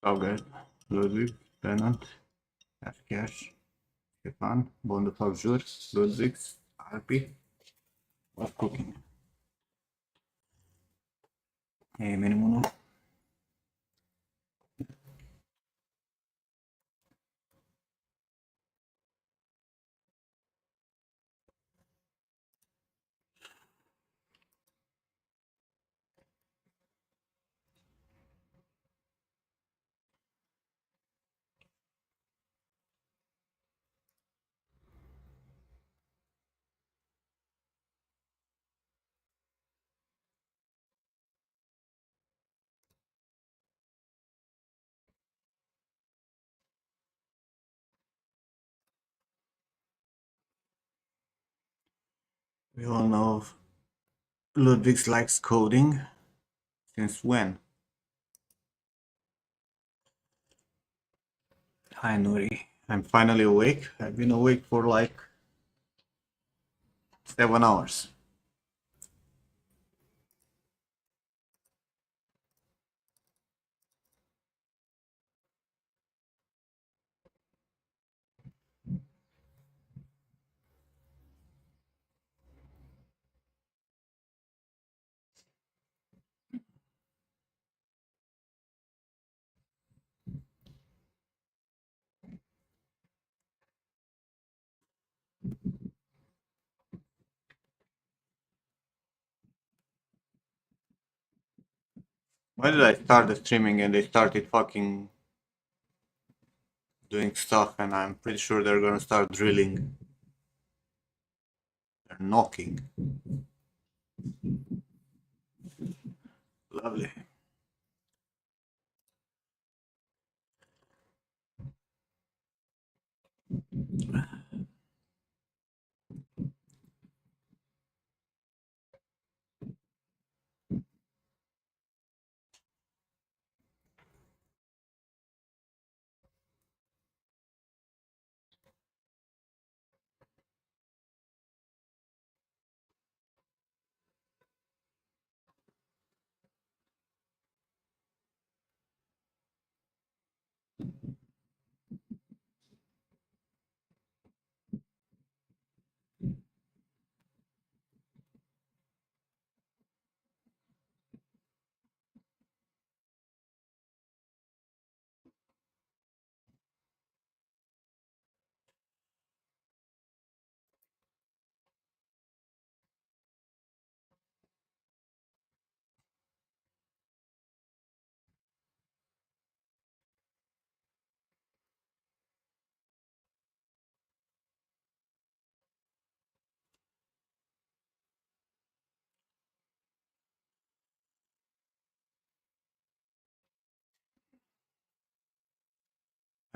Kavga, Ludwig, Tenant, FKS, Stefan, Bond de Jour, Ludwig, Alpi, was cooking. Hey, minimum. We all know Ludwig likes coding. Since when? Hi, Nuri. I'm finally awake. I've been awake for like 7 hours. Why did I start the streaming and they started fucking doing stuff and I'm pretty sure they're gonna start drilling. They're knocking. Lovely.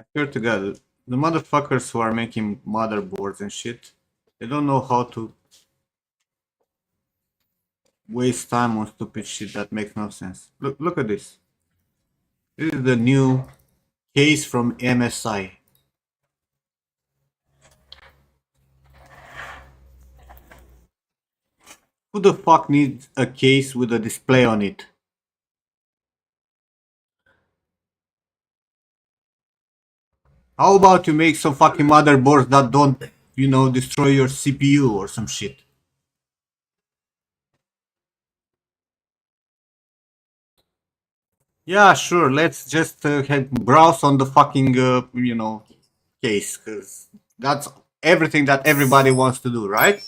I swear to God, the motherfuckers who are making motherboards and shit, they don't know how to waste time on stupid shit that makes no sense. Look at this. This is the new case from MSI. Who the fuck needs a case with a display on it? How about you make some fucking motherboards that don't, destroy your CPU or some shit? Yeah, sure. Let's just browse on the fucking, case, because that's everything that everybody wants to do, right?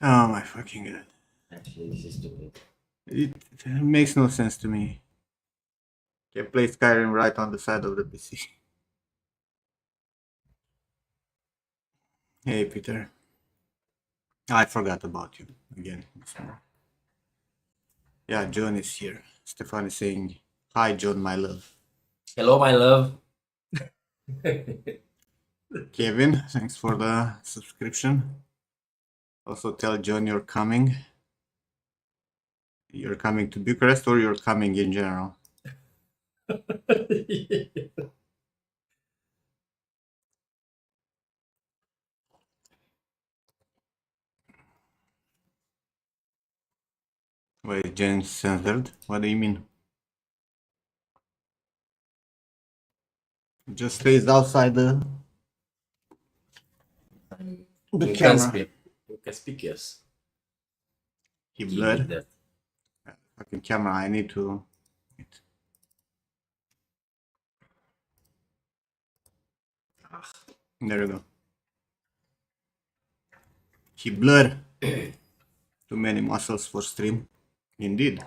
Oh my fucking god. Actually, this is stupid. It makes no sense to me. Can play Skyrim right on the side of the PC. Hey, Peter. I forgot about you again. Yeah, John is here. Stefan is saying, "Hi, John, my love." Hello, my love. Kevin, thanks for the subscription. Also, tell John you're coming. You're coming to Bucharest or you're coming in general? Why is Jen censored? What do you mean? Just stays outside the camera. Inconspicuous. He He blurred. did that. Fucking camera, I need to. There you go. He blurred. Too many muscles for stream. Indeed.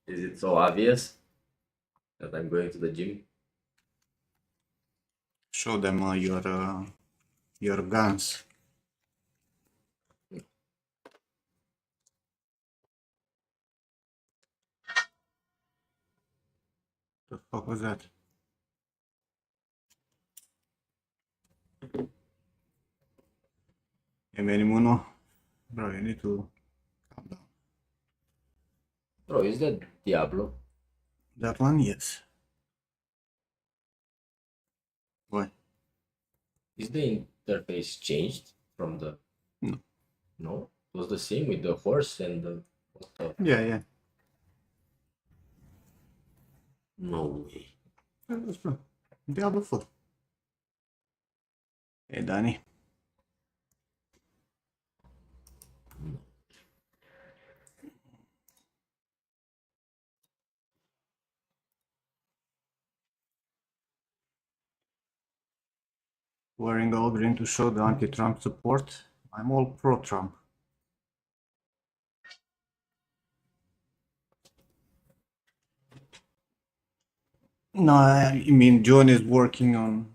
Is it so obvious that I'm going to the gym? Show them your guns. The fuck was that? Emelimuno? Bro, you need to calm down. Bro, is that Diablo? That one, yes. Why? Is the interface changed from the... No. No? It was the same with the horse and the... Yeah. No way. That was bro. Diablo 4. Hey, Danny. Wearing all green to show the anti-Trump support. I'm all pro-Trump. No, I mean John is working on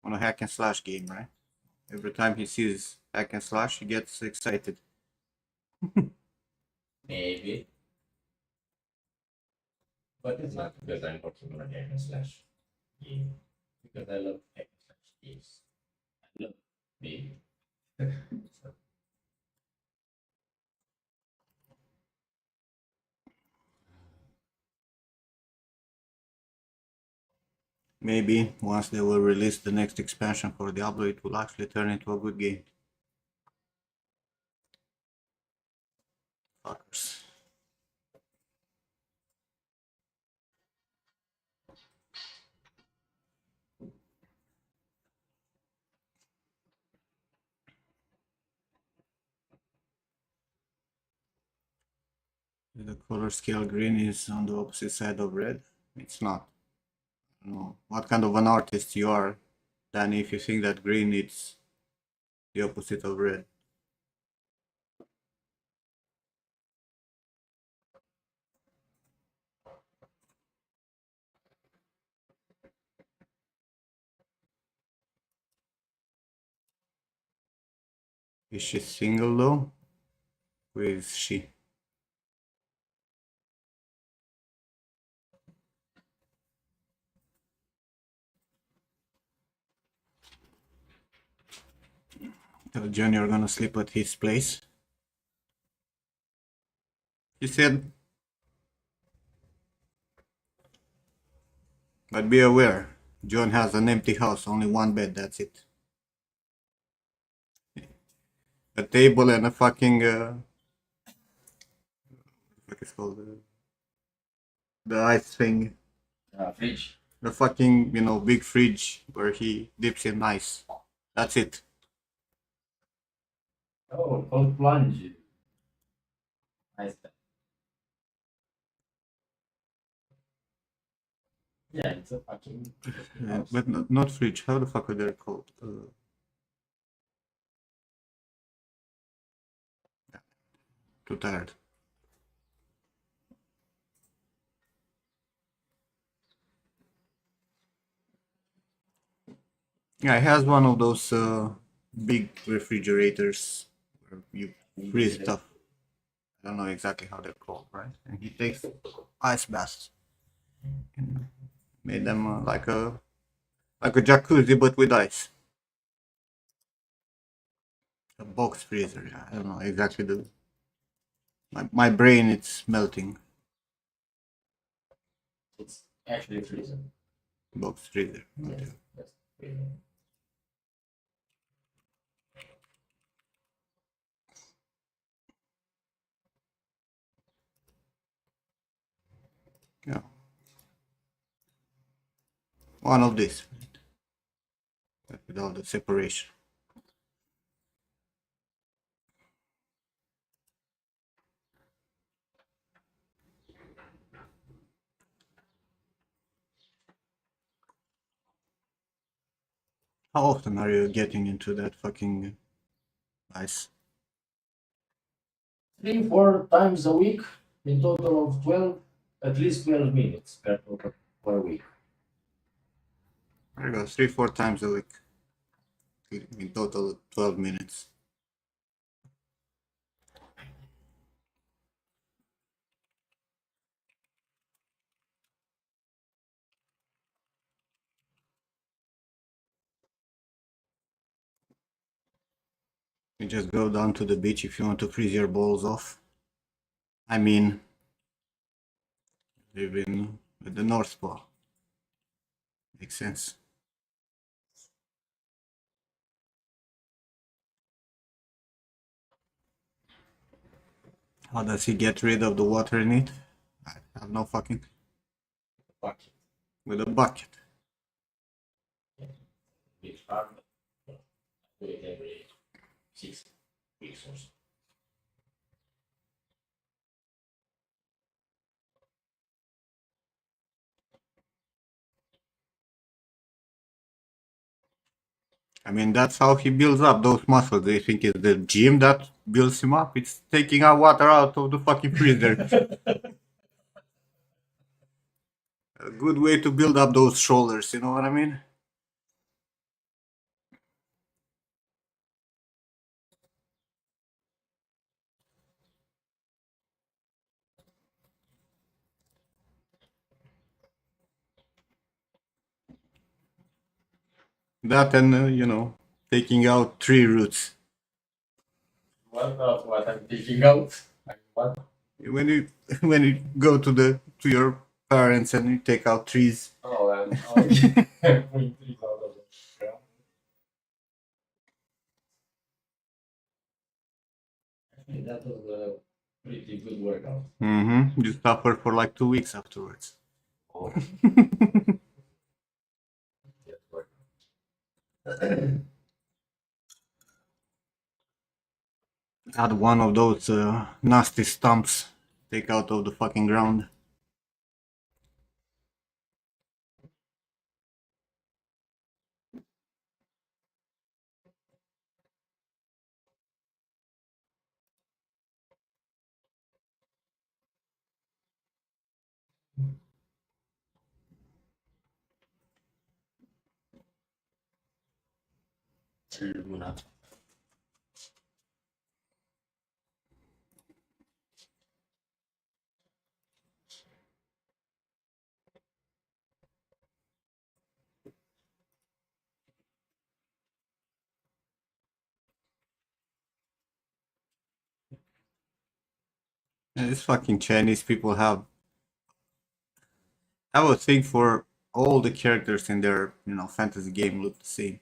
a hack and slash game, right? Every time he sees hack and slash, he gets excited. Maybe. But it's not because I'm working on a hack and slash game. Because I love hack and slash games. I love baby. Maybe once they will release the next expansion for Diablo, it will actually turn into a good game. Fuckers. The color scale green is on the opposite side of red. It's not. I don't know what kind of an artist you are, Danny, if you think that green is the opposite of red. Is she single though? Who is she? Tell John you're gonna sleep at his place. He said, but be aware, John has an empty house, only one bed, that's it. A table and a fucking, what is called, the ice thing. Fridge. The fucking, big fridge where he dips in ice. That's it. Oh, cold plunge. Nice. Yeah, it's a fucking... But not fridge. How the fuck are they called? Too tired. Yeah, it has one of those big refrigerators where you freeze stuff. I don't know exactly how they're called, right? And he takes ice baths. And made them like a jacuzzi but with ice. A box freezer. Yeah, I don't know exactly the. My brain it's melting. It's actually freezing. Box freezer. Yes, yes, freezing. Yeah. One of these. Without the separation. How often are you getting into that fucking ice? 3-4 times a week, in total of 12, at least 12 minutes per week. There you go, 3-4 times a week. In total, 12 minutes. You just go down to the beach if you want to freeze your balls off. I mean, live in the North Pole. Makes sense. How does he get rid of the water in it? I have no fucking. Bucket. With a bucket. Big farm. Do it every 6 weeks or so. I mean, that's how he builds up those muscles. They think it's the gym that builds him up. It's taking our water out of the fucking freezer. A good way to build up those shoulders, you know what I mean? That and, taking out tree roots. What not what I'm taking out? What? When you when you go to your parents and you take out trees. Oh, and pulling trees out of the ground. Actually, that was a pretty good workout. Mm-hmm. You suffer for like 2 weeks afterwards. Oh, yes, work. Add one of those nasty stumps. Take out of the fucking ground. Luna. And these fucking Chinese people have a thing for all the characters in their fantasy game look the same.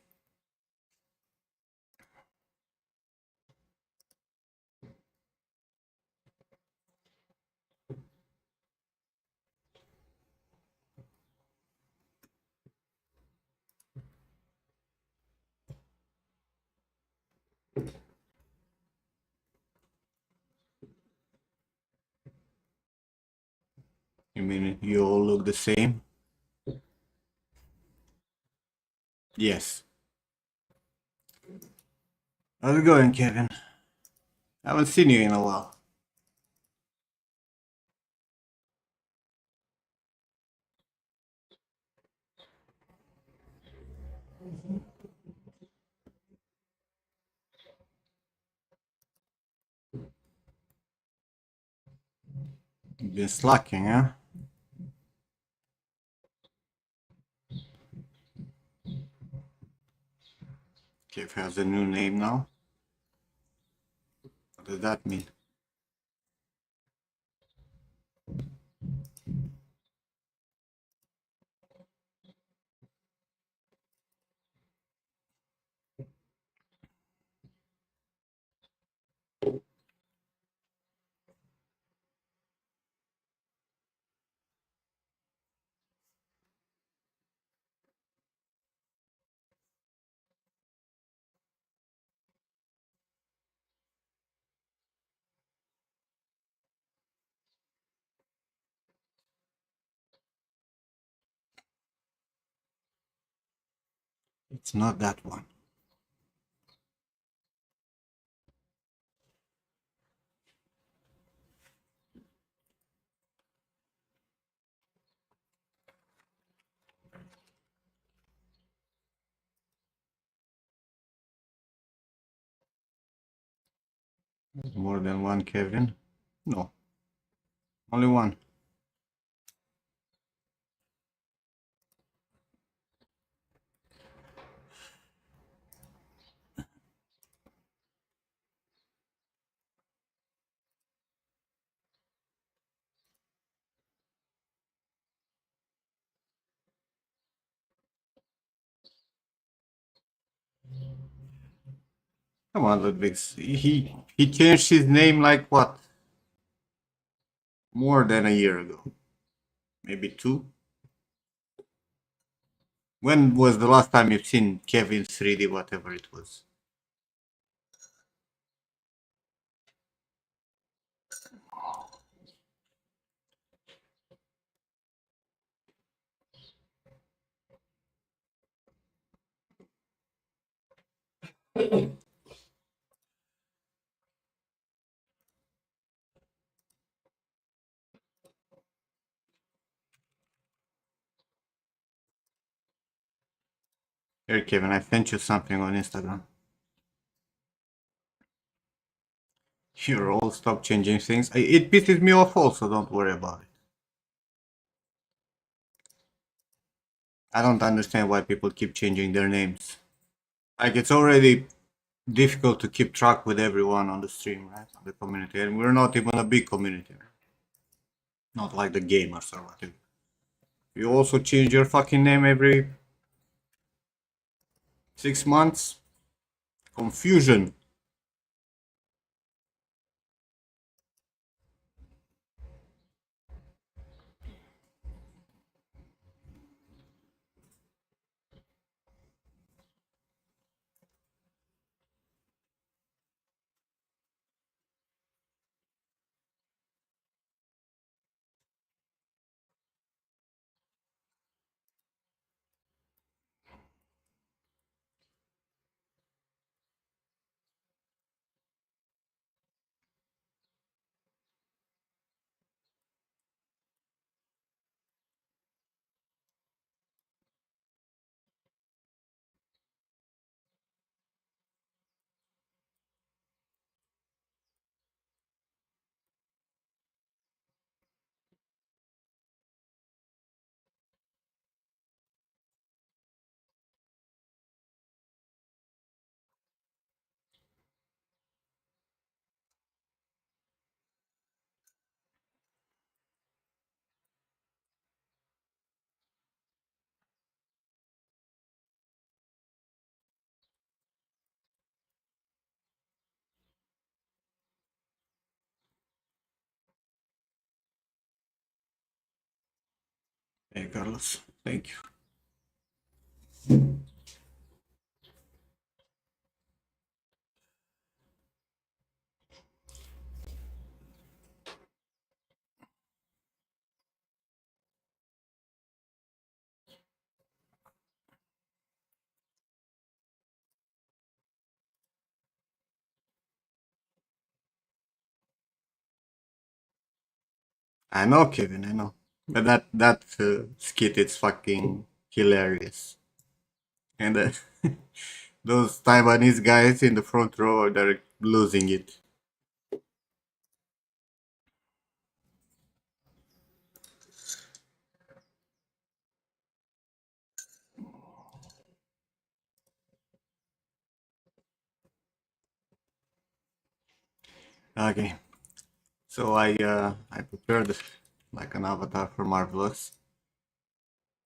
You mean you all look the same? Yes. How's it going, Kevin? I haven't seen you in a while. You've been slacking, huh? Kev has a new name now. What does that mean? It's not that one. More than one Kevin? No, only one. Come on, Ludwig. He changed his name like what? More than a year ago. Maybe two? When was the last time you've seen Kevin 3D, whatever it was? Here, Kevin, I sent you something on Instagram. You're all stop changing things. It pisses me off also, don't worry about it. I don't understand why people keep changing their names. Like, it's already difficult to keep track with everyone on the stream, right? On the community. And we're not even a big community. Not like the gamers or whatever. You also change your fucking name every 6 months? Confusion. Hey, Carlos. Thank you. I know, Kevin, I know. But that skit is fucking hilarious. And those Taiwanese guys in the front row, they're losing it. Okay, so I prepared like an avatar for Marvelous,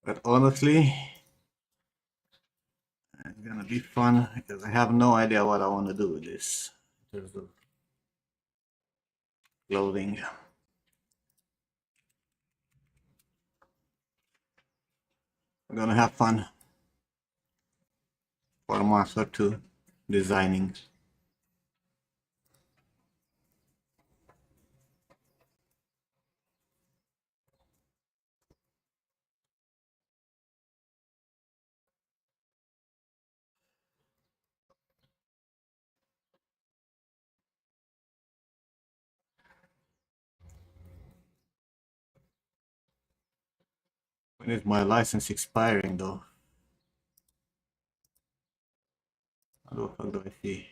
but honestly, it's gonna be fun because I have no idea what I want to do with this in terms of clothing. I'm gonna have fun for a month or two designing. When is my license expiring though? How the fuck do I see?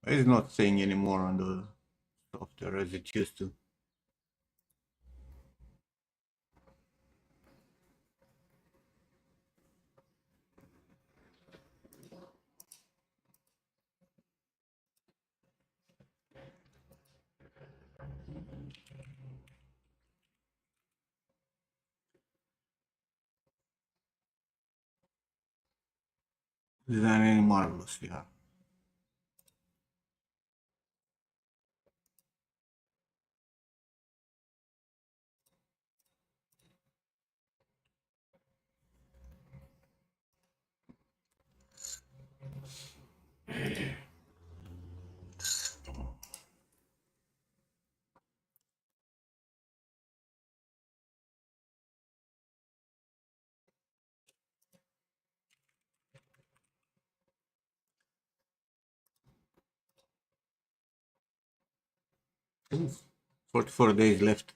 It's not saying anymore on the software as it used to. Designing marvelous, yeah. Ooh, 44 days left.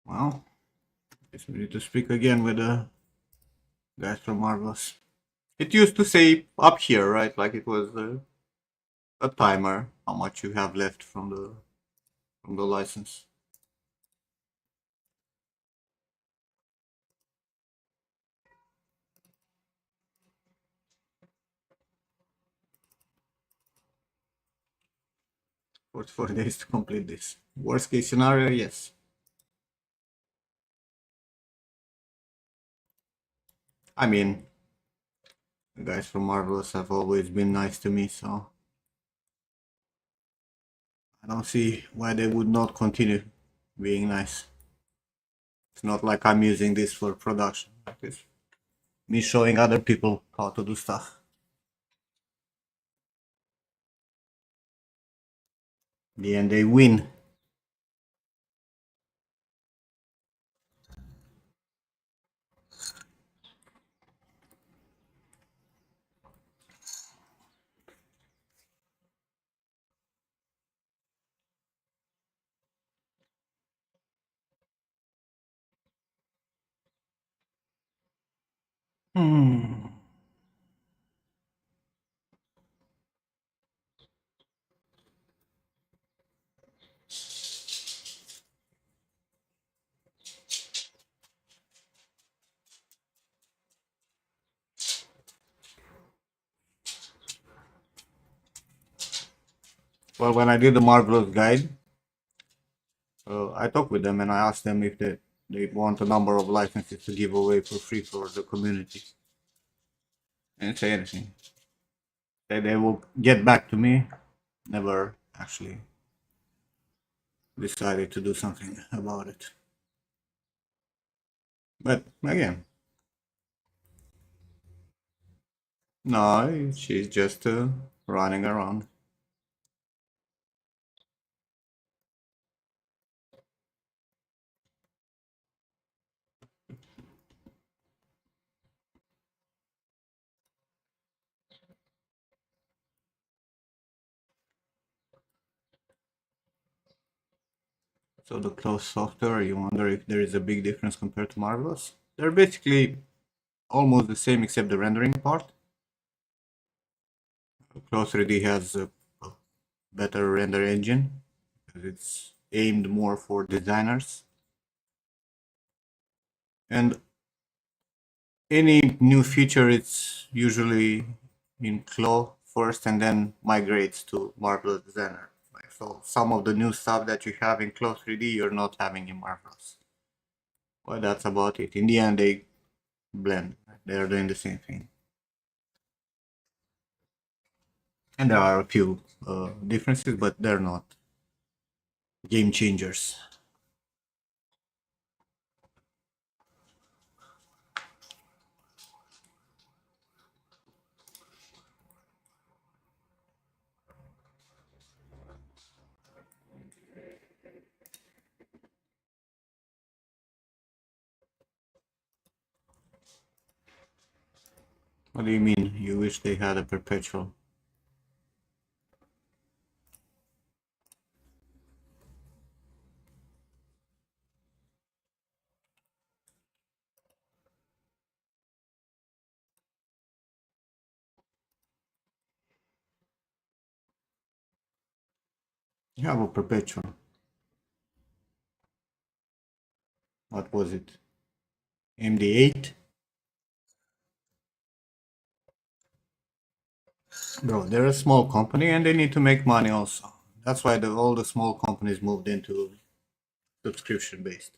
Well, guess we need to speak again with the guys from Marvelous. It used to say up here, right? Like it was a timer, how much you have left from the license. For 4 days to complete this. Worst case scenario, yes. I mean, the guys from Marvelous have always been nice to me, so I don't see why they would not continue being nice. It's not like I'm using this for production. Like this, me showing other people how to do stuff. In the end, they win. Hmm. Well, when I did the Marvelous guide, I talked with them and I asked them if they want a number of licenses to give away for free for the community. They didn't say anything. They will get back to me. Never actually decided to do something about it. But again, no, she's just running around. So the closed software, you wonder if there is a big difference compared to Marvelous? They're basically almost the same except the rendering part. Close 3D has a better render engine because it's aimed more for designers. And any new feature, it's usually in Claw first and then migrates to Marvelous Designer. So some of the new stuff that you have in Claw 3D, you're not having in Marvelous. Well, that's about it. In the end, they blend. They're doing the same thing. And there are a few differences, but they're not game changers. What do you mean? You wish they had a perpetual? You have a perpetual. What was it? MD8? Bro, they're a small company and they need to make money also. That's why all the small companies moved into subscription based.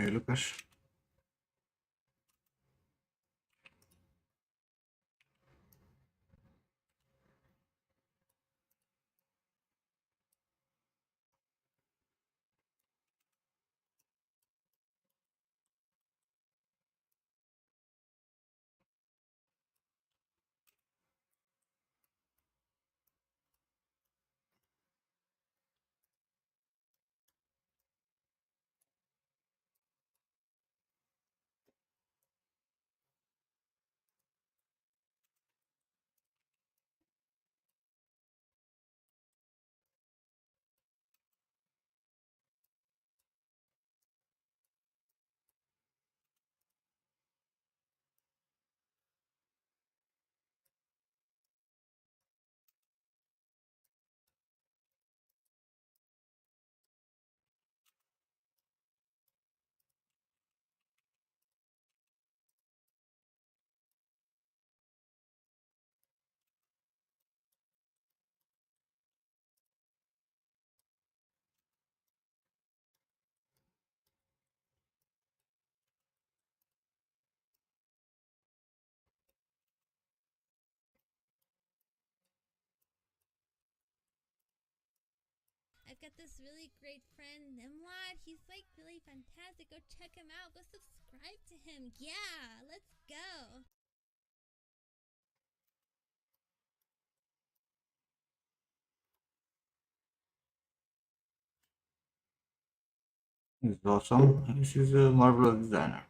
Hey, Lucas. I've got this really great friend, Nimlad. He's like really fantastic. Go check him out. Go subscribe to him. Yeah, let's go. He's awesome. This is a marvelous designer.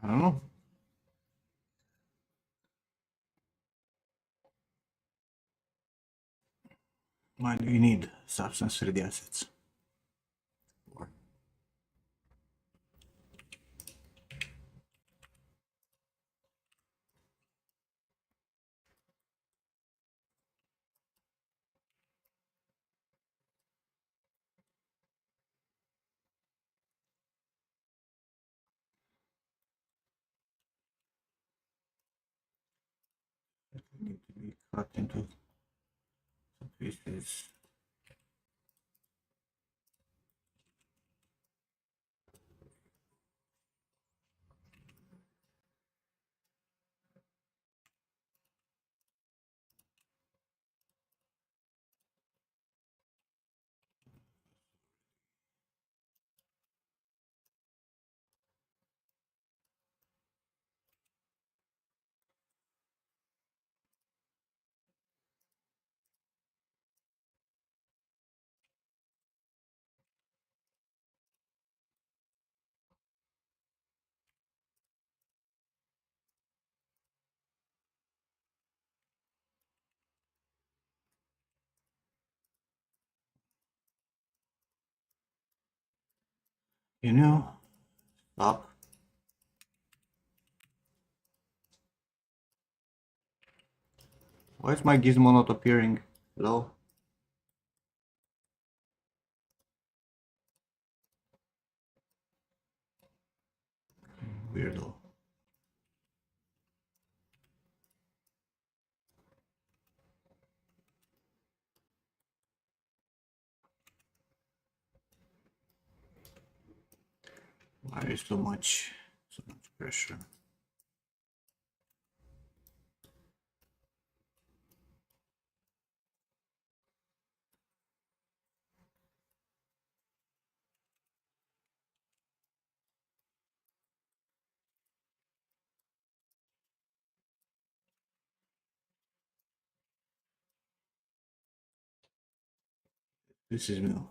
I don't know. Why do you need substance 3D assets? Or need to be cut into some pieces. You know, stop. Why is my gizmo not appearing? Hello? Weirdo. Why is so much pressure? This is milk.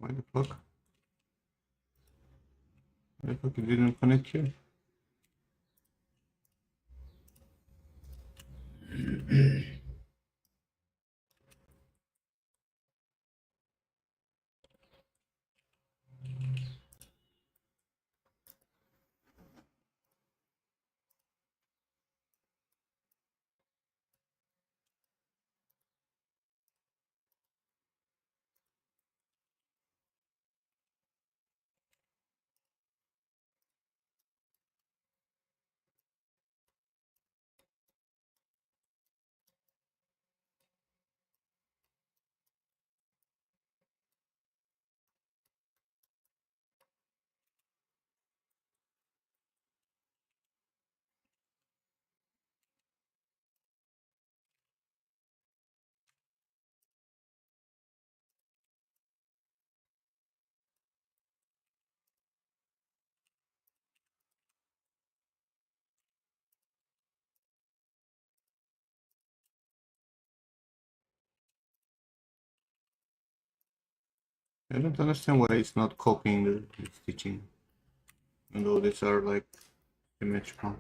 Why the fuck? Why the fuck it didn't connect here? I don't understand why it's not copying the stitching. Even though these are like symmetrical.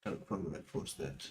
I'll probably post that.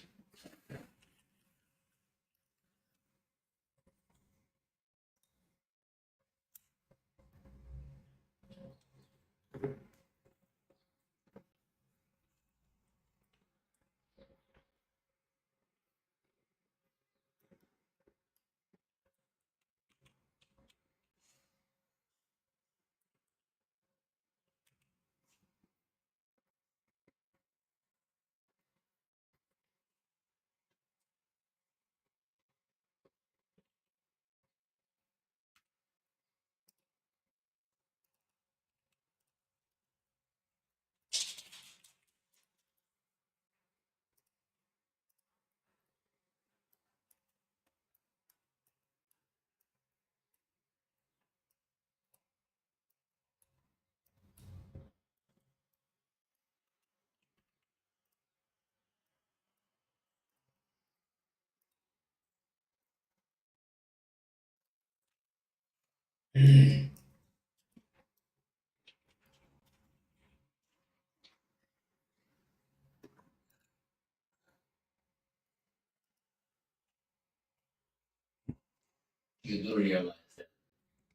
You do realize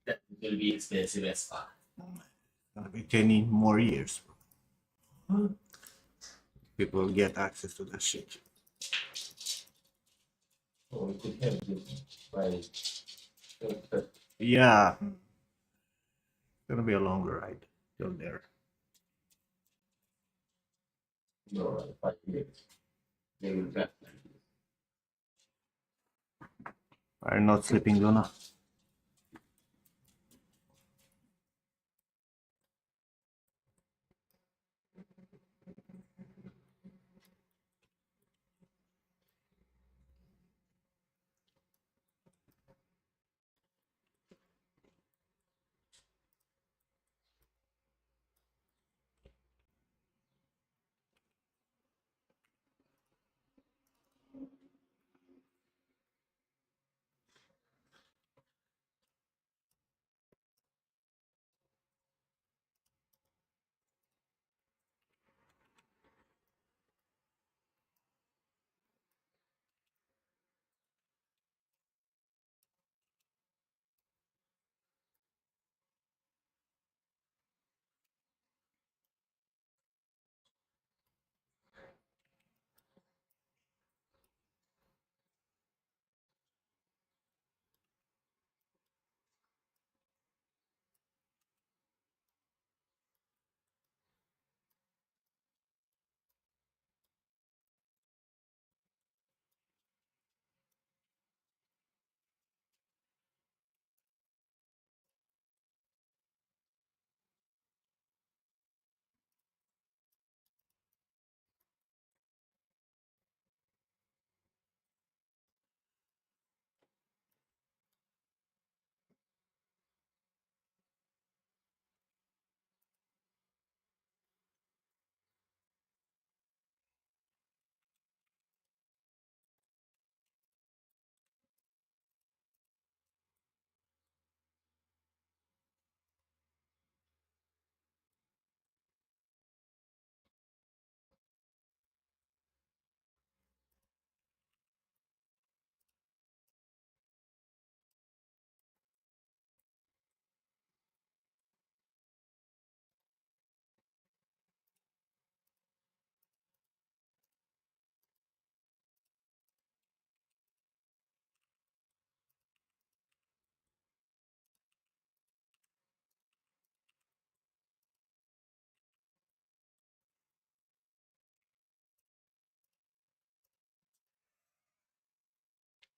that it will be expensive as fuck. Gonna be 10 more years. People get access to that shit. Oh, we could have this by Yeah. It's gonna be a longer ride till there. no, 5 years. They will draft. Are you not sleeping, Luna?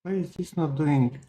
Why is this not doing?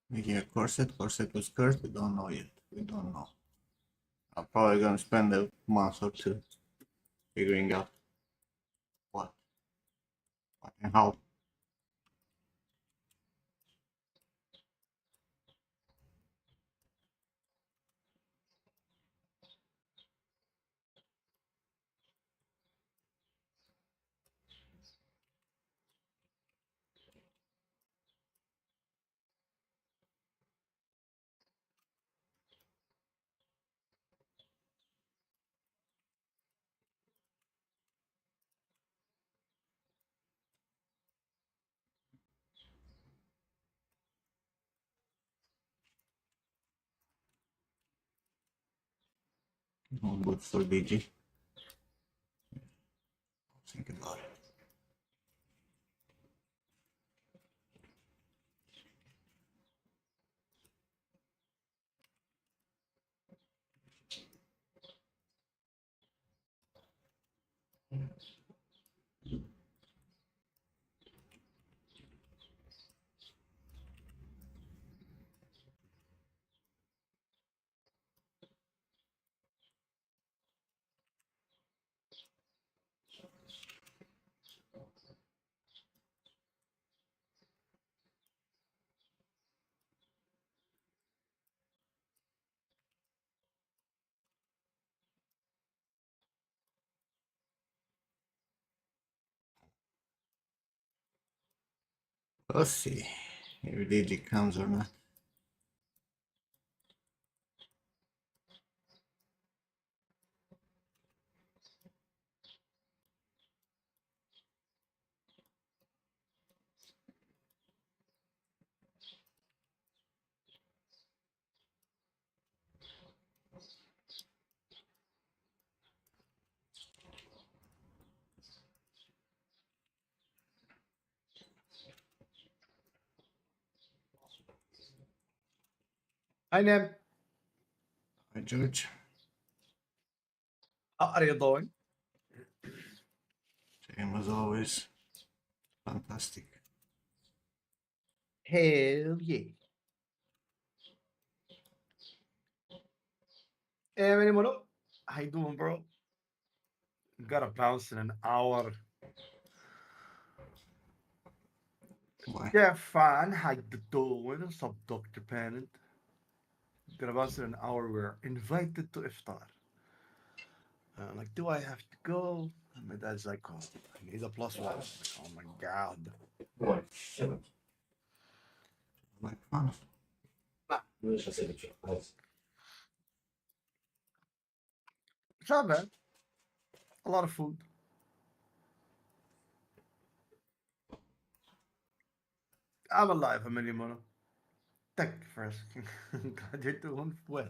Making a corset to skirt? We don't know yet. We don't know. I'm probably gonna spend a month or two figuring out what, what and how. No good for DG. Think about it. Let's see if DG comes or not. Hi, Nem. Hi, George. How are you doing? Same as always. Fantastic. Hell yeah. Hey, Minimono. How you doing, bro? Gotta bounce in an hour. Why? Yeah, fine. How you doing? What's up, Dr. Pennant? Gotta bounce in an hour. We're invited to iftar. I'm like, do I have to go? And my dad's like, oh, I need a plus one. I'm like, oh my god. Boy, shut up. Like fun. Non riesco a sederci. It's not bad. A lot of food. I'm alive, Minimono. Thank you for asking. Glad you're doing well.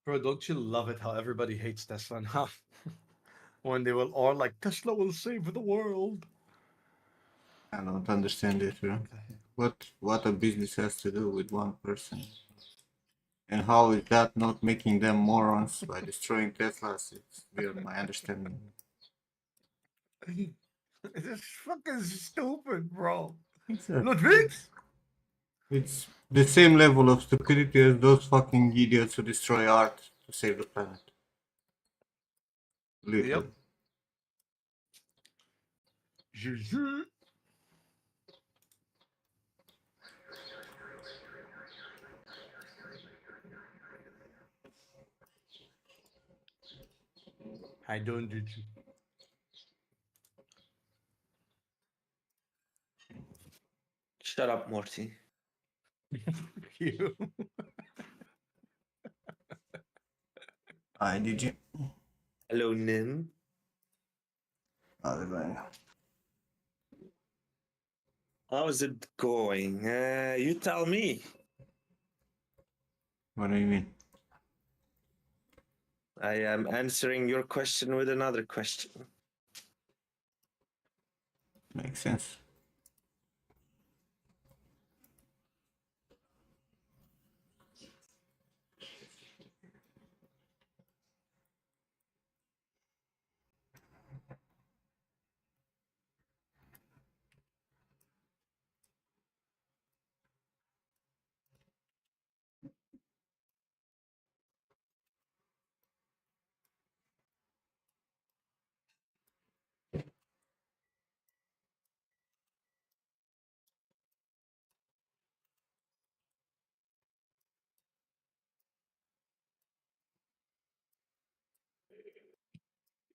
Bro, don't you love it how everybody hates Tesla now? When they will all like, Tesla will save the world. I don't understand it, bro. What a business has to do with one person? And how is that not making them morons by destroying Teslas? It's beyond my understanding. It's fucking stupid, bro. Exactly. Ludwig? It's the same level of stupidity as those fucking idiots who destroy art to save the planet. Literally. Yep. Juju. I don't Juju. Shut up, Morty. You. Did you? Hello, Nim. How's it going? You tell me. What do you mean? I am answering your question with another question. Makes sense.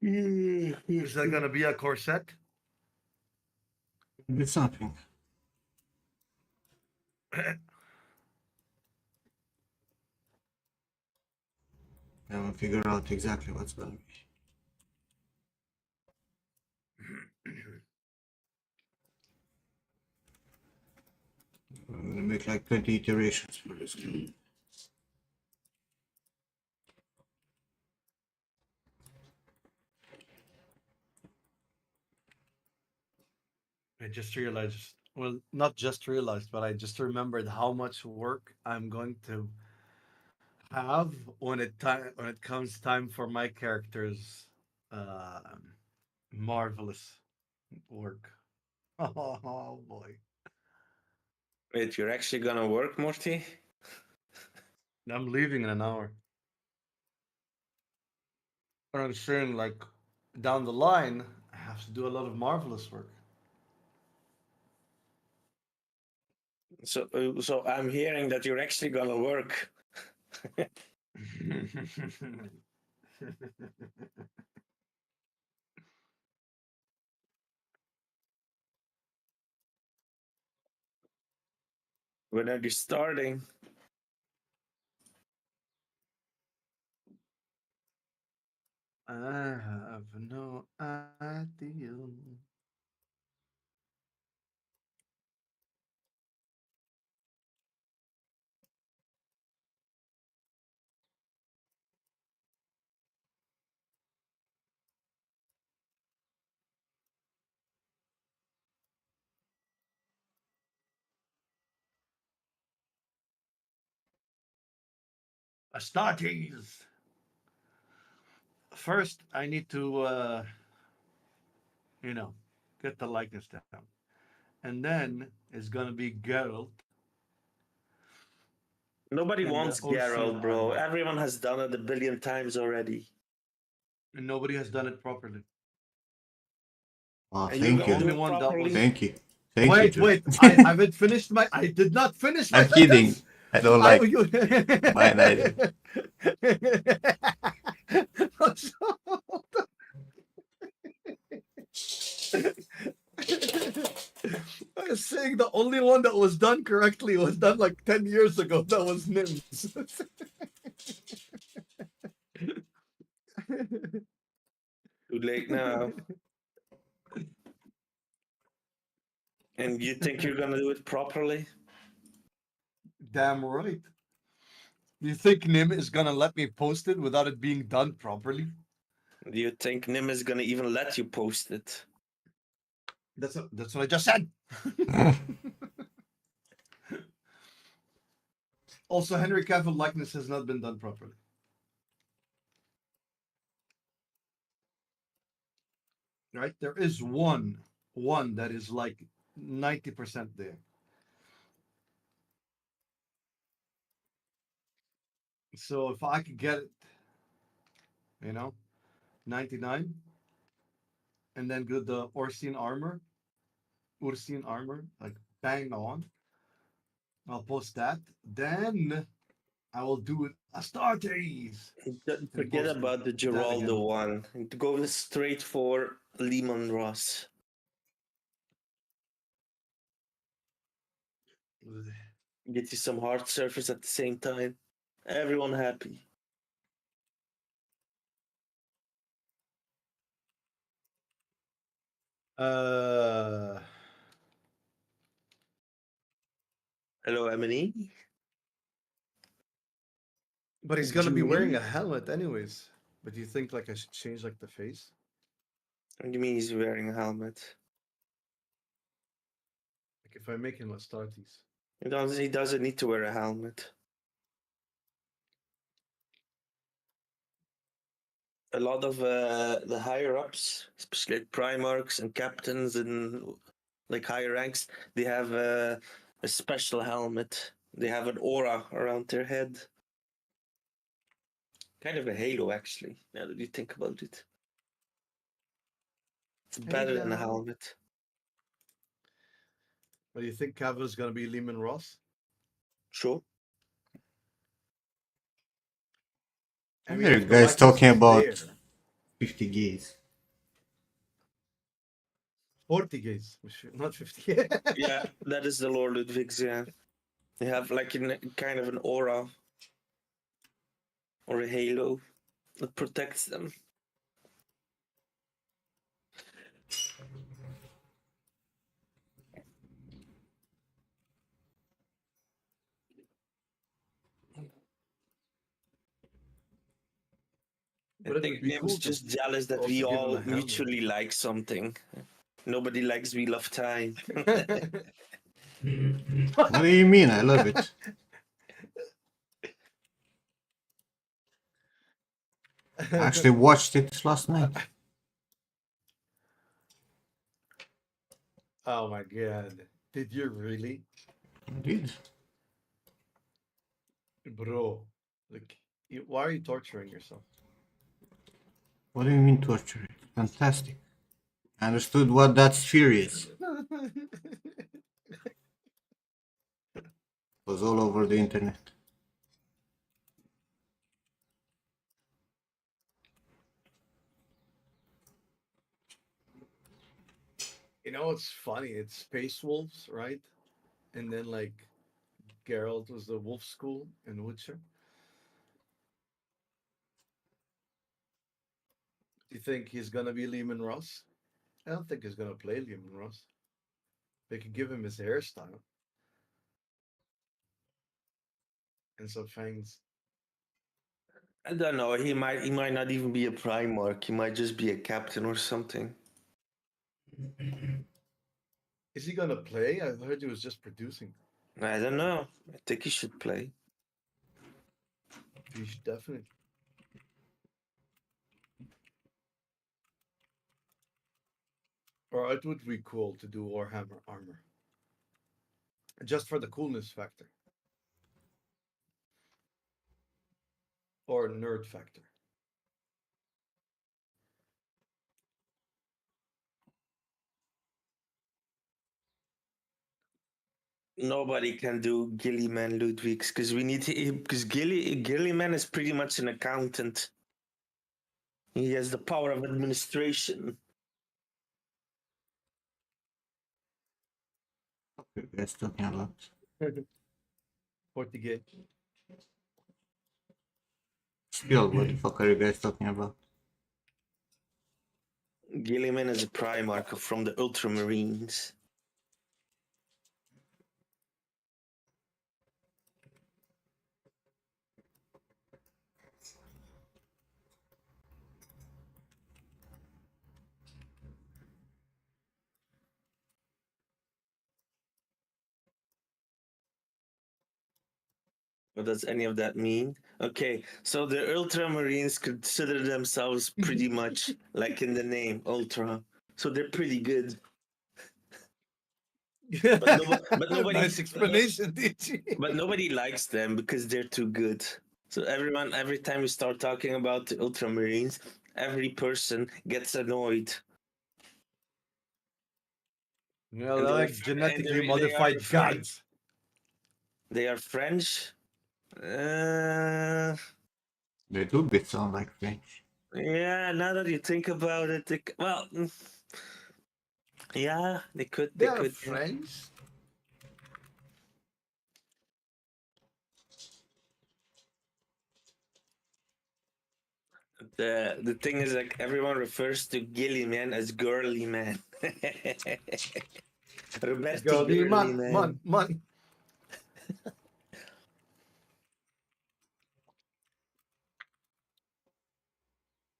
Is that gonna be a corset? It's something. I haven't figured out exactly what's gonna be. I'm gonna make like 20 iterations for this game. I just realized, well, not just realized, but I just remembered how much work I'm going to have when it comes time for my character's uh, marvelous work. Oh boy, Wait, you're actually gonna work, Morty? I'm leaving in an hour. But I'm saying, like, down the line, I have to do a lot of marvelous work. So I'm hearing that you're actually gonna work. When are you starting? I have no idea. Astartes. First, I need to, you know, get the likeness down. And then it's gonna be Geralt Nobody and the wants Ursine Geralt, bro. armor. Everyone has done it a billion times already. And nobody has done it properly. Oh, And you're The thank gonna do only you. it one that properly? was. Thank you. Thank you, Wait, Joe. wait. I haven't finished my. I did not finish my I'm kidding. sentence. I don't I. like mine either. I was saying the only one that was done correctly was done like 10 years ago. That was Nim's. Too late now. And you think you're gonna do it properly? damn right. You think Nim is gonna let me post it without it being done properly? Do you think Nim is gonna even let you post it? That's what I just said. Also, Henry Cavill likeness has not been done properly. Right? There is one that is like 90% there. So if I could get it, 99, and then get the Ursine armor, like bang on. I'll post that. Then I will do Astartes. Don't And forget post about the that Geraldo again. one. Go straight for Lehman Ross. Get you some hard surface at the same time. Everyone happy. Uh, Hello, Emily. but he's gonna be Julie? wearing a helmet anyways. But do you think like I should change like the face? What do you mean he's wearing a helmet? Like if I make him Astartes. He doesn't need to wear a helmet. A lot of the higher ups, especially like Primarchs and captains and like higher ranks, they have a special helmet. They have an aura around their head. Kind of a halo, actually, now that you think about it. It's better than a Halo. helmet. But do you think Cavill's gonna be Lehman Ross? Sure. I I mean, hear if you the guys likeness talking is about there, 50 gays. 40 gays, not 50. Yeah, that is the Lord Ludwig's, yeah. They have like kind of an aura or a halo that protects them. I But it would think be Nim's cool to just jealous that we also give him all a helmet. mutually like something. Nobody likes Wheel of Time. What do you mean? I love it. I actually watched it last night. Oh my god. Did you really? I did. Bro, like, why are you torturing yourself? What do you mean torture? It's fantastic. I understood what that sphere is. It was all over the internet. You know what's funny? It's Space Wolves, right? And then like Geralt was the wolf school in Witcher. Do you think he's gonna be Lehman Ross? I don't think he's gonna play Lehman Ross. They could give him his hairstyle and some fangs. I don't know. He might not even be a Primarch. He might just be a captain or something. Is he gonna play? I heard he was just producing. I don't know. I think he should play. He should definitely. Or it would be cool to do Warhammer armor. Just for the coolness factor. Or nerd factor. Nobody can do Gilliman Ludwigs because we need because Gilliman is pretty much an accountant. He has the power of administration. What are you guys talking about? 40 gig. Still, what the fuck are you guys talking about? Gilliman is a Primarch from the Ultramarines. What does any of that mean? Okay, so the Ultramarines consider themselves pretty much like in the name, Ultra. So they're pretty good. But nobody, Nice explanation, DG. but nobody likes them because they're too good. So every time we start talking about the Ultramarines, every person gets annoyed. Well, And they're they're like fr- genetically they are modified gods. They are French. Uh, They do bit sound like French. yeah. Now that you think about it, yeah, they could. They They are could. French. The thing is, like, everyone refers to Gilly Man as girly man. Roberti Girly girly man, man. man, man.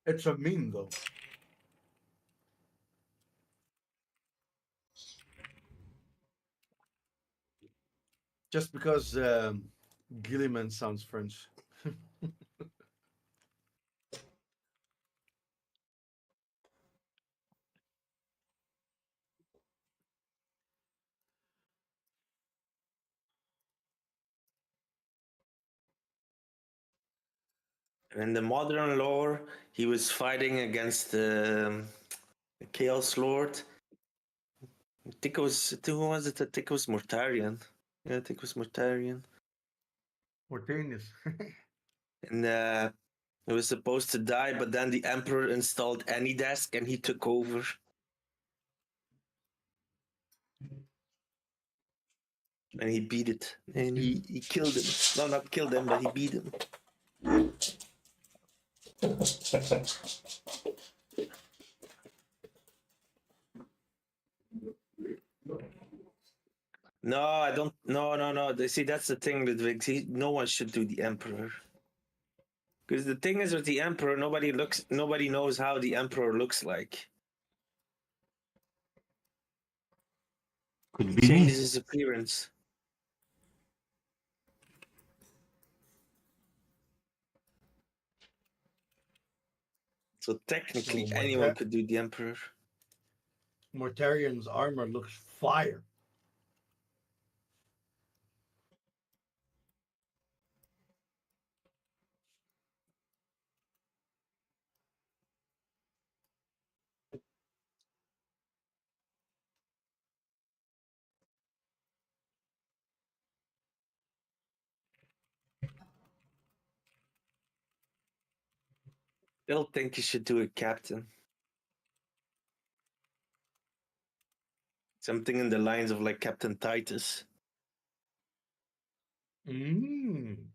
It's a meme though. Just because Gilliman sounds French. And in the modern lore, he was fighting against the Chaos Lord. I think it was. Who was it? I think it was Mortarion. Yeah, I think it was Mortarion. Spontaneous. And he was supposed to die, but then the Emperor installed Anydesk and he took over. And he beat it. And he killed him. No, not killed him, but he beat him. No, I don't. No. See, that's the thing, Ludwig. See, no one should do the Emperor. Because the thing is with the Emperor, nobody knows how the Emperor looks like. Could He be me. changes his appearance. So technically, Oh, anyone could do the Emperor. Mortarion's armor looks fire. Still think you should do a captain. Something in the lines of like Captain Titus. Mm.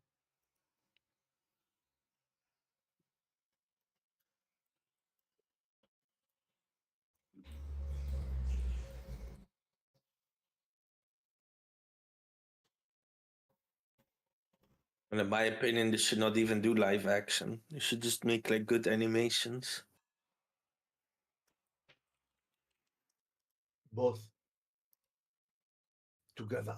And in my opinion, they should not even do live action. They should just make like good animations. Both together.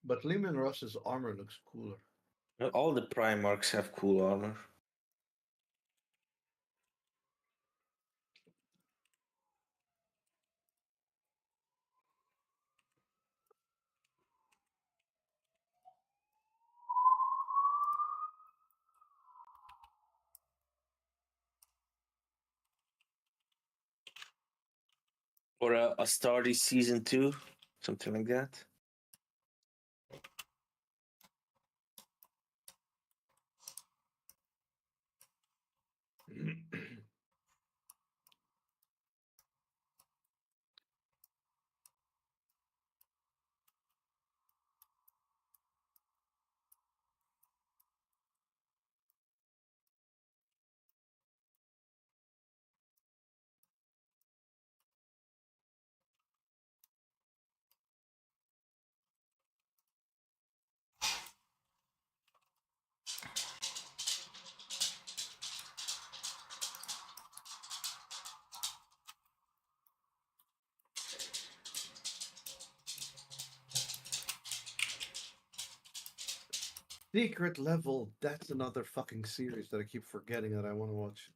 But Lehman Ross's armor looks cooler. All the Primarchs have cool armor. Or a Astartes Season 2, something like that. Secret Level. That's another fucking series that I keep forgetting that I want to watch.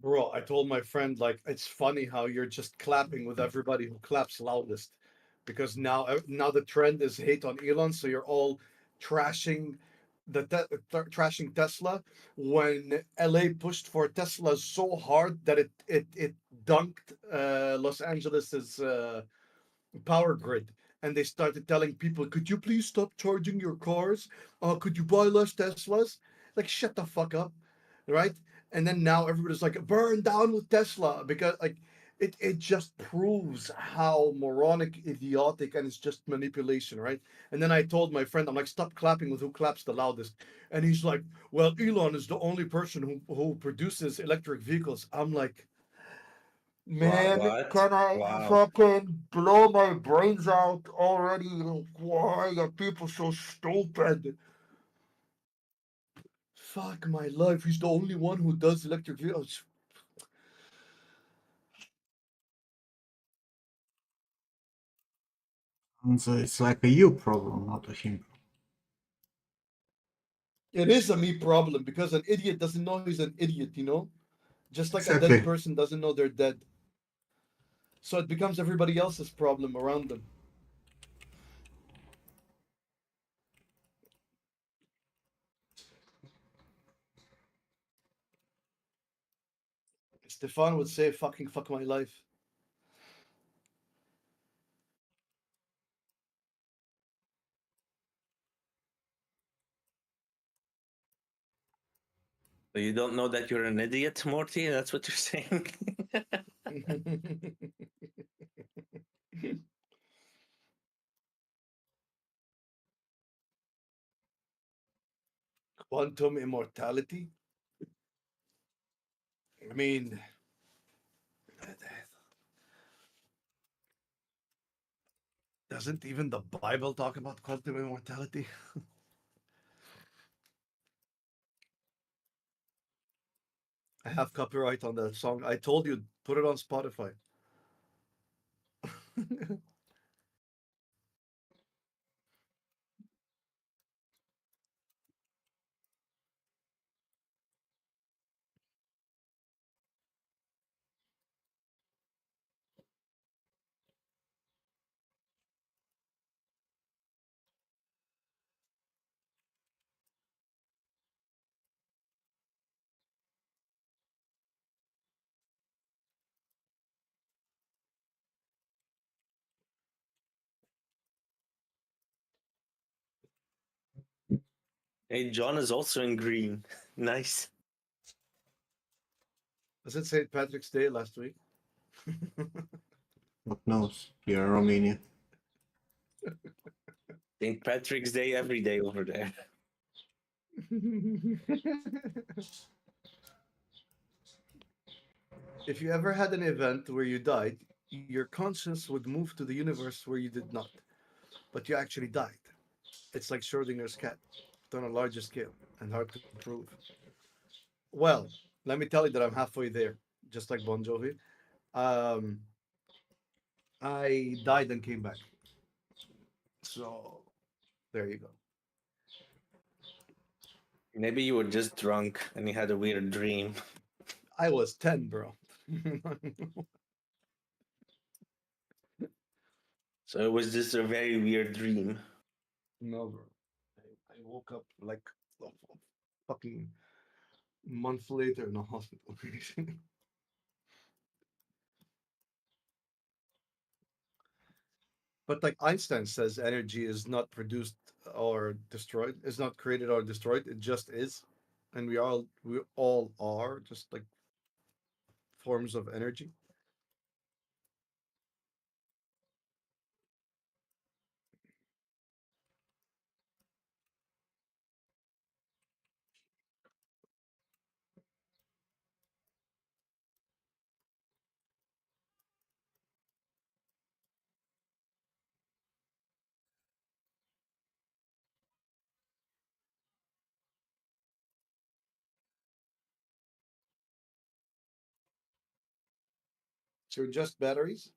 Bro, I told my friend, like, it's funny how you're just clapping with everybody who claps loudest, because now the trend is hate on Elon, so you're all trashing trashing Tesla when LA pushed for Tesla so hard that it dunked Los Angeles's power grid, and they started telling people, could you please stop charging your cars, could you buy less Teslas, like shut the fuck up, right? And then now everybody's like, burn down with Tesla, because like it just proves how moronic, idiotic, and it's just manipulation, right? And then I told my friend, I'm like, stop clapping with who claps the loudest. And he's like, well, Elon is the only person who produces electric vehicles. I'm like, man, What? can I Wow. fucking blow my brains out already? Why are people so stupid? Fuck my life. He's the only one who does electric vehicles. And so it's like a you problem, not a him problem. It is a me problem because an idiot doesn't know he's an idiot, you know? Just like a dead Exactly. person doesn't know they're dead. So it becomes everybody else's problem around them. Stefan would say, fucking fuck my life. So you don't know that you're an idiot, Morty? That's what you're saying? Quantum immortality? I mean, doesn't even the Bible talk about quantum immortality? I have copyright on that song. I told you, put it on Spotify. Hey, John is also in green. Nice. Was it St. Patrick's Day last week? What knows? You're in Romania. St. Patrick's Day every day over there. If you ever had an event where you died, your conscience would move to the universe where you did not, but you actually died. It's like Schrodinger's cat, but on a larger scale and hard to prove. Well, let me tell you that I'm halfway there, just like Bon Jovi. Um, I died and came back. So there you go. Maybe you were just drunk and you had a weird dream. I was 10, bro. So it was just a very weird dream. No, bro. I woke up like a fucking month later in a hospital. But like Einstein says, energy is not produced or destroyed. It's not created or destroyed. It just is, and we all are just like forms of energy. So just batteries,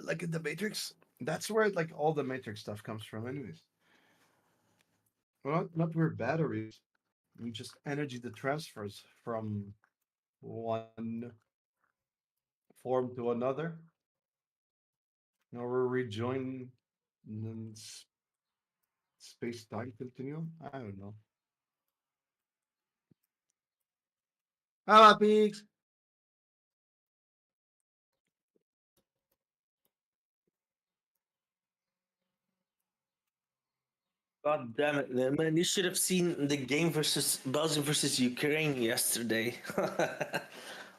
like in the Matrix. That's where like all the Matrix stuff comes from, anyways. Well, not where batteries. Just energy that transfers from one form to another. Or we rejoin in space time continuum. I don't know. Ah, pigs. God damn it, man. You should have seen the game versus Belgium versus Ukraine yesterday.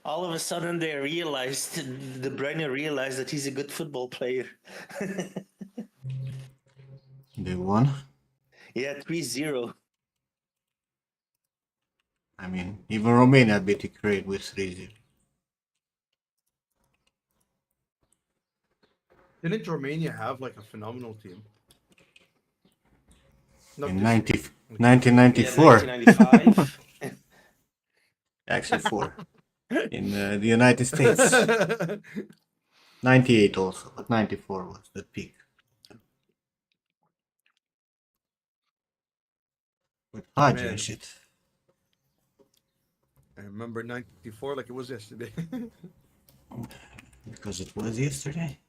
All of a sudden they realized, De Bruyne realized that he's a good football player. They won. Yeah, 3-0. I mean, even Romania beat Ukraine with 3-0. Didn't Romania have like a phenomenal team? Not In this year. 90, Like before. Yeah, 1994. 1995. Actually, 4. In the United States. 98 also, but 94 was the peak. With Haji and Man, shit. I remember '94 like it was yesterday. Because it was yesterday.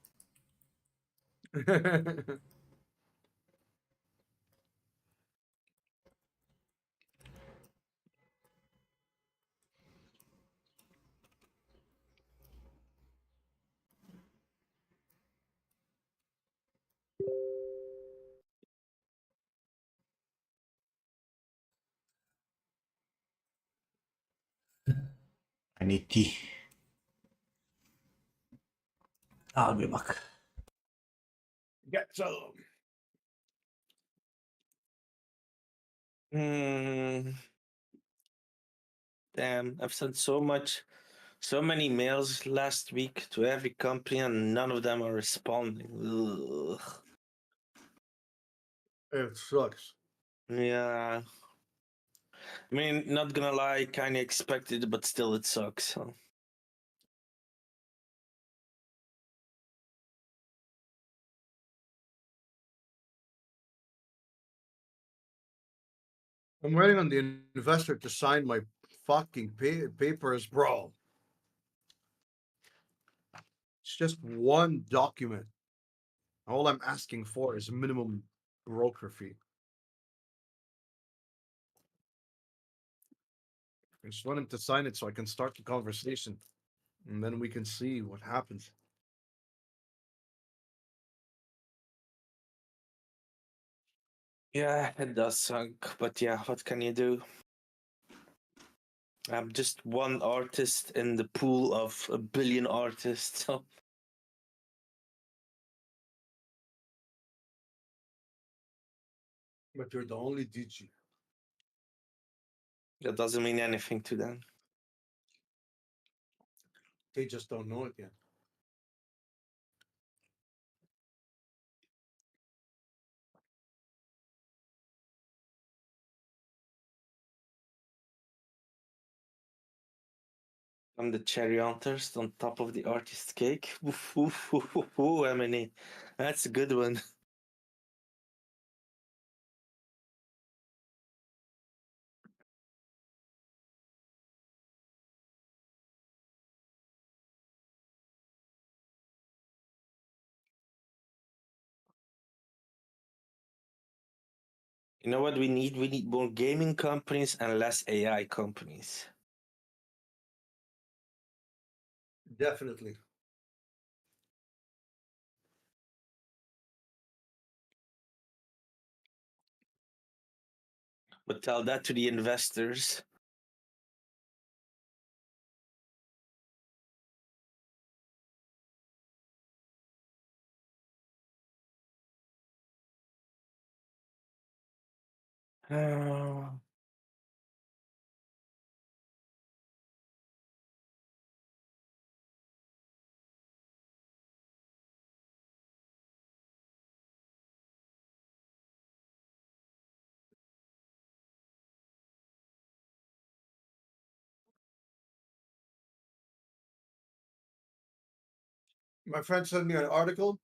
I need tea. I'll be back. Yeah, so Hmm, damn, I've sent so many mails last week to every company and none of them are responding. Ugh. it sucks. Yeah. I mean, not gonna lie, kind of expected, but still it sucks. So. I'm waiting on the investor to sign my fucking papers, bro. It's just one document. All I'm asking for is minimum broker fee. I just want him to sign it so I can start the conversation, and then we can see what happens. Yeah, it does suck, but yeah, what can you do? I'm just one artist in the pool of a billion artists, so But you're the only DG. that doesn't mean anything to them. They just don't know it yet. I'm the cherry on toast on top of the artist cake. Oof, oof, oof, oof, oof, Emily. That's a good one. You know what we need? We need more gaming companies and less AI companies. Definitely. But tell that to the investors. Uh, My friend sent me an article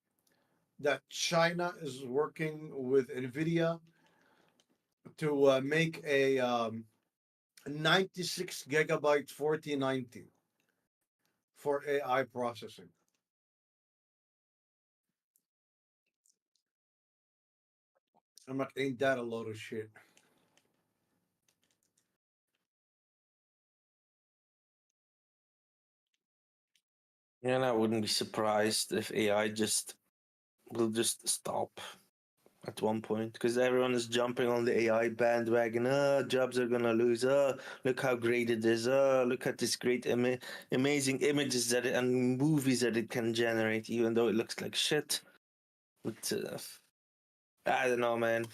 that China is working with NVIDIA to make a 96 gigabyte 4090 for AI processing. I'm like, ain't that a load of shit? and I wouldn't be surprised if AI just will just stop at one point because everyone is jumping on the AI bandwagon. Jobs are gonna lose. Look how great it is. Look at this great, amazing images that and movies that it can generate, even though it looks like shit. But I don't know, man.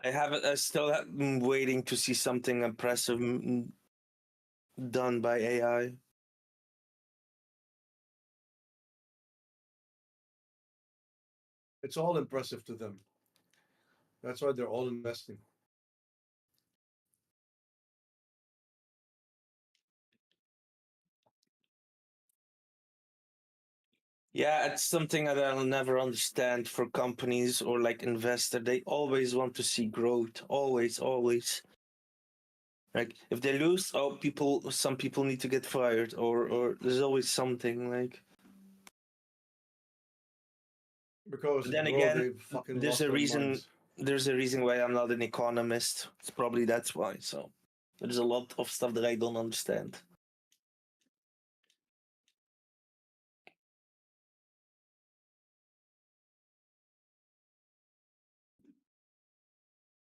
I haven't. I still am waiting to see something impressive done by AI. It's all impressive to them. That's why they're all investing. Yeah, it's something that I'll never understand for companies or like investor. They always want to see growth. Always, always. Like if they lose, oh, some people need to get fired, or there's always something like. Because But to then grow, again, they've fucking there's lost a their reason. minds. There's a reason why I'm not an economist. It's probably that's why. So there's a lot of stuff that I don't understand.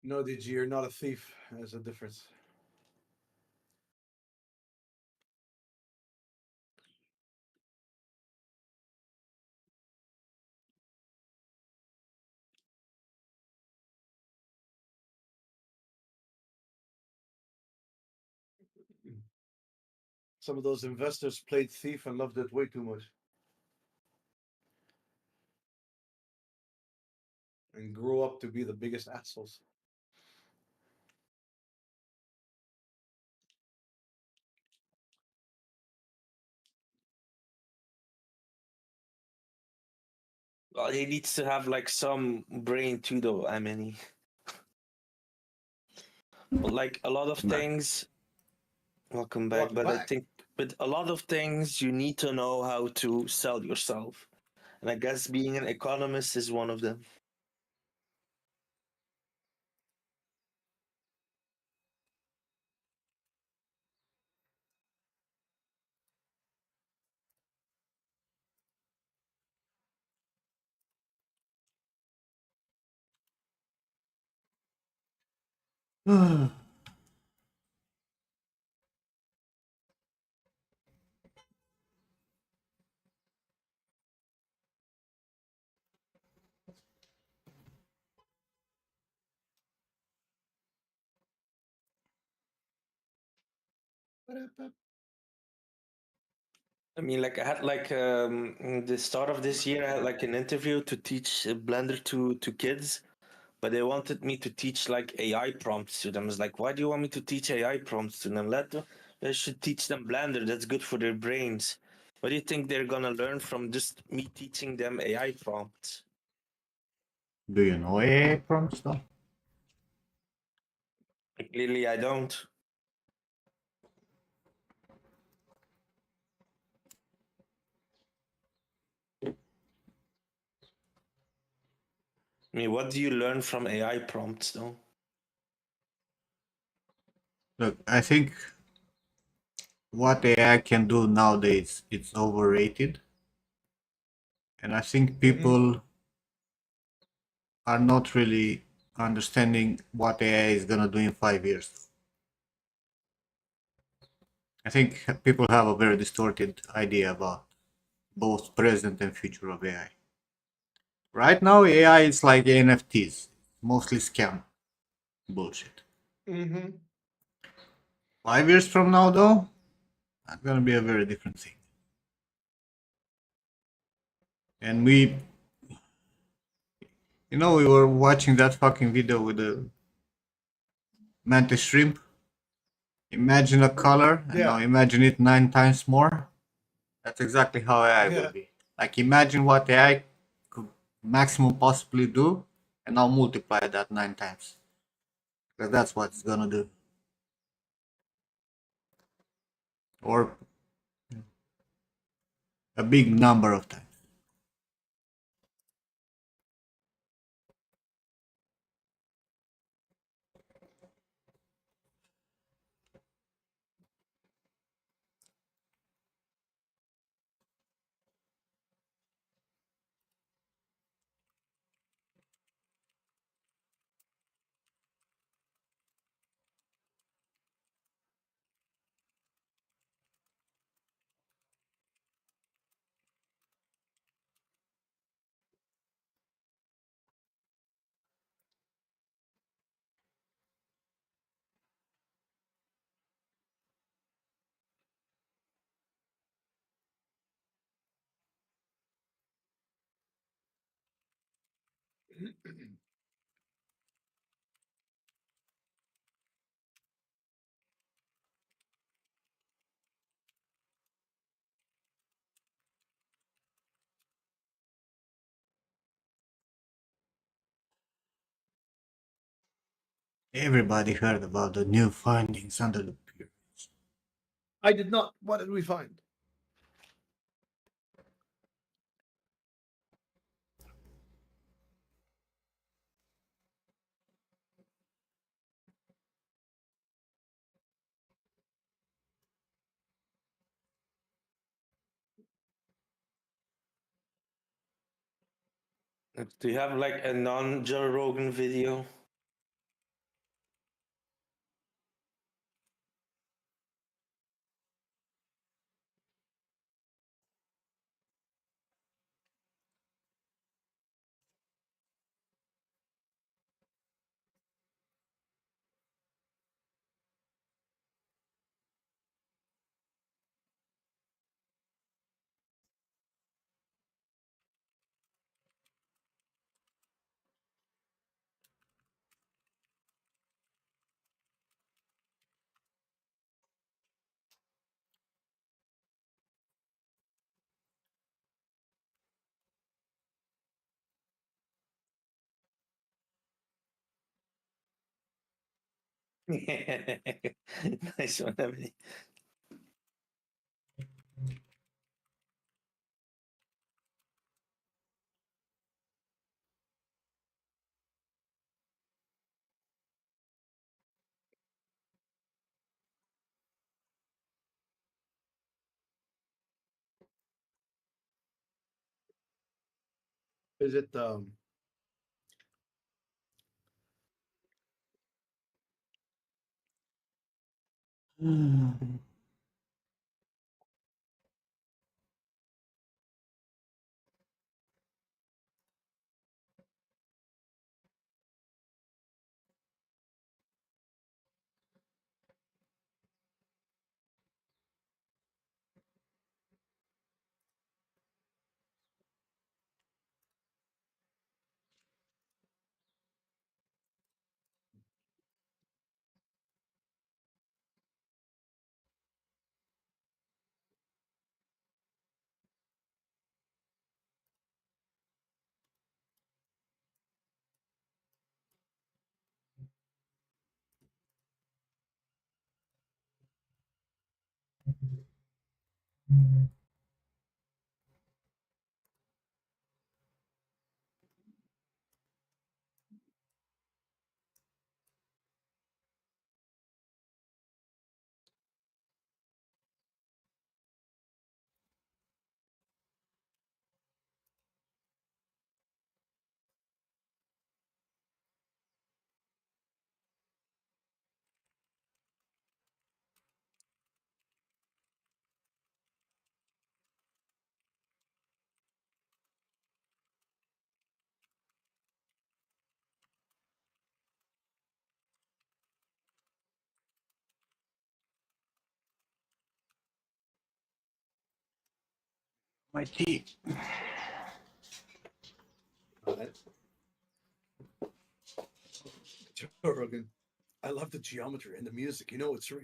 No, DG, you're not a thief. There's a difference. Some of those investors played thief and loved it way too much and grew up to be the biggest assholes. Well, he needs to have like some brain too, though. I mean, but like a lot of Back. things. Welcome back. Welcome But I back. think with a lot of things, you need to know how to sell yourself, and I guess being an economist is one of them. I mean, like I had like the start of this year, I had like an interview to teach Blender to kids, but they wanted me to teach like AI prompts to them. It's like, why do you want me to teach AI prompts to them? They should teach them Blender. That's good for their brains. What do you think they're gonna learn from just me teaching them AI prompts? Do you know AI prompts though? Clearly, I don't. I mean, what do you learn from AI prompts, though? Look, I think what AI can do nowadays it's overrated, and I think people are not really understanding what AI is gonna do in 5 years. I think people have a very distorted idea about both present and future of AI. Right now, AI is like NFTs, mostly scam bullshit. Mm-hmm. 5 years from now, though, that's gonna be a very different thing. And we were watching that fucking video with the mantis shrimp. Imagine a color, and now Yeah. imagine it 9 times more. That's exactly how AI will Yeah. be. Like, imagine what AI could maximum possibly do, and now multiply that 9 times. Because that's what it's gonna do. Or a big number of times. Everybody heard about the new findings under the pyramids. I did not. What did we find? Do you have like a non-Joe Rogan video? Nice one, Emily. Is it My tea. Alright. Joe Rogan, I love the geometry and the music. You know it's real.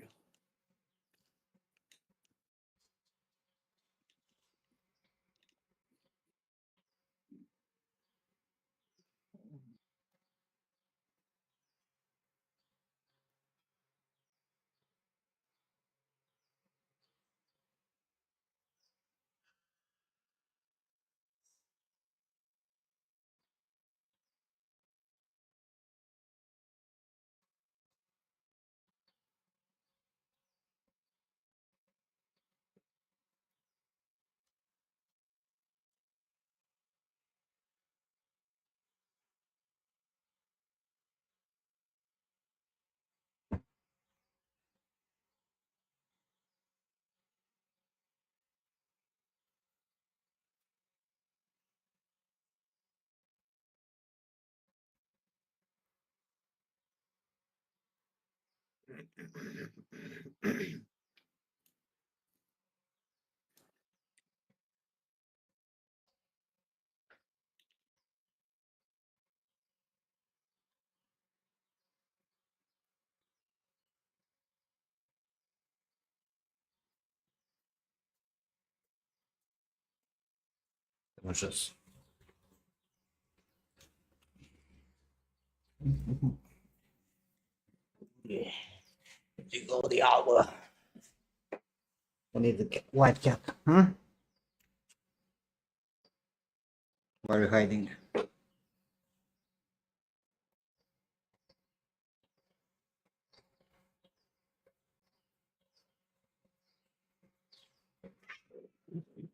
Delicious. Yeah. You go the hour. I need the white cat. Huh? Why are you hiding?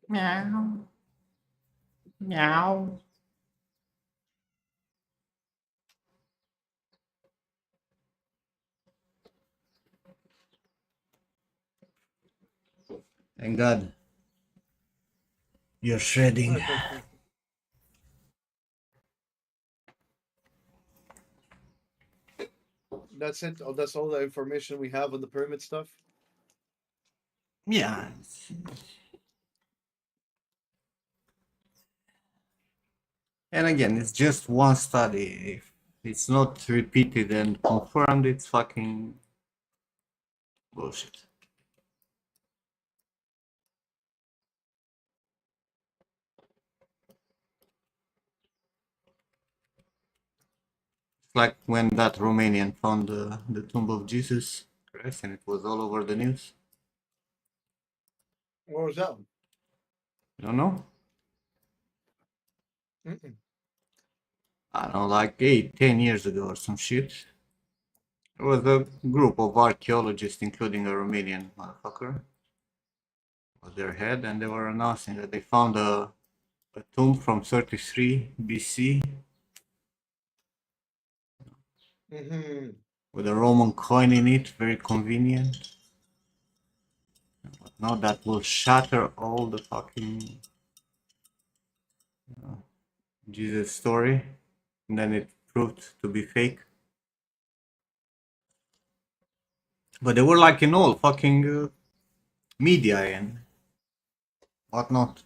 Meow. Meow. Thank God. You're shredding. Alright, thank you. That's it. Oh, that's all the information we have on the pyramid stuff. Yeah. And again, it's just one study. If it's not repeated and confirmed, it's fucking bullshit. It's like when that Romanian found the tomb of Jesus Christ and it was all over the news. What was that one? You don't know? Mm-mm. I don't know, like 8, 10 years ago or some shit. There was a group of archaeologists, including a Romanian motherfucker, was their head, and they were announcing that they found a tomb from 33 BC Mm-hmm. with a Roman coin in it, very convenient. But now that will shatter all the fucking Jesus story, and then it proved to be fake. But they were like in all fucking media and whatnot.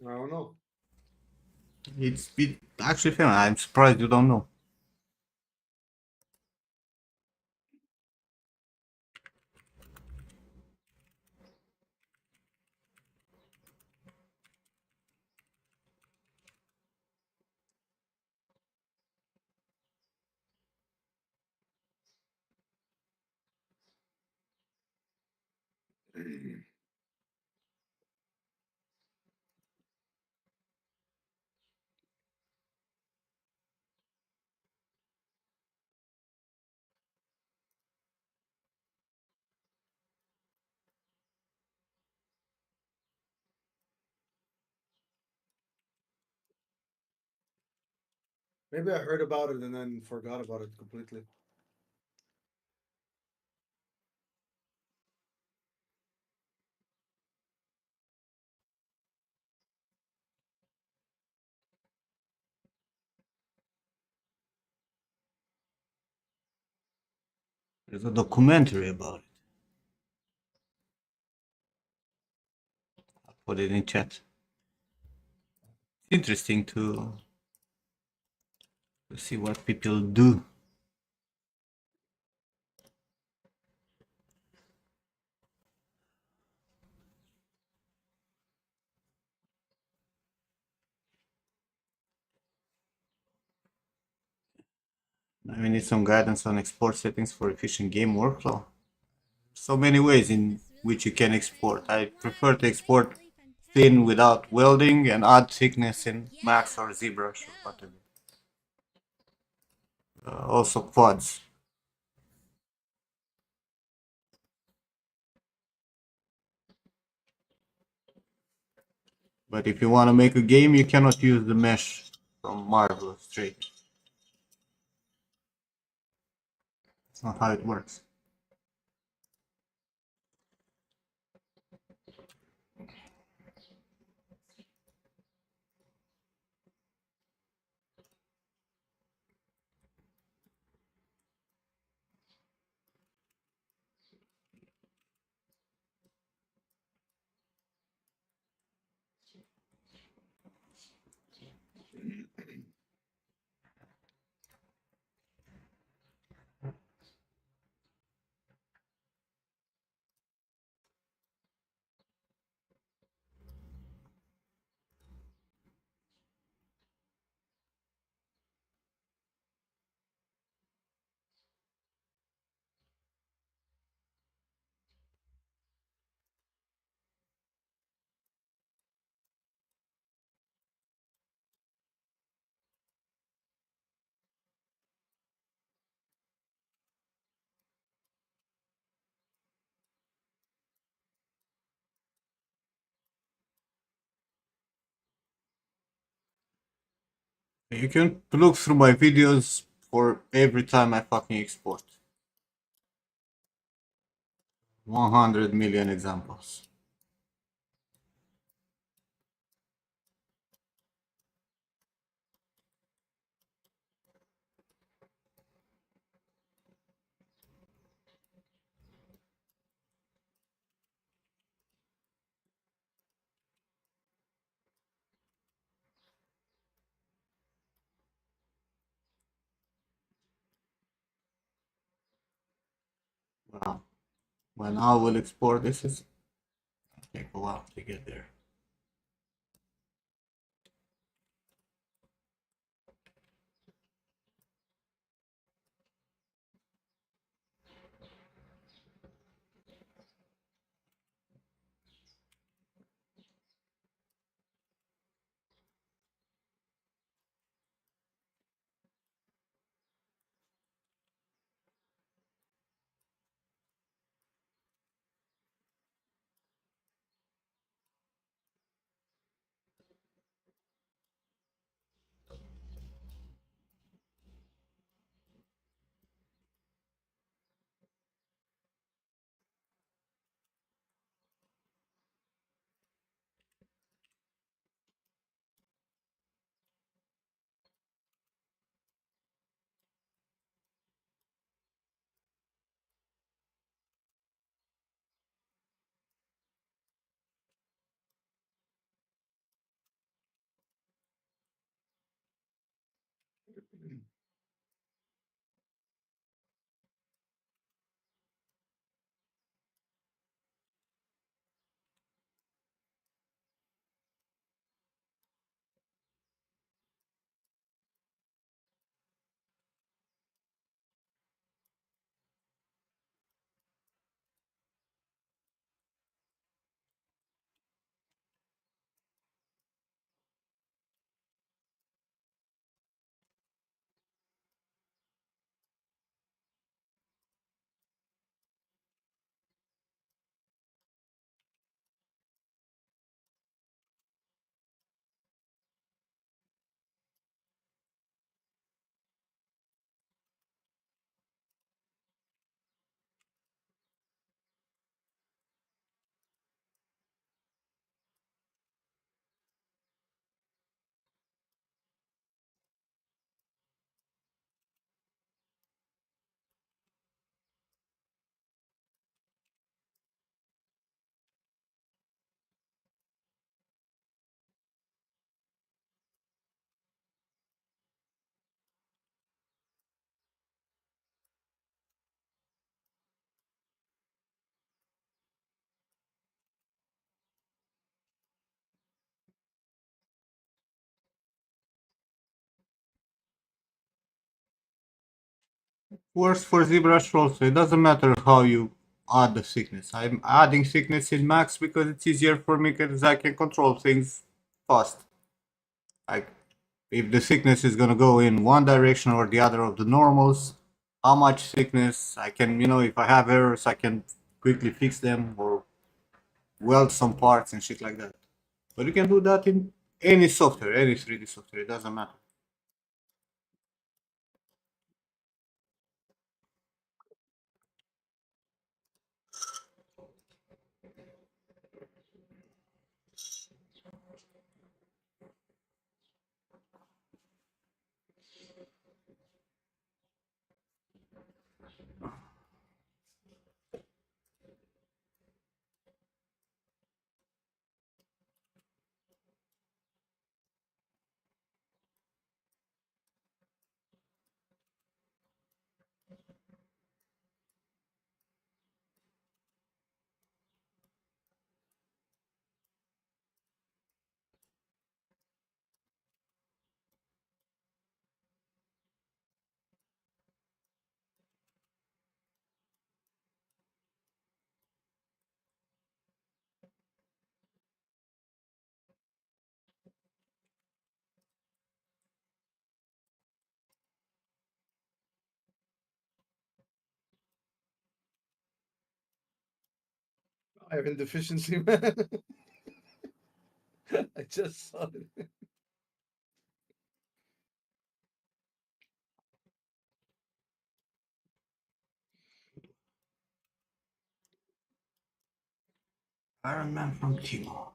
I don't know. It actually famous. I'm surprised you don't know. Maybe I heard about it and then forgot about it completely. There's a documentary about it. I'll put it in chat. It's interesting to see what people do. Now we need some guidance on export settings for efficient game workflow. So many ways in which you can export. I prefer to export thin without welding and add thickness in Max or ZBrush or whatever. Also quads. But if you want to make a game, you cannot use the mesh from Marvel straight. It's not how it works. You can look through my videos for every time I fucking export. 100 million examples. Wow. When I will export this, is take a while to get there. works for ZBrush also. It doesn't matter how you add the thickness. I'm adding thickness in max because it's easier for me because I can control things fast. Like if the thickness is gonna go in one direction or the other of the normals, how much thickness I can, if I have errors, I can quickly fix them or weld some parts and shit like that. But you can do that in any software, any 3D software, it doesn't matter. Iron deficiency, man. I just saw it. Iron Man from Timo.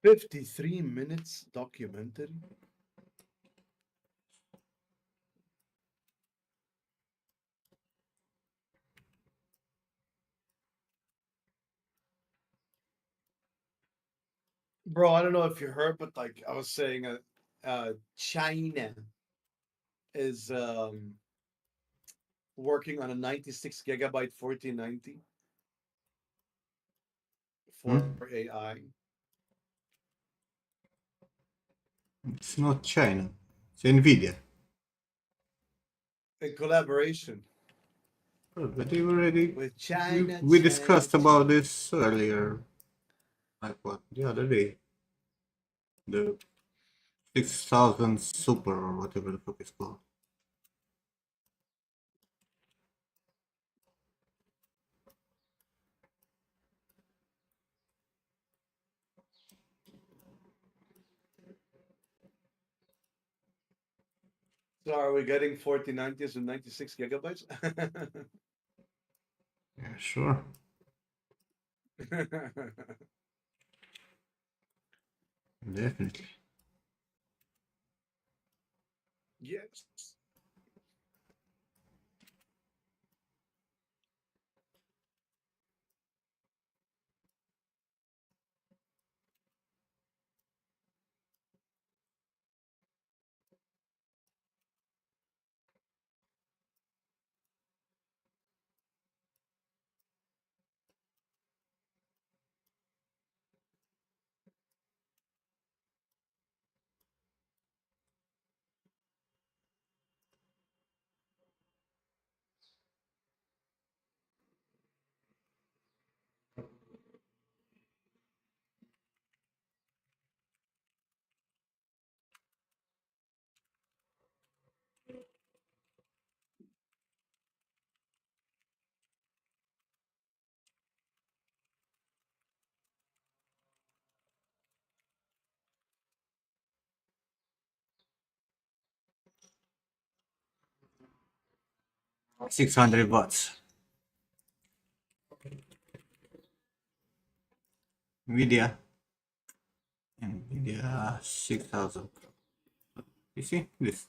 53 minutes documentary. Bro, I don't know if you heard, but like I was saying, China is working on a 96 gigabyte 1490 for Hmm? AI. It's not China, it's Nvidia. In collaboration But they already with we, China, we China, discussed about China. this earlier, like what, the other day. The 6000 Super or whatever the fuck it's called. So are we getting 1490s with 96 gigabytes? Yeah, sure. Definitely. Yes. $600. 600 watts. Nvidia. Nvidia 6000. You see this?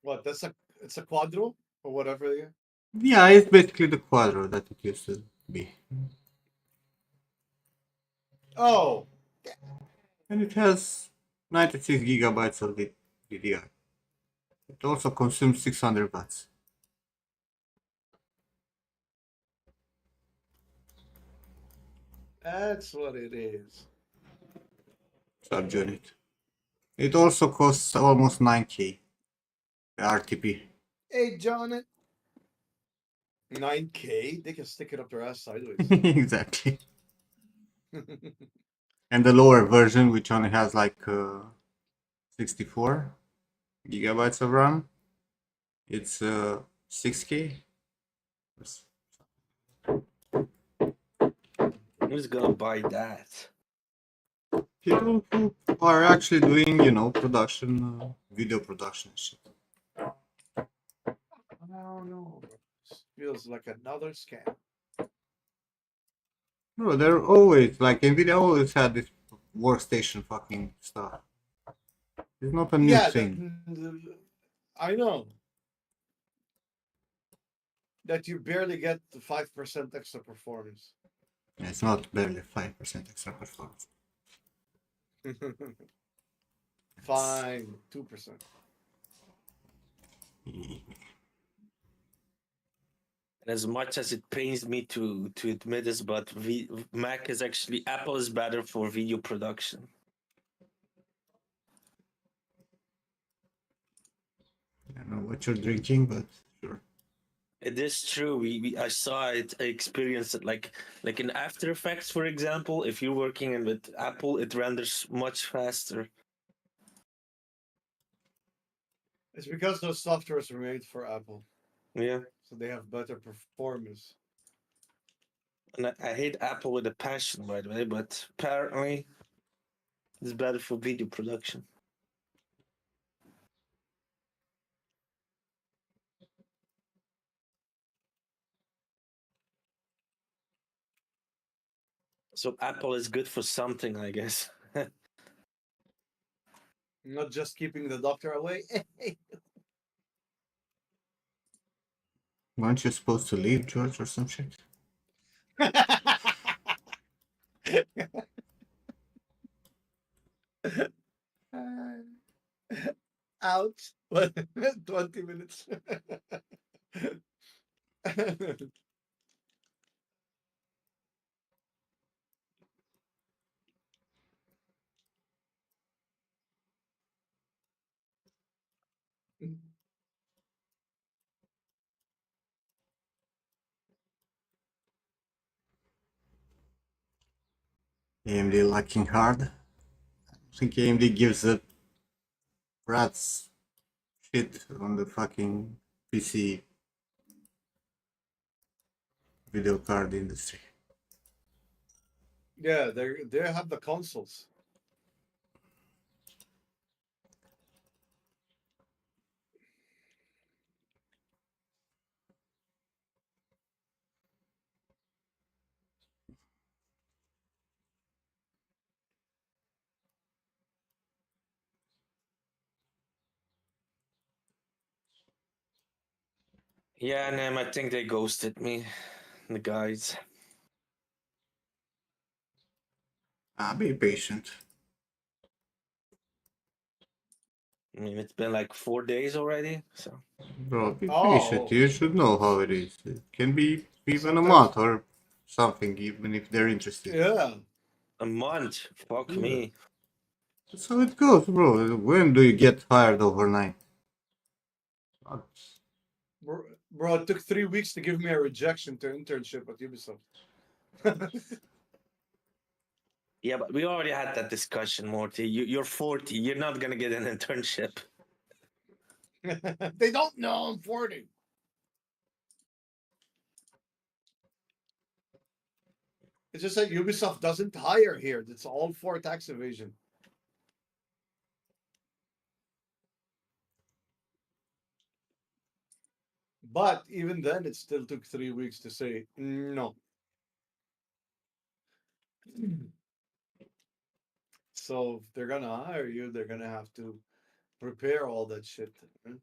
What? It's a quadro or whatever. Yeah. Yeah, it's basically the Quadro that it used to be. Oh, And it has 96 gigabytes of the DDR. It also consumes 600 watts. that's what it is. subunit. It also costs almost 9K. The RTP. Hey, John. 9K? They can stick it up their ass sideways. Exactly. And the lower version, which only has like 64 gigabytes of RAM, it's 6K. Who's gonna buy that? People who are actually doing, production, video production shit. I don't know. This feels like another scam. Bro, they're always, like, Nvidia always had this workstation fucking stuff. It's not a new Yeah, thing. I know. That you barely get the 5% extra performance. It's not barely 5% extra performance. Fine, 2%. And as much as it pains me to admit this, but Mac is actually Apple is better for video production. I don't know what you're drinking, but sure. It is true. I saw it. I experienced it. Like in After Effects, for example. If you're working with Apple, it renders much faster. It's because those softwares are made for Apple, Yeah, so they have better performance. and I hate Apple with a passion, by the way. But apparently, it's better for video production. So Apple is good for something, I guess. Not just keeping the doctor away. Weren't you supposed to leave, George, or some shit? Ouch. 20 minutes. AMD lacking hard. I think AMD gives a rat's shit on the fucking PC video card industry. Yeah, they have the consoles. Yeah, Nam, I think they ghosted me, the guys. Be patient. I mean, it's been like 4 days already, so. Bro, be patient. Oh, You should know how it is. It can be even a sometimes. month or something, even if they're interested. Yeah. A month? Fuck Yeah. me. That's how it goes, bro. When do you get hired overnight? Not- Bro, it took 3 weeks to give me a rejection to internship at Ubisoft. Yeah, but we already had that discussion, Morty. You're 40. You're not gonna get an internship. They don't know I'm 40. It's just that Ubisoft doesn't hire here. It's all for tax evasion. But even then, it still took 3 weeks to say no. So if they're gonna hire you, they're gonna have to prepare all that shit. Right?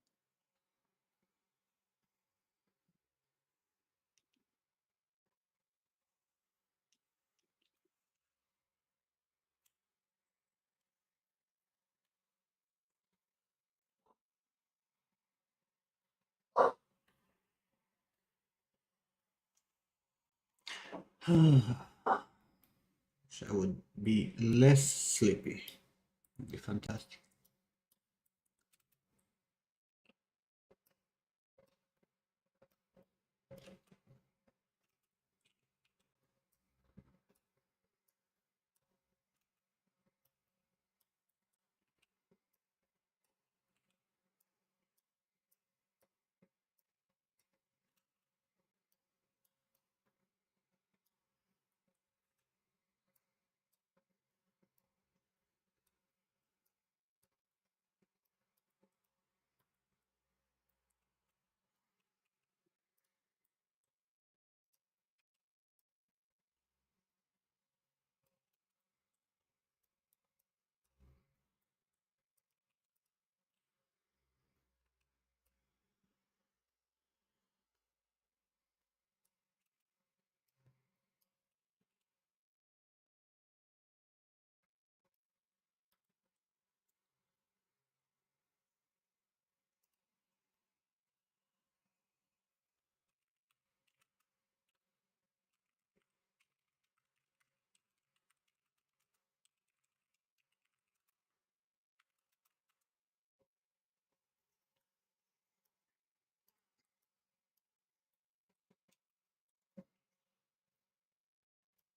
I would be less sleepy. It'd be fantastic.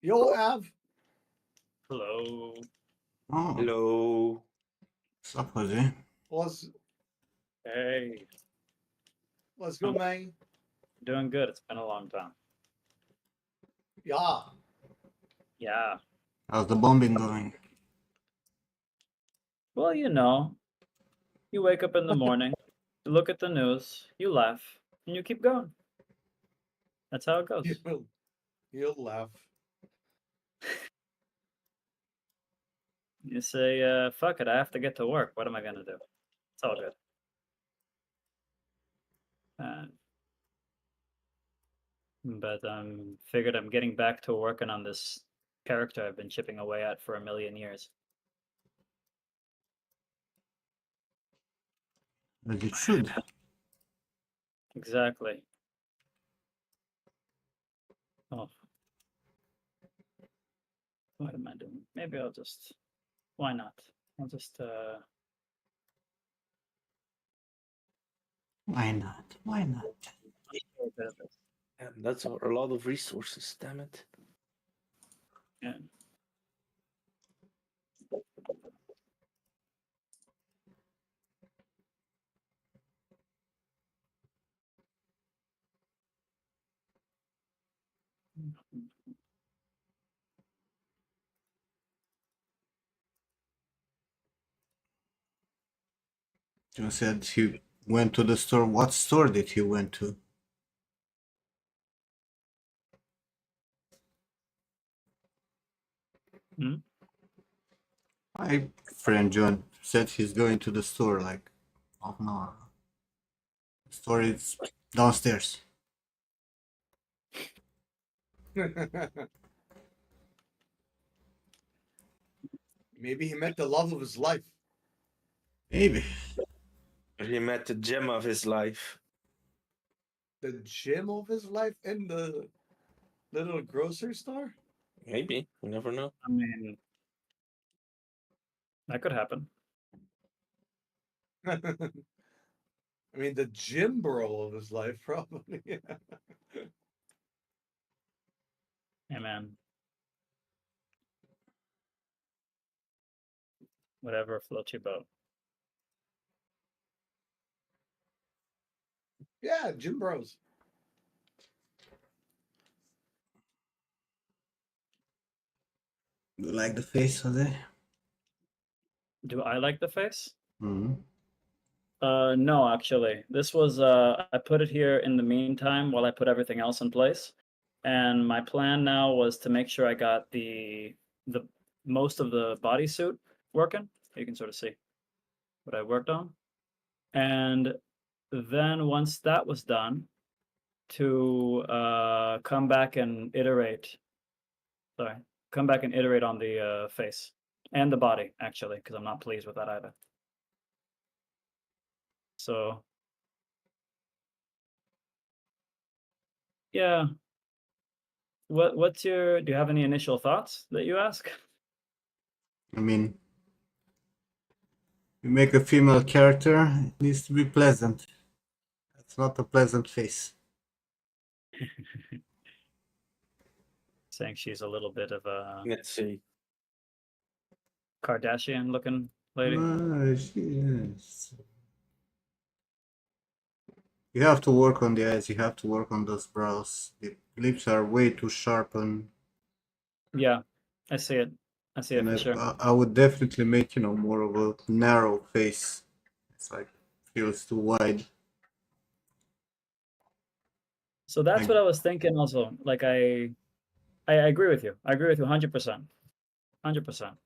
Yo, Av. Hello. Oh, Hello. what's up, Jose? What's Hey. good, man? Doing good. It's been a long time. Yeah. Yeah. How's the bombing going? Well, you wake up in the morning, you look at the news, you laugh, and you keep going. That's how it goes. You'll laugh. You say, fuck it, I have to get to work. What am I going to do? It's all good. But figured I'm getting back to working on this character I've been chipping away at for a million years. As it should. Exactly. Oh. What am I doing? Maybe I'll just... Why not? I'll just... Why not? Why not? a bit of this. Damn, that's a lot of resources, damn it. Yeah. You said he went to the store. What store did he went to? Hmm? My friend John said he's going to the store like half an hour. The store is downstairs. Maybe he met the love of his life. Maybe. He met the gem of his life. The gem of his life in the little grocery store? Maybe. You never know. I mean, that could happen. I mean, the gym bro of his life, probably. Hey, man. Whatever floats your boat. Yeah, gym bros. You like the face, Jose? Do I like the face? Mm-hmm. No, actually. This was I put it here in the meantime while I put everything else in place. And my plan now was to make sure I got the most of the bodysuit working. You can sort of see what I worked on. And then once that was done, to come back and iterate. Sorry, come back and iterate on the face and the body, actually, because I'm not pleased with that either. So, yeah. What's your? Do you have any initial thoughts that you ask? I mean, You make a female character, it needs to be pleasant. It's not a pleasant face. Saying she's a little bit of a Let's see. Kardashian looking lady. No, she is. You have to work on the eyes, you have to work on those brows. The lips are way too sharpened. Yeah, I see it. I see it And for sure. I would definitely make, more of a narrow face. It's like, feels too wide. So that's Like- what I was thinking also. Like I agree with you. I agree with you 100%. 100%.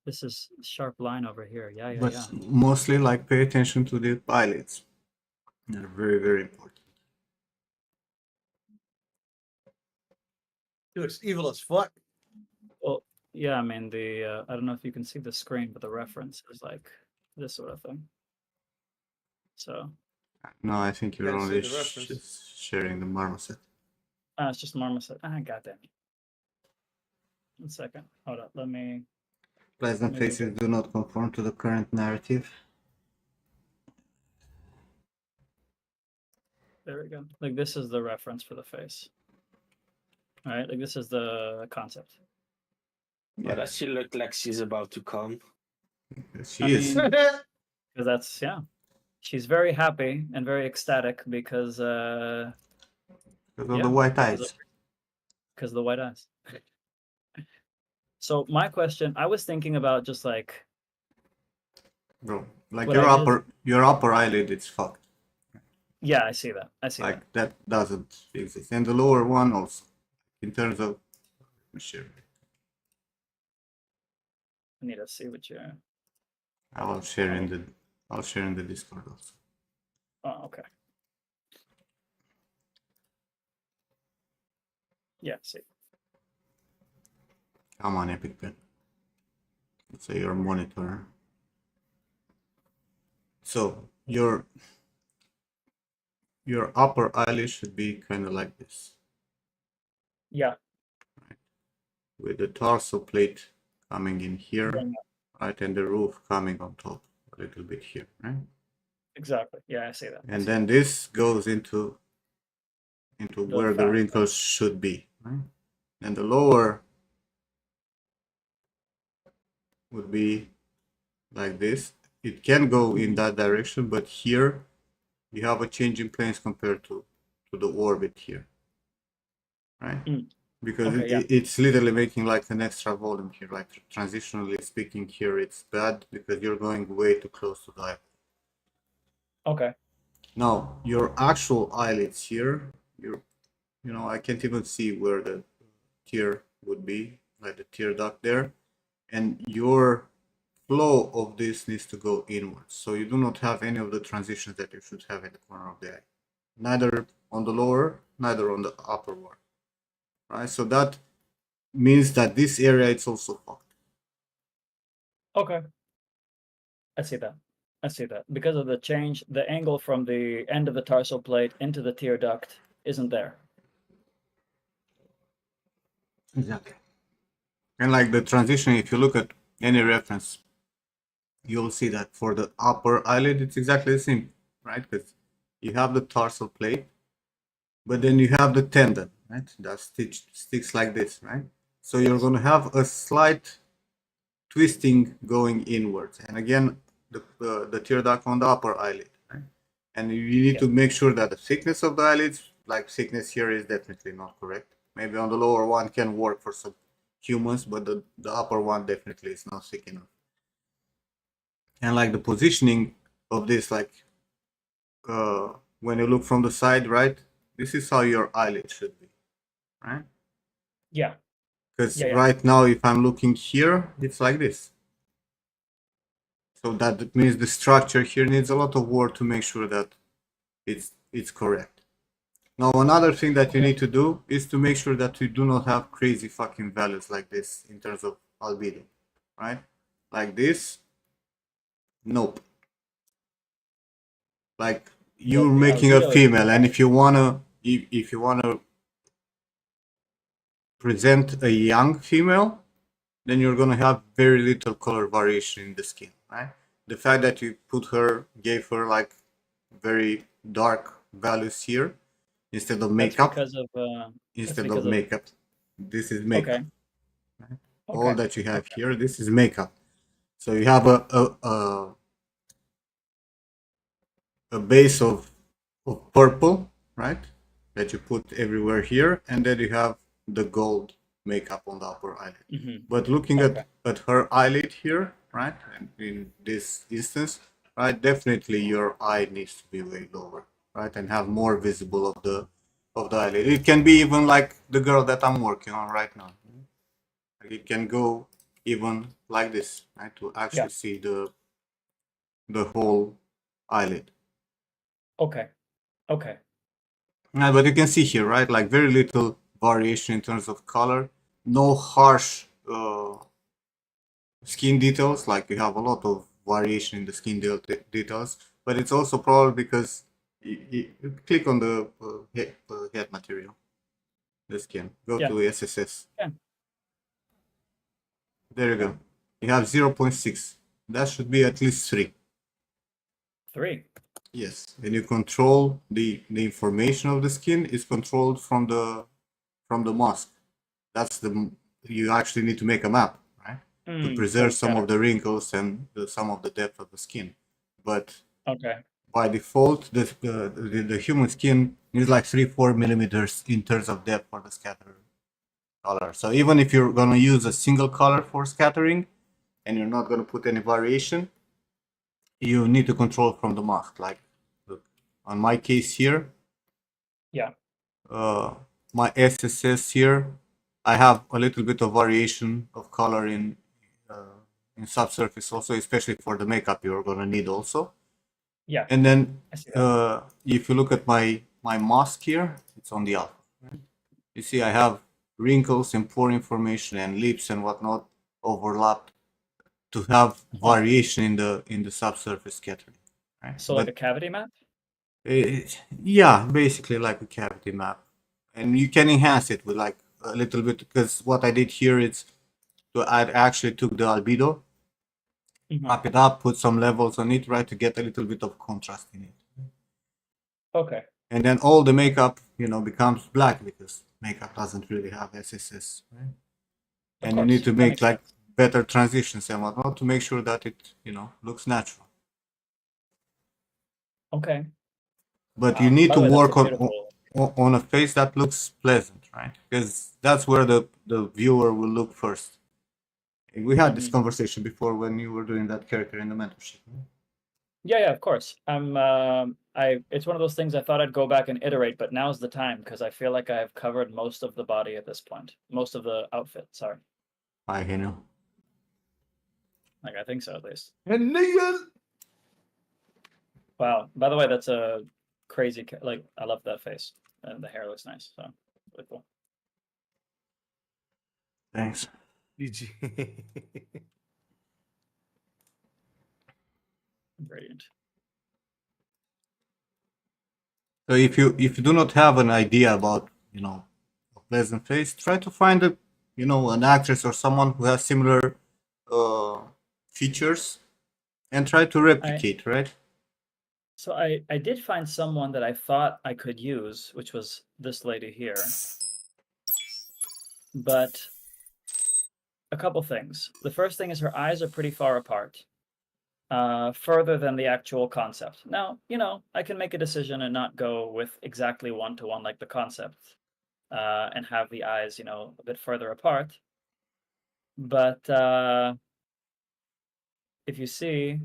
This is sharp line over here. Yeah, yeah, But yeah. mostly, like, pay attention to the eyelids. They're very, very important. Dude, it's evil as fuck. Well, yeah, I mean the I don't know if you can see the screen, but the reference is like this sort of thing. So No, I think you're Can't see only the reference. sharing the marmoset. it's just marmoset. Goddamn it. 1 second. Hold up. Let me. Pleasant Maybe faces do not conform to the current narrative. There we go. Like this is the reference for the face. All right. Like this is the concept. Why does she look like she's about to come? She I is. mean, because that's she's very happy and very ecstatic because Because of yeah, the white because eyes. because of the white eyes. So my question, I was thinking about just like Bro, like What your I did- your upper eyelid is fucked. yeah, I see that. I see that. Like that doesn't exist. And the lower one also. In terms of sure. I need to see what you're. I'll share in the Discord also. Oh, okay. Yeah, see. Come on, Epic Pen. Let's say your monitor. So your upper eyelid should be kind of like this, Yeah. with the torso plate coming in here, Going right, and the roof coming on top a little bit here, right? Exactly. Yeah, I see that. And then this goes into where the fat. wrinkles should be, right? And the lower would be like this. It can go in that direction, but here you have a change in planes compared to the orbit here, right? Because Okay, yeah. it's literally making like an extra volume here. Like transitionally speaking, here it's bad because you're going way too close to the eye. Okay. Now your actual eyelids here, I can't even see where the tear would be, like the tear duct there, and your flow of this needs to go inwards. So you do not have any of the transitions that you should have in the corner of the eye, neither on the lower, neither on the upper one, right? So that means that this area is also fucked. Okay. I see that. I see that. Because of the change, the angle from the end of the tarsal plate into the tear duct isn't there. Exactly. And like the transition, if you look at any reference, you'll see that for the upper eyelid, it's exactly the same, right? Because you have the tarsal plate, but then you have the tendon, right? That sticks like this, right? So you're going to have a slight twisting going inwards. And again, the tear duct on the upper eyelid, right? And you need to make sure that the thickness of the eyelids, like thickness here, is definitely not correct. Maybe on the lower one can work for some humans, but the upper one definitely is not thick enough. And like the positioning of this, like when you look from the side, right? This is how your eyelid should be, right? Yeah. Because Yeah, yeah. right now, if I'm looking here, it's like this. So that means the structure here needs a lot of work to make sure that it's correct. Now, another thing that you need to do is to make sure that you do not have crazy fucking values like this in terms of albedo, right? Like this, nope. Like you're the making a albedo is female, and high. if you wanna present a young female, then you're gonna have very little color variation in the skin, right? The fact that you gave her like very dark values here instead of That's makeup, because of makeup. This is okay. makeup. Right? All Okay. that you have Okay. here, this is makeup. So you have a base of purple, right? That you put everywhere here, and then you have the gold makeup on the upper eyelid. Hmm. But looking Okay. at her eyelid here, right, and in this instance, right, definitely your eye needs to be way lower, right, and have more visible of the eyelid. It can be even like the girl that I'm working on right now. Like it can go even like this, right, to actually see the whole eyelid. Okay. Okay. But you can see here, right, like very little variation in terms of color, no harsh skin details. Like you have a lot of variation in the skin details, but it's also probably because you click on the head material, the skin. Go Yeah. to SSS. Yeah. There you go. You have 0.6. That should be at least 3. 3. Yes, and you control the information of the skin is controlled from the mask. That's you actually need to make a map, right? To preserve some Got of it. the wrinkles and some of the depth of the skin. But Okay. by default, the human skin is like 3-4 millimeters in terms of depth for the scatter color. So even if you're gonna use a single color for scattering, and you're not gonna put any variation, you need to control from the mask. Like, look, on my case here, Yeah. my SSS here, I have a little bit of variation of color in subsurface also, especially for the makeup you're gonna need also. Yeah. And then I see that. if you look at my mask here, it's on the alpha. Right? You see I have wrinkles and pore information and lips and whatnot overlapped to have variation in the subsurface scattering. Right? So like a cavity map? Yeah, basically like a cavity map, and you can enhance it with like a little bit, because what I did here is I actually took the albedo, Mhm. up it up, put some levels on it, right, to get a little bit of contrast in it, Okay. and then all the makeup, becomes black because makeup doesn't really have SSS, right? Of And you need course. to That make makes like sense. better transitions and whatnot to make sure that it, looks natural. Okay. But you Wow. need By to the way, that's a work beautiful. on a face that looks pleasant, right? Because that's where the viewer will look first. We had this Mhm. conversation before when you were doing that character in the mentorship. Yeah, of course. It's one of those things I thought I'd go back and iterate, but now's the time because I feel like I've covered most of the body at this point. Most of the outfit, sorry. I know. Like I think so at least. And niggas. Wow. By the way, that's a crazy like I love that face. And the hair looks nice. So really cool. Thanks. GG. Brilliant. So if you do not have an idea about a pleasant face, try to find an actress or someone who has similar uh, features and try to replicate, right? So I did find someone that I thought I could use, which was this lady here. But a couple things. The first thing is her eyes are pretty far apart, further than the actual concept. Now, I can make a decision and not go with exactly one-to-one like the concept, and have the eyes, a bit further apart. But if you see,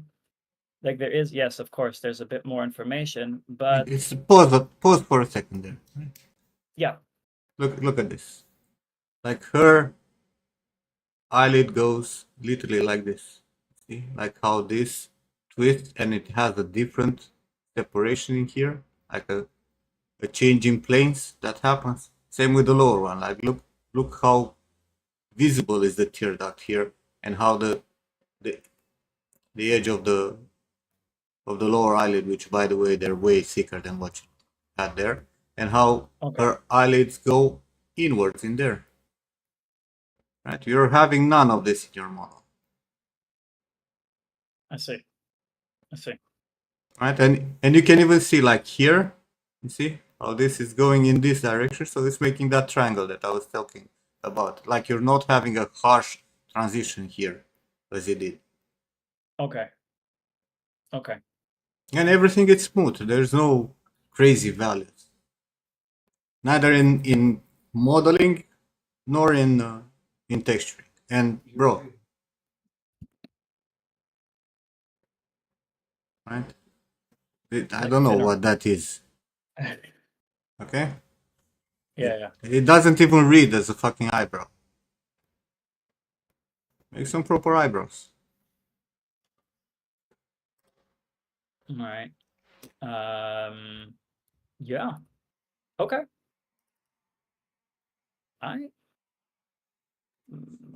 like there is, yes, of course, there's a bit more information, but It's pause for a second there. Right? yeah, Look at this. Like her eyelid goes literally like this. See, like how this twists and it has a different separation in here, like a change in planes that happens. Same with the lower one. Like look how visible is the tear duct here, and how the the edge of the lower eyelid, which by the way they're way thicker than what you had there, and how okay, her eyelids go inwards in there. right? You're having none of this in your model, I see. I see. right? And you can even see like here, you see how this is going in this direction, so it's making that triangle that I was talking about. Like you're not having a harsh transition here as it did. Okay. Okay. And everything is smooth. There's no crazy values. Neither in modeling nor in texturing. And bro, right? I Like don't know thinner. what that is. Yeah, Okay? yeah. It doesn't even read as a fucking eyebrow. Make some proper eyebrows. All right. Yeah. Okay. I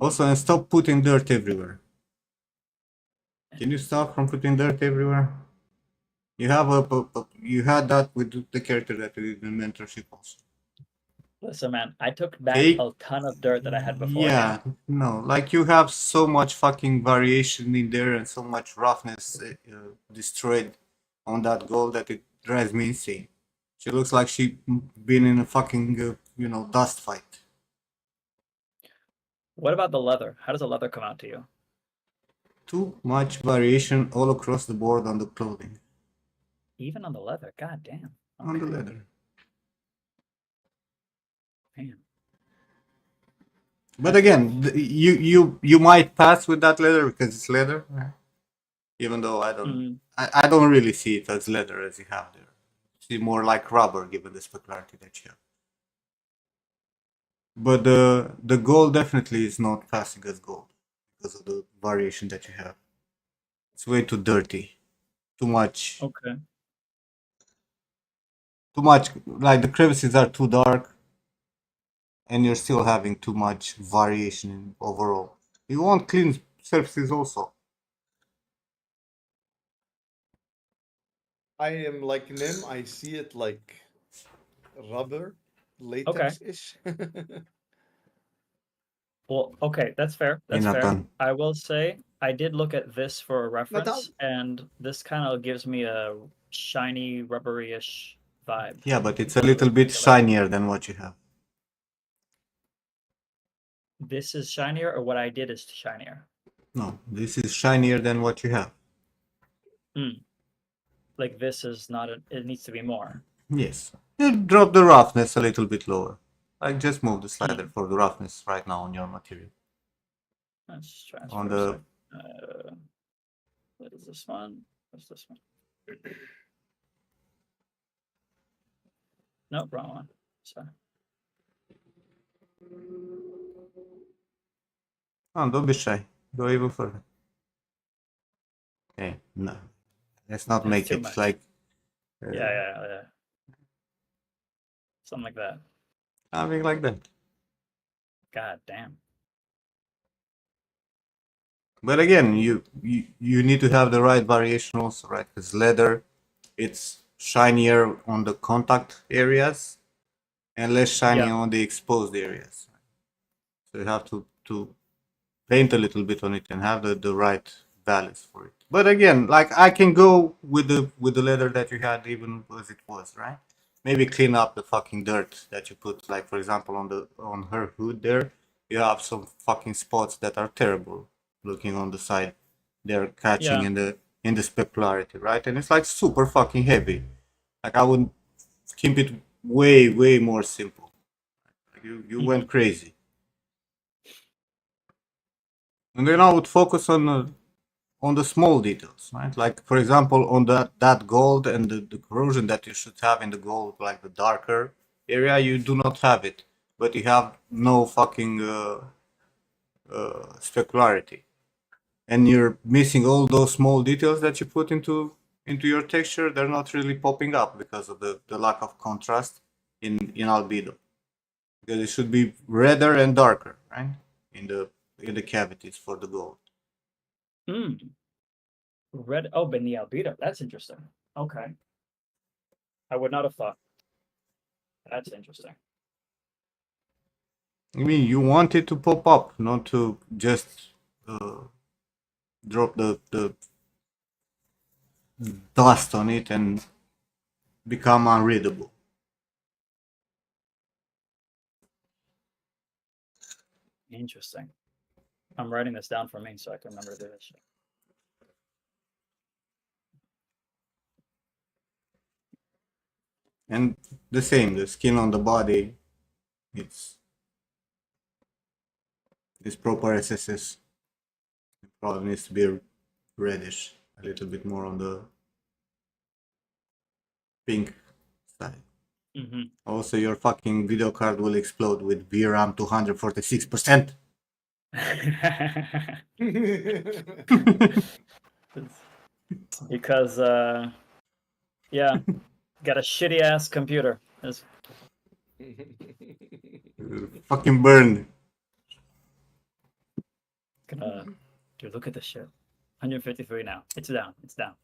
Also, and stop putting dirt everywhere. Can you stop from putting dirt everywhere? You have you had that with the character that we did in mentorship also. listen, man. I took back Okay? a ton of dirt that I had before. Yeah, no, like you have so much fucking variation in there and so much roughness destroyed on that goal that it drives me insane. She looks like she been in a fucking dust fight. What about the leather? How does the leather come out to you? Too much variation all across the board on the clothing, Even on the leather. God damn. on the Okay. leather. Man. But That's again, rough. you might pass with that leather because it's leather, even though Mm, I don't really see it as leather as you have there. See more like rubber given the specularity that you have. But the gold definitely is not passing as gold because of the variation that you have. It's way too dirty, too much, okay. too much. Like the crevices are too dark, and you're still having too much variation in overall. You want clean surfaces also. I am like Nim. I see it like rubber, Okay. latex-ish. Well, okay, that's fair. You're That's not fair. done. I will say I did look at this for a Not how. reference, and this kind of gives me a shiny, rubbery-ish vibe. Yeah, but it's a Because of little the bit specularity. shinier than what you have. This is shinier, or what I did is shinier. No, this is shinier than what you have. Hmm. Like this is not a, it needs to be more. Yes. You drop the roughness a little bit lower. Like just move the slider Hmm. for the roughness right now on your material. Let's On transfer a the sec. What is this one? What's this one? Nope, wrong one. Sorry. oh, don't be shy. Go even further. Okay, no. Let's not It's make too it much. like Yeah. Something like that. something like that. God damn. But again, you need to have the right variation also, right? Because leather, it's shinier on the contact areas and less shiny Yeah. on the exposed areas. So you have to paint a little bit on it and have the right values for it. But again, like I can go with the leather that you had even as it was, right? Maybe clean up the fucking dirt that you put, like for example on her hood there, you have some fucking spots that are terrible looking on the side. They're catching Yeah. in the specularity, right? And it's like super fucking heavy. Like I would keep it way more simple. Like you Mhm. went crazy. And then I would focus on the small details, right? Like for example, on that gold and the corrosion that you should have in the gold, like the darker area, you do not have it, but you have no fucking specularity, and you're missing all those small details that you put into your texture. They're not really popping up because of the lack of contrast in albedo, because it should be redder and darker, right? In the cavities for the gold. Mm. Red. Oh, but the albedo. That's interesting. Okay. I would not have thought. That's interesting. I mean, you want it to pop up, not to just drop the dust on it and become unreadable. Interesting. I'm writing this down for me so I can remember to do this shit. And the same, the skin on the body, it's proper SSS. It probably needs to be reddish, a little bit more on the pink side. Mm-hmm. Also, your fucking video card will explode with VRAM 246%. Because yeah, got a shitty ass computer. It's Fucking burn. gonna dude, look at this shit. 153 now. It's down. It's down.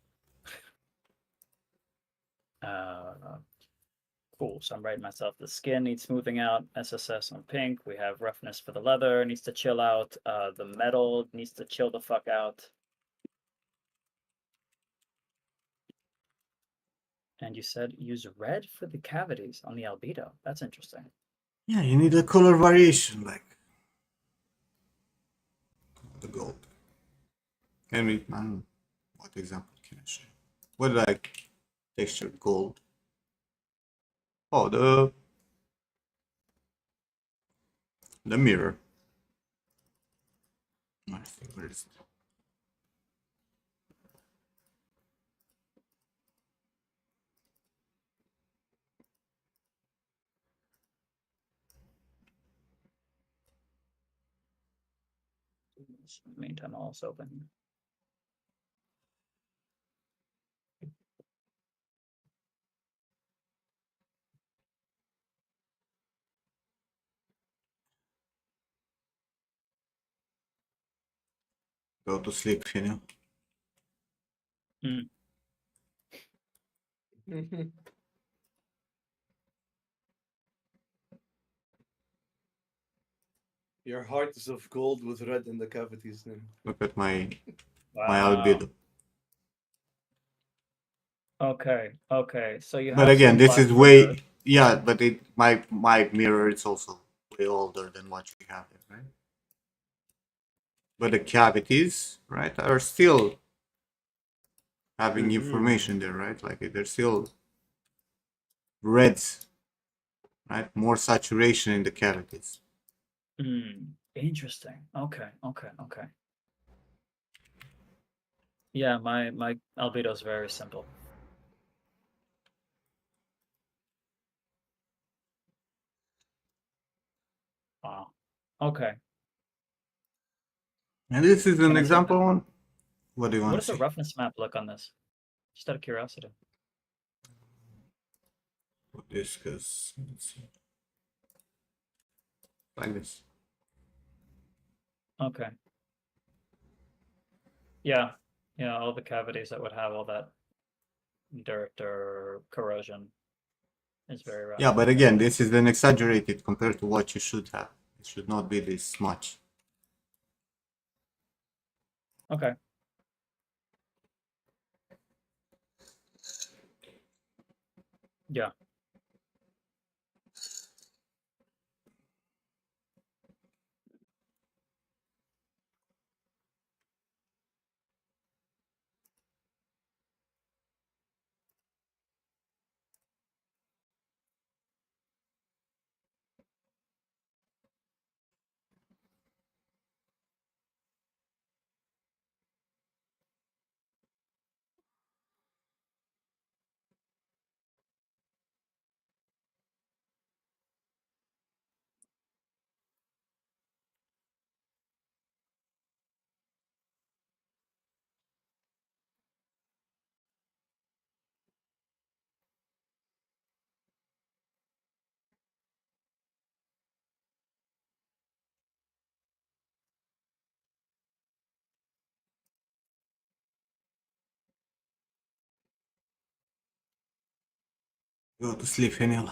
Cool. So I'm writing myself the skin needs smoothing out. SSS on pink. We have roughness for the leather needs to chill out. The metal needs to chill the fuck out. And you said use red for the cavities on the albedo. That's interesting. Yeah, you need a color variation, like the gold. Can we, what example can I show? What like textured gold? Oh, the mirror. I think where is it? Meantime, I'll also open. Go to sleep, you know. Your heart is of gold with red in the cavities now. Look at my Wow. albedo. Okay. Okay. So you have. But again, some this black is for way the- yeah. But my mirror is also way older than what you have there, right? But the cavities, right, are still having information there, right? Like they're still reds, right? More saturation in the cavities. Interesting. Okay. Okay. Okay. Yeah, my albedo is very simple. Wow. Okay. And this is an Can I see example one. What do you What want does to the see? roughness map look on this? Just out of curiosity. Put this because let's see. Like this. Okay. Yeah. Yeah, all the cavities that would have all that dirt or corrosion is very rough. Yeah, but again, this is an exaggerated compared to what you should have. It should not be this much. Okay. Yeah. Go to sleep, Henil.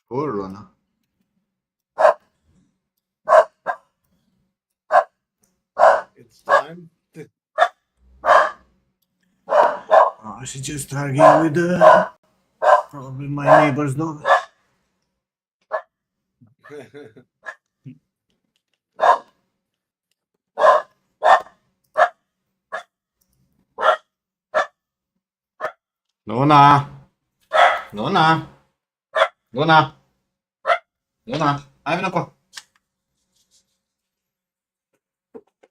Urlo na. It's time. I should just argue with probably my neighbor's dog. Luna! Luna! Luna! Luna! Ayun ako.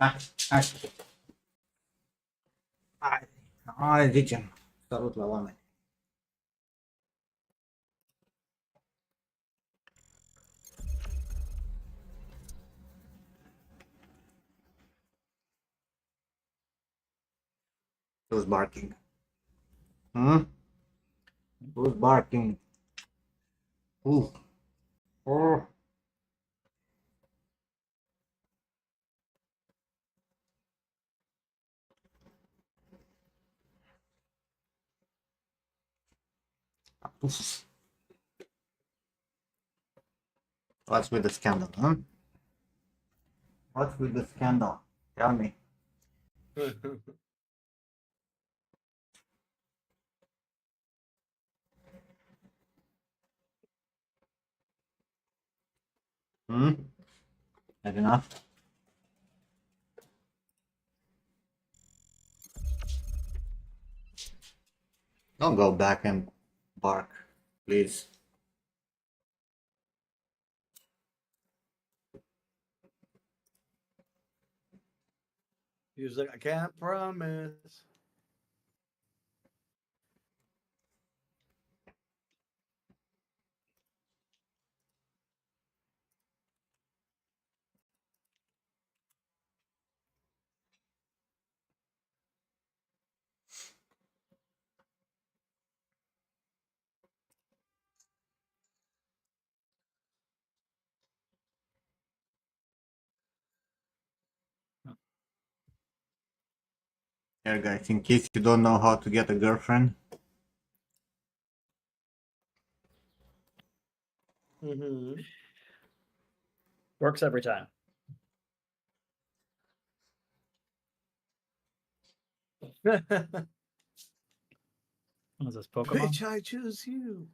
Ay, ay. Ay, ay, dicem. Salut la oameni. Who's barking? Hmm? Who's barking? Who? Oh. Oof. What's with the scandal, huh? What's with the scandal? Tell me. Hmm? Had enough? Don't go back and bark, please. He was like, I can't promise. Here, guys, in case you don't know how to get a girlfriend, Mm-hmm. Works every time. What is this, Pokemon? Bitch, I choose you.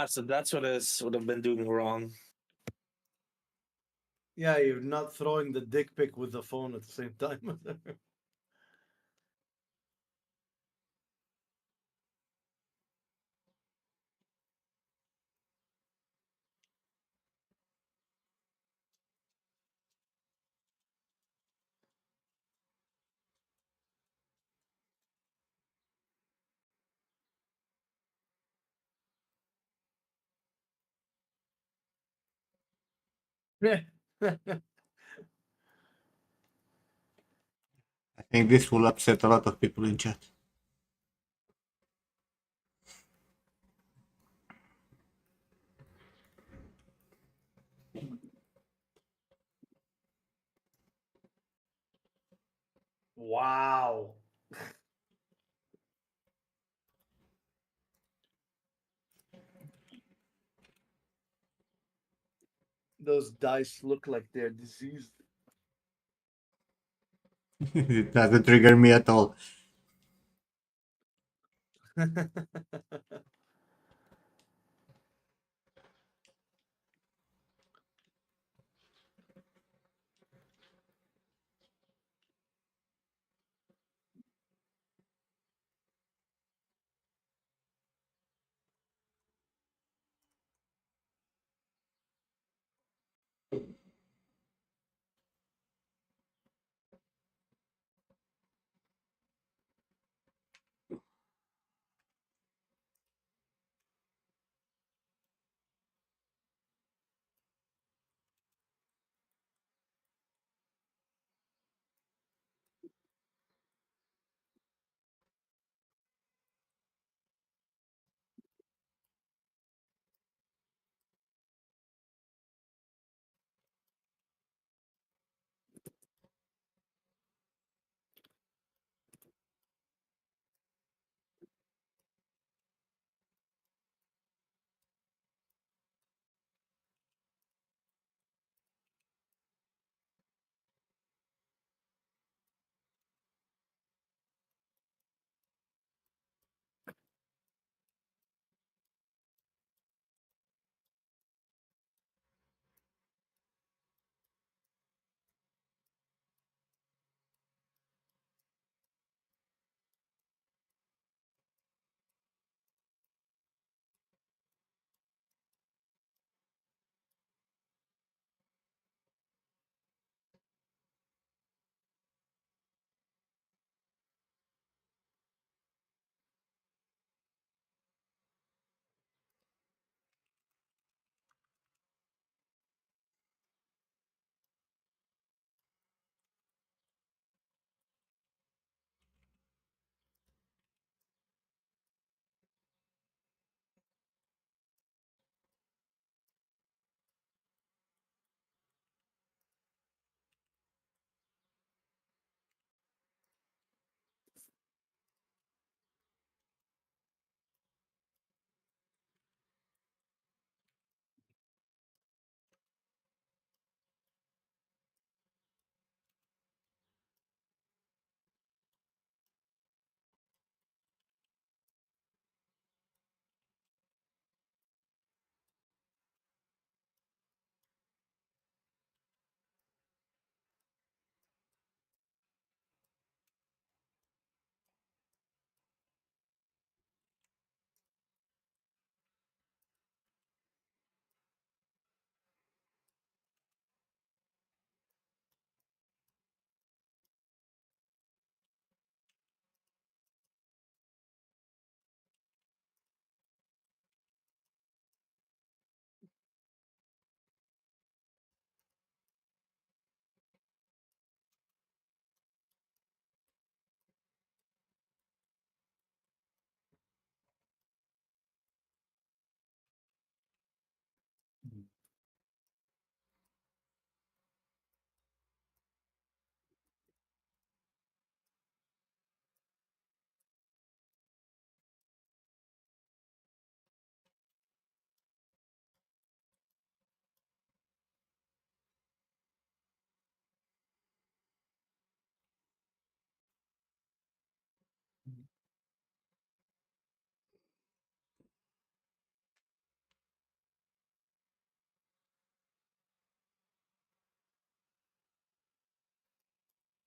So that's what is what I've been doing wrong. Yeah, you're not throwing the dick pic with the phone at the same time. I think this will upset a lot of people in chat. Wow. Those dice look like they're diseased. It doesn't trigger me at all.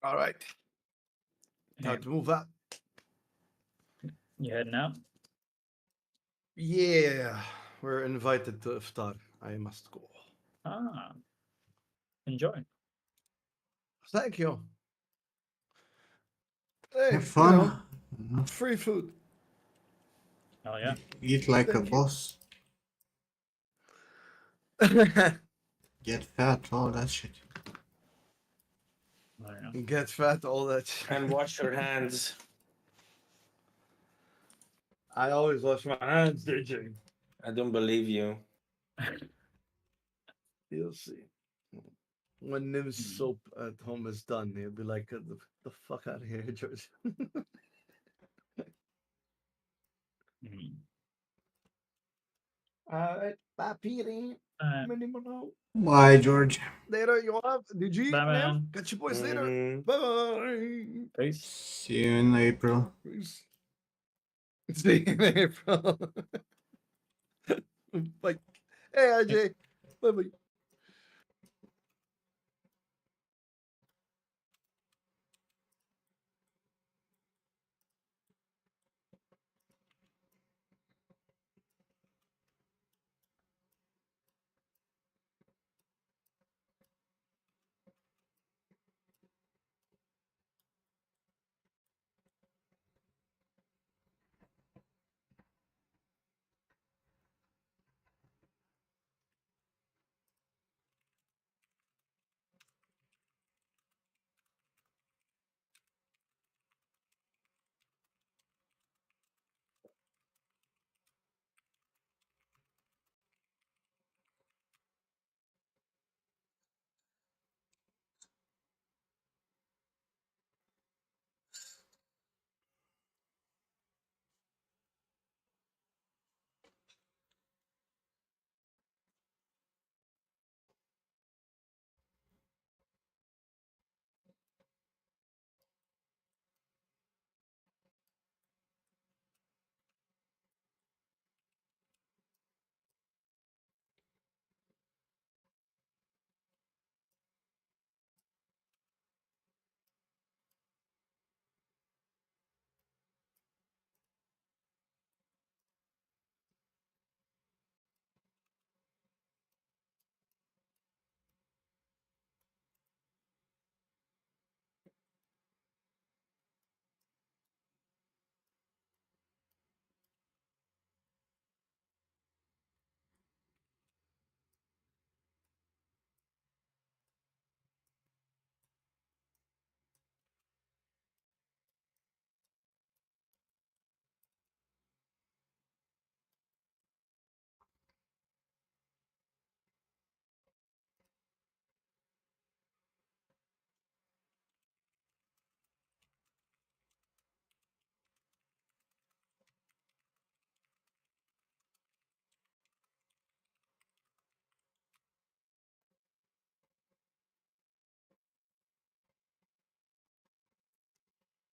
All right. Time Hey, to move out. you heading out? Yeah, we're invited to iftar. I must go. Ah, enjoy. Thank you. Hey, Have fun. free food. Oh yeah. Eat like a Thank you. boss. Get fat, all that shit. Oh, yeah. Get fat, all that shit. And wash your hands. I always wash my hands, DJ. I don't believe you. You'll see. When Nim's soap at home is done, he'll be like, the fuck out of here, George. Mhm. Alright, bye, Petey. Alright. Minimum. Bye, George. Later, you have DG, Bye, Nim. man. Catch you boys later. Mhm. Bye. Peace. See you in April. Peace. See you in April. Bye. Hey, RJ. Bye bye.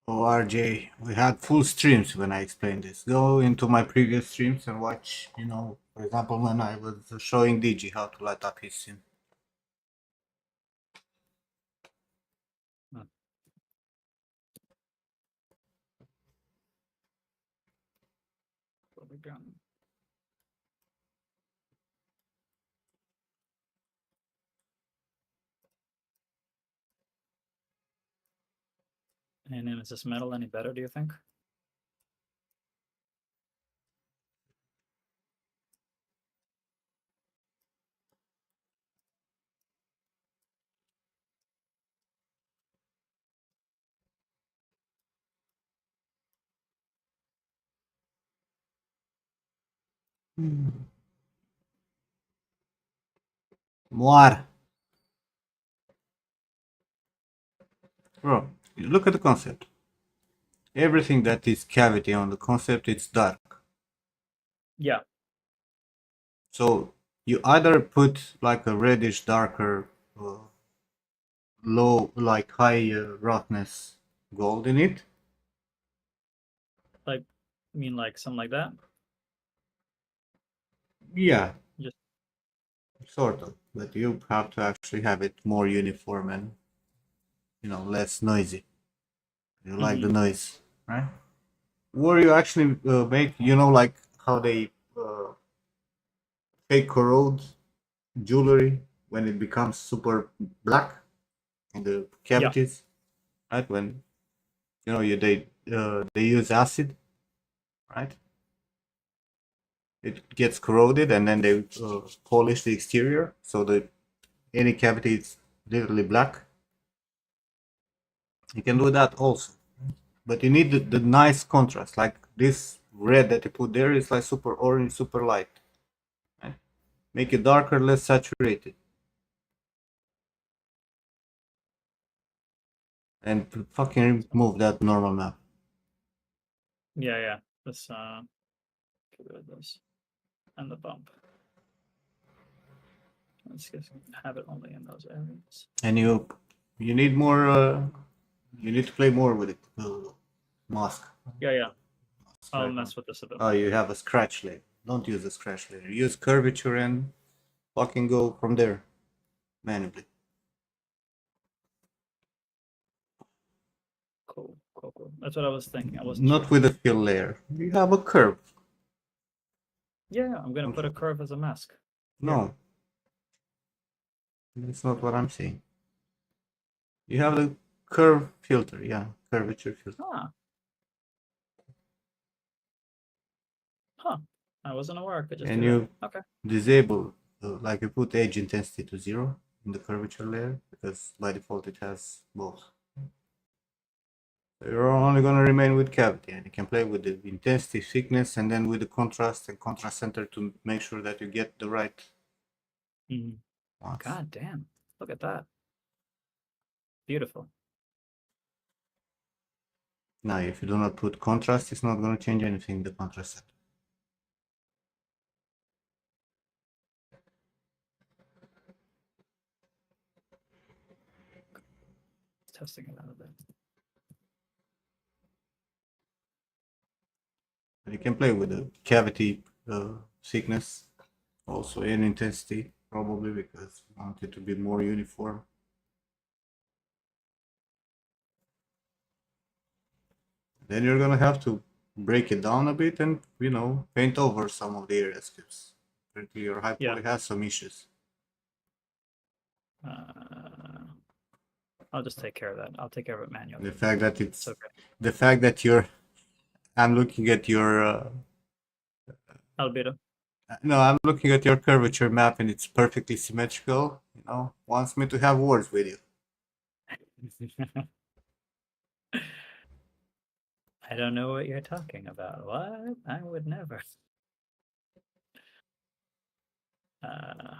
Oh, RJ, we had full streams when I explained this. Go into my previous streams and watch, for example, when I was showing DG how to light up his scene. What we got? And then is this metal any better, do you think? Moar. Bro, look at the concept. Everything that is cavity on the concept, it's dark. Yeah. So you either put like a reddish, darker, low, like high roughness gold in it. Like, you mean like something like that? Yeah, Just sort of. But you have to actually have it more uniform and less noisy. You like the noise, right? Or you actually make, like how they fake corrode jewelry when it becomes super black in the cavities, right? When they use acid, right? It gets corroded, and then they polish the exterior so that any cavity is literally black. You can do that also, but you need the nice contrast. Like this red that you put there is like super orange, super light. Right? Make it darker, less saturated, and fucking remove that normal map. Yeah. Let's get rid of this and the bump. Let's just have it only in those areas. And you need more. You need to play more with it. Mask. Yeah. I'll Right now. mess with this a bit. Oh, you have a scratch layer. Don't use a scratch layer. Use curvature and fucking go from there manually. Cool. That's what I was thinking. I wasn't Not sure. with a fill layer. You have a curve. Yeah, I'm gonna put a curve as a mask. No. That's not what I'm saying. You have the curve filter, yeah, curvature filter. Huh. I wasn't aware I could just And do you that. Okay. disable, like you put edge intensity to 0 in the curvature layer, because by default it has both. You're only going to remain with cavity, and you can play with the intensity, thickness, and then with the contrast and contrast center to make sure that you get the right ones. God damn. Look at that. Beautiful. Now, if you do not put contrast, it's not going to change anything, the contrast center. Testing it out a bit. You can play with the cavity thickness, also in intensity, probably because you want it to be more uniform. Then you're gonna have to break it down a bit and paint over some of the areas because your high poly has some issues. I'll just take care of that. I'll take care of it manually. The fact that it's okay. The fact that I'm looking at your albedo. No, I'm looking at your curvature map and it's perfectly symmetrical. Wants me to have words with you. I don't know what you're talking about. What? I would never. Pound.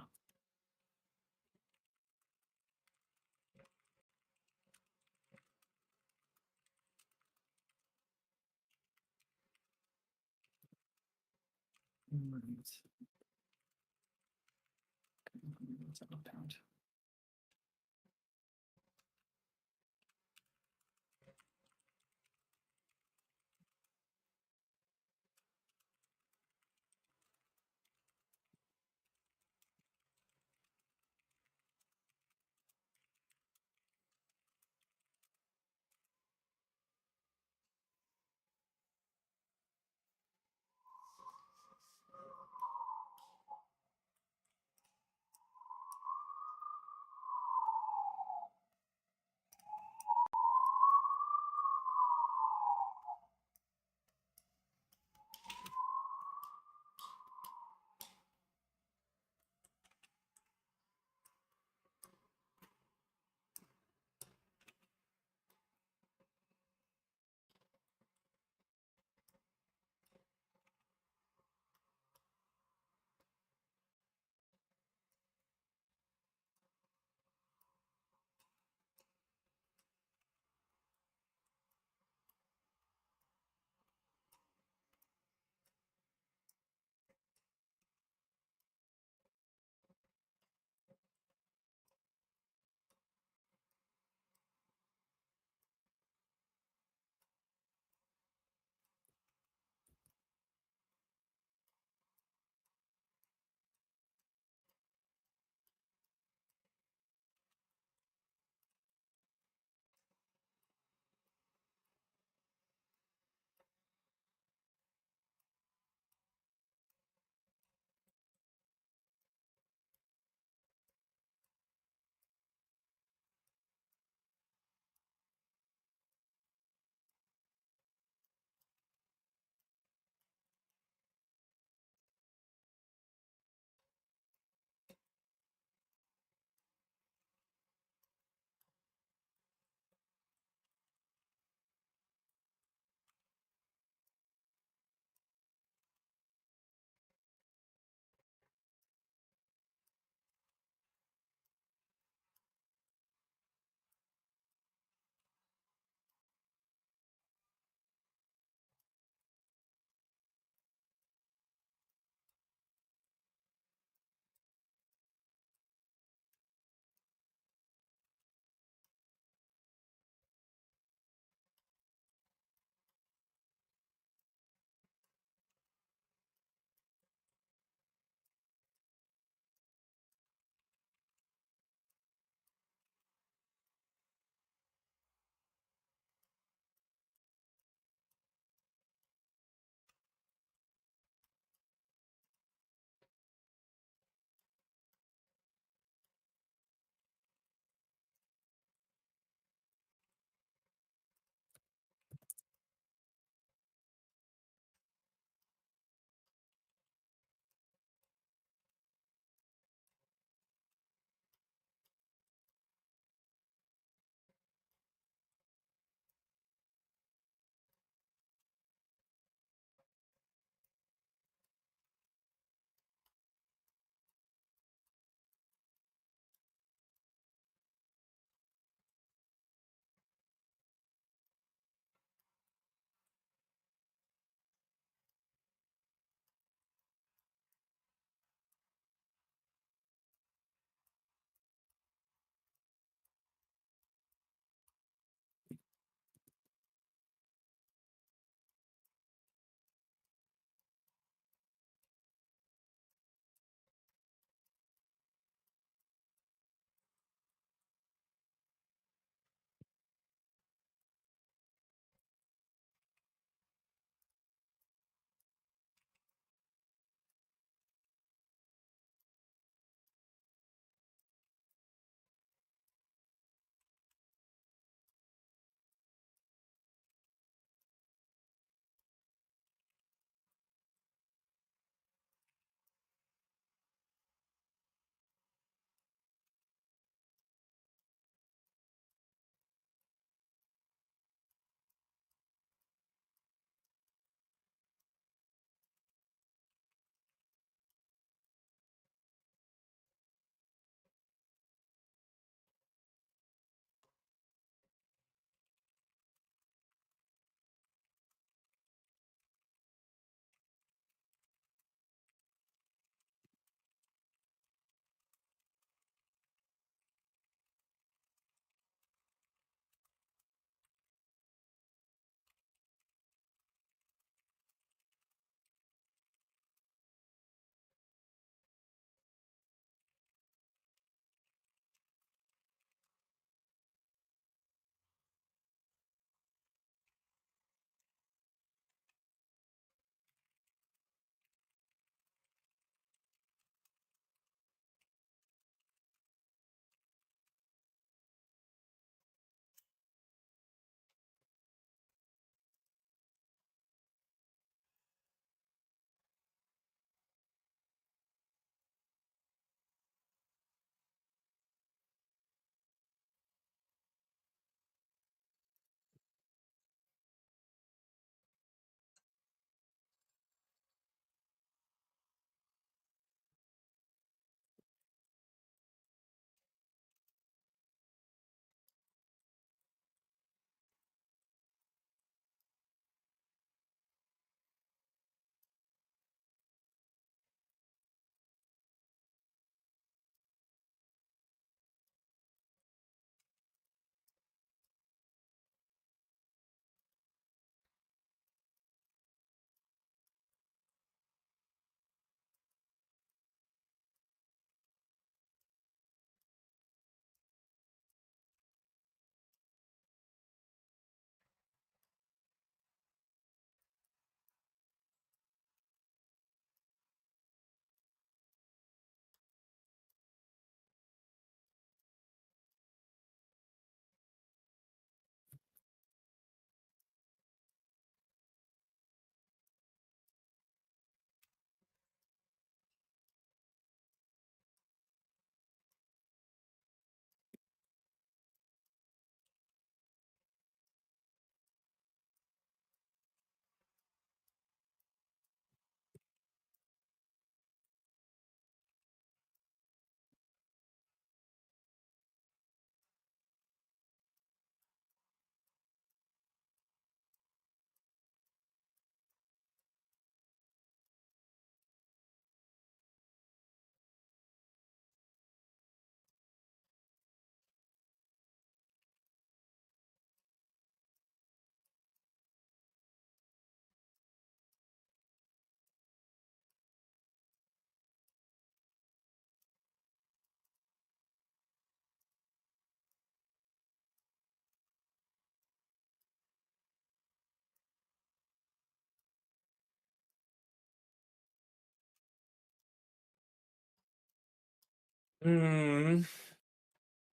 Nim.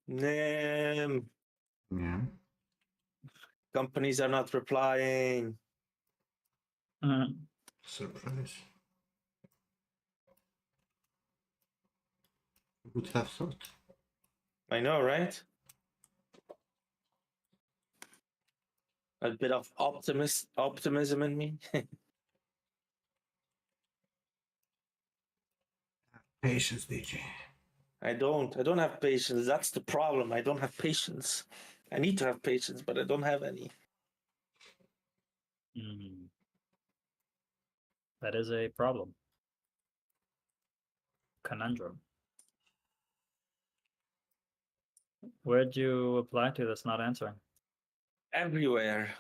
Yeah. Companies are not replying. Mhm. Surprise. Would have thought. I know, right? A bit of optimism in me. Patience, DJ. I don't have patience. That's the problem. I don't have patience. I need to have patience, but I don't have any. Mm. That is a problem. Conundrum. Where'd you apply to that's not answering? Everywhere.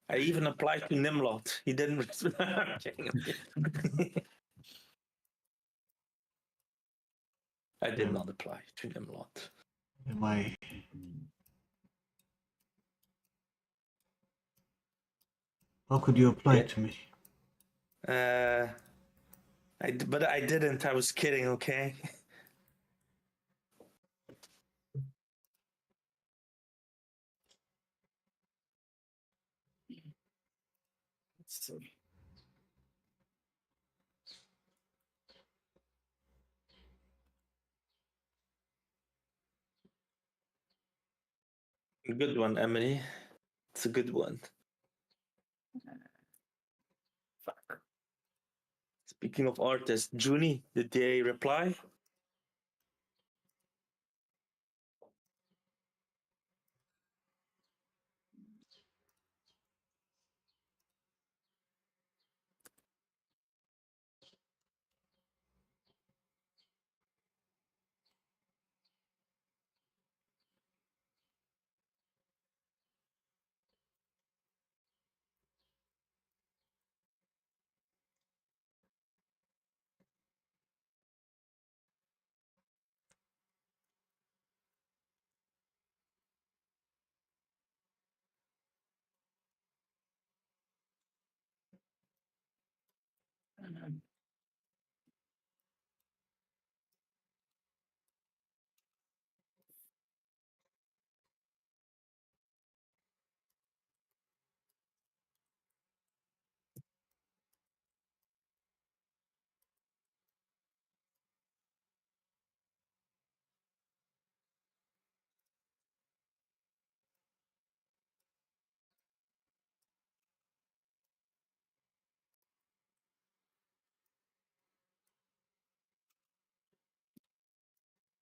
I even applied to Nimlot. He didn't respond. I did Yeah. not apply to Nimlot. Am I? How could you apply Okay. to me? But I didn't. I was kidding. Okay. Let's see. Good one, Emily. It's a good one. Fuck. Speaking of artists, Junie, did they reply?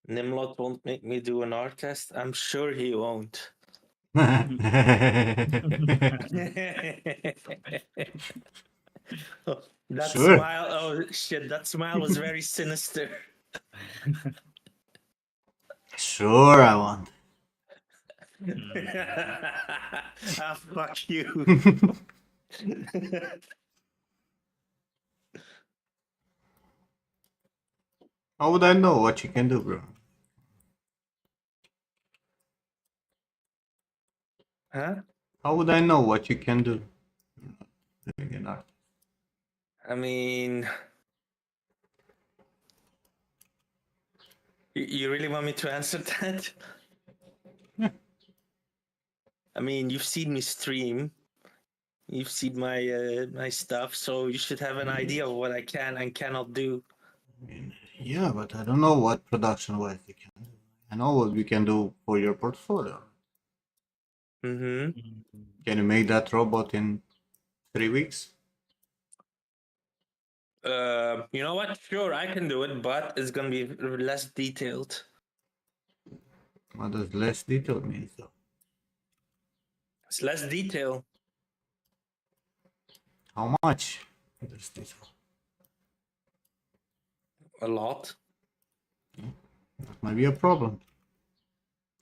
Nimlot won't make me do an art test. I'm sure he won't. Sure. That smile. Oh shit! That smile was very sinister. Sure, I want. Ah, fuck you. How would I know what you can do, bro? Huh? How would I know what you can do? Living in art. I mean, you really want me to answer that? Yeah. I mean, you've seen me stream. You've seen my stuff, so you should have an idea of what I can and cannot do. I mean, yeah, but I don't know what production-wise you can do. I know what we can do for your portfolio. Mm-hmm. Can you make that robot in 3 weeks? You know what? Sure, I can do it, but it's gonna be less detailed. What does less detail mean, though? It's less detail. How much? Less detail. A lot. That might be a problem.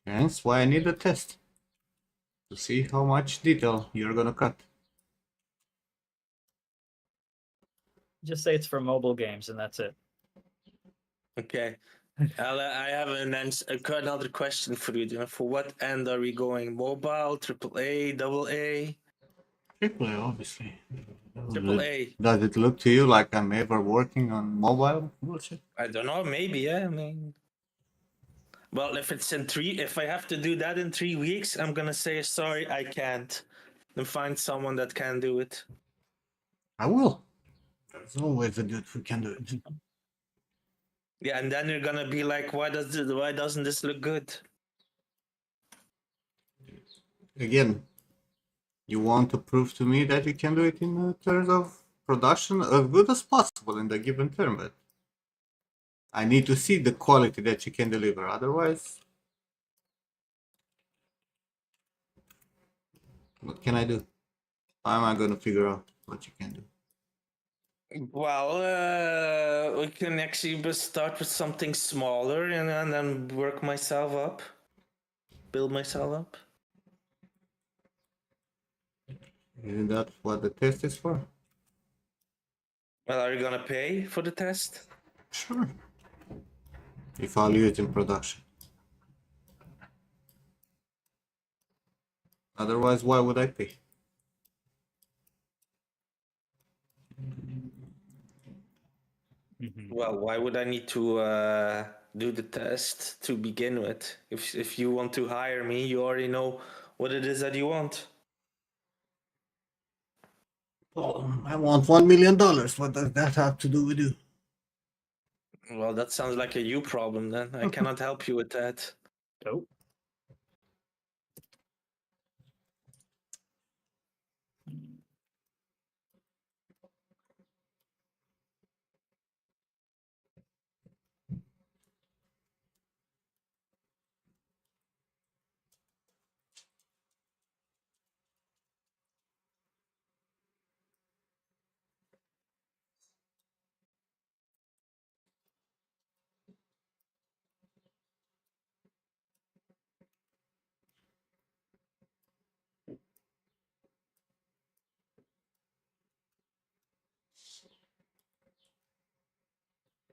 Hence why I need a test. To see how much detail you're gonna cut. Just say it's for mobile games and that's it. Okay. I have another question for you. For what end are we going? Mobile, AAA, AA? Triple A, obviously. AAA. Does it look to you like I'm ever working on mobile bullshit? I don't know. Maybe. Yeah. I mean, well, if I have to do that in 3 weeks, I'm gonna say sorry, I can't, and find someone that can do it. I will. There's always a dude who can do it. Yeah, and then you're gonna be like, why doesn't this look good? Again, you want to prove to me that you can do it in terms of production as good as possible in the given term, but I need to see the quality that you can deliver. Otherwise, what can I do? How am I going to figure out what you can do? Well, we can actually just start with something smaller and then work myself up, build myself up. Isn't that what the test is for? Well, are you gonna pay for the test? Sure. If I'll use it in production. Otherwise, why would I pay? Well, why would I need to do the test to begin with? If you want to hire me, you already know what it is that you want. Oh, I want $1 million. What does that have to do with you? Well, that sounds like a you problem then. I cannot help you with that. Oh.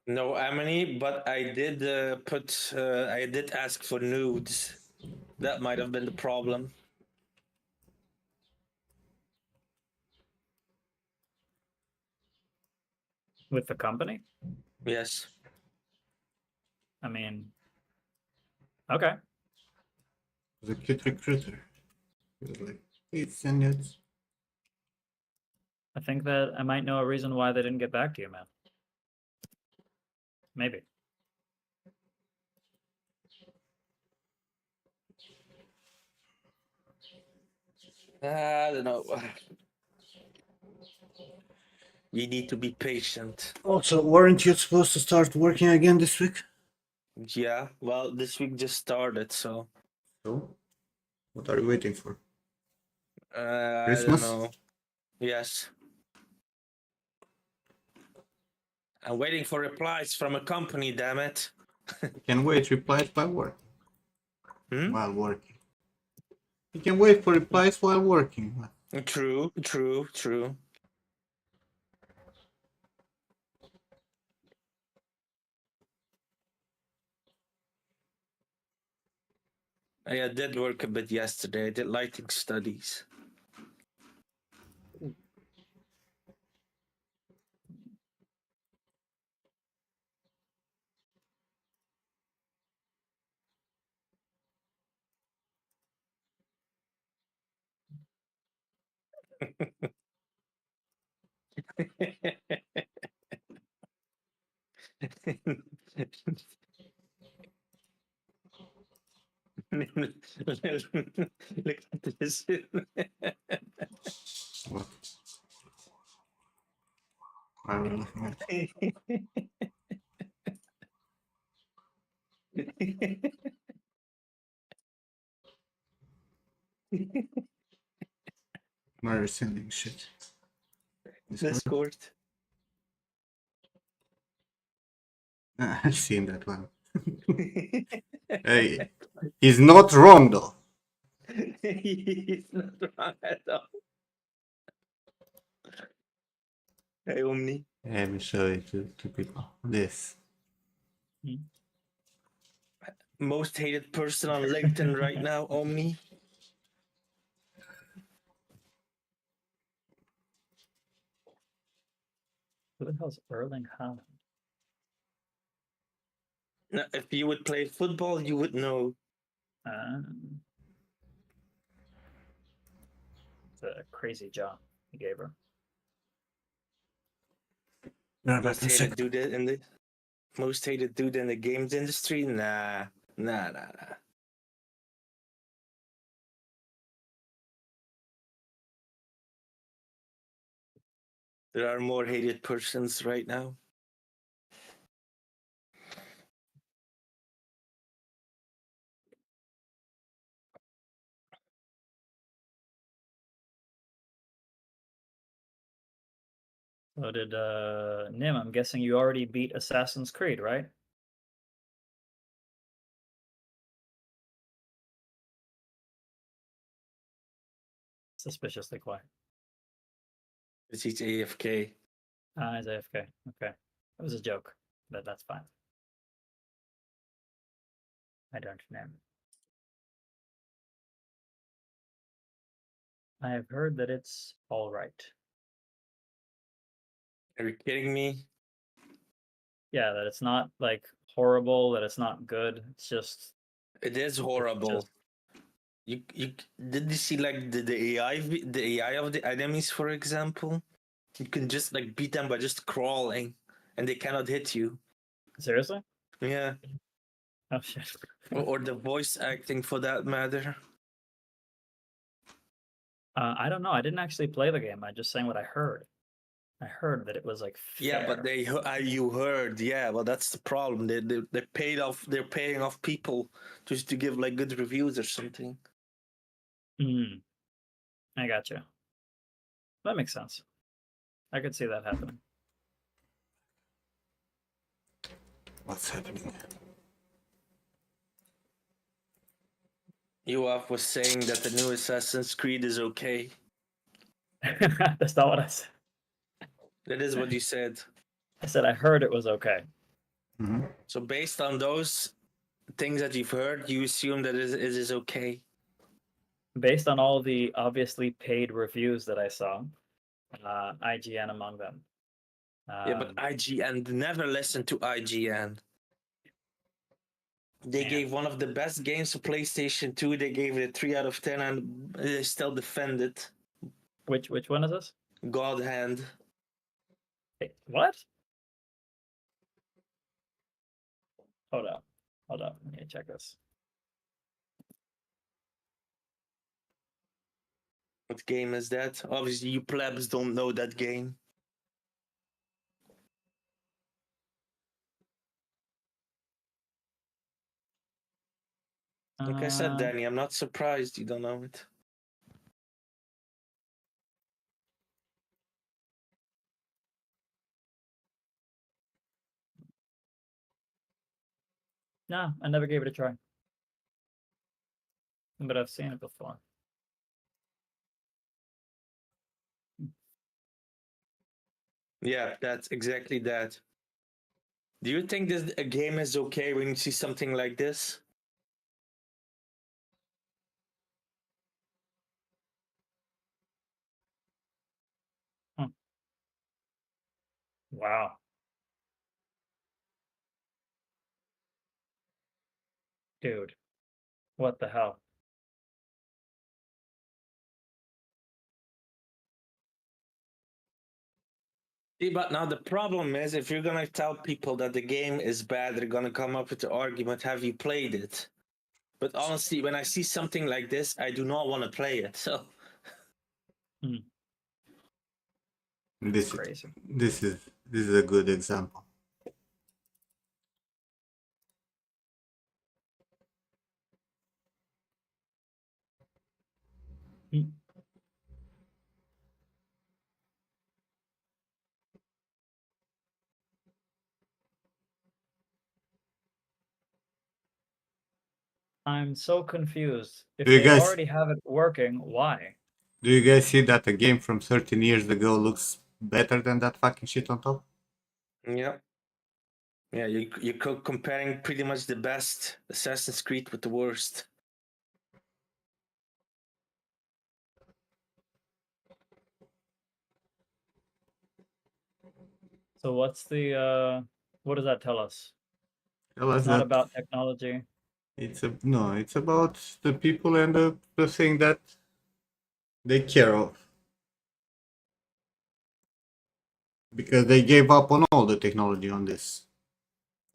No, Amity, but I did I did ask for nudes. That might have been the problem. With the company? Yes. I mean, okay. The cute recruiter. He was like, please send it. I think that I might know a reason why they didn't get back to you, man. Maybe. I don't know. You need to be patient. Also, weren't you supposed to start working again this week? Yeah, well, this week just started, so So, what are you waiting for? I don't Christmas? know. Yes. I'm waiting for replies from a company, damn it. You can wait replies by work. Hmm? While working. You can wait for replies while working. True, true, true. I did work a bit yesterday. I did lighting studies. Look at this. What? I don't know. Where are you sending shit? Discord? Discord. I've seen that one. Hey, he's not wrong though. He's not wrong at all. Hey, Omni. Let me show it to people. This. Most hated person on LinkedIn right now, Omni. Who the hell's Erling Haaland? Now, if you would play football, you would know. It's a crazy job he gave her. Yeah, Most hated dude in the games industry. Nah. There are more hated persons right now. So did Nim, I'm guessing you already beat Assassin's Creed, right? Suspiciously quiet. It's each AFK. He's AFK. Okay. It was a joke, but that's fine. I don't know. I have heard that it's all right. Are you kidding me? Yeah, that it's not like horrible, that it's not good. It's just It is horrible. just- You did you see like the AI of the enemies, for example? You can just like beat them by just crawling, and they cannot hit you. seriously? Yeah, Oh shit. or the voice acting for that matter. I don't know. I didn't actually play the game. I just saying what I heard. I heard that it was like Yeah, but fair. you heard. Yeah, well, that's the problem. They paid off. They're paying off people just to give like good reviews or something. I got you. That makes sense. I could see that happening. What's happening? Yoav was saying that the new Assassin's Creed is okay. That's not what I said. That is what you said. I said I heard it was okay. Mm-hmm. So based on those things that you've heard, you assume that it is okay. Based on all the obviously paid reviews that I saw, IGN among them. Yeah, but IGN, never listen to IGN. They gave one of the best games for PlayStation 2. They gave it a 3 out of 10, and they still defend it. Which one is this? God Hand. Hey, what? Hold up. Let me check this. What game is that? Obviously, you plebs don't know that game. Like I said, Danny, I'm not surprised you don't know it. No, I never gave it a try. But I've seen it before. Yeah, that's exactly that. Do you think this a game is okay when you see something like this? Wow. Dude, what the hell? See, but now the problem is if you're gonna tell people that the game is bad, they're gonna come up with the argument, have you played it? But honestly, when I see something like this, I do not want to play it. So This Crazy. this is a good example. I'm so confused. If Do you they guys already have it working, why? do you guys see that a game from 13 years ago looks better than that fucking shit on top? yeah. Yeah, you're comparing pretty much the best Assassin's Creed with the worst. So what's the what does that tell us? Tell us It's not that about technology. it's about the people and the thing that they care of. Because they gave up on all the technology on this.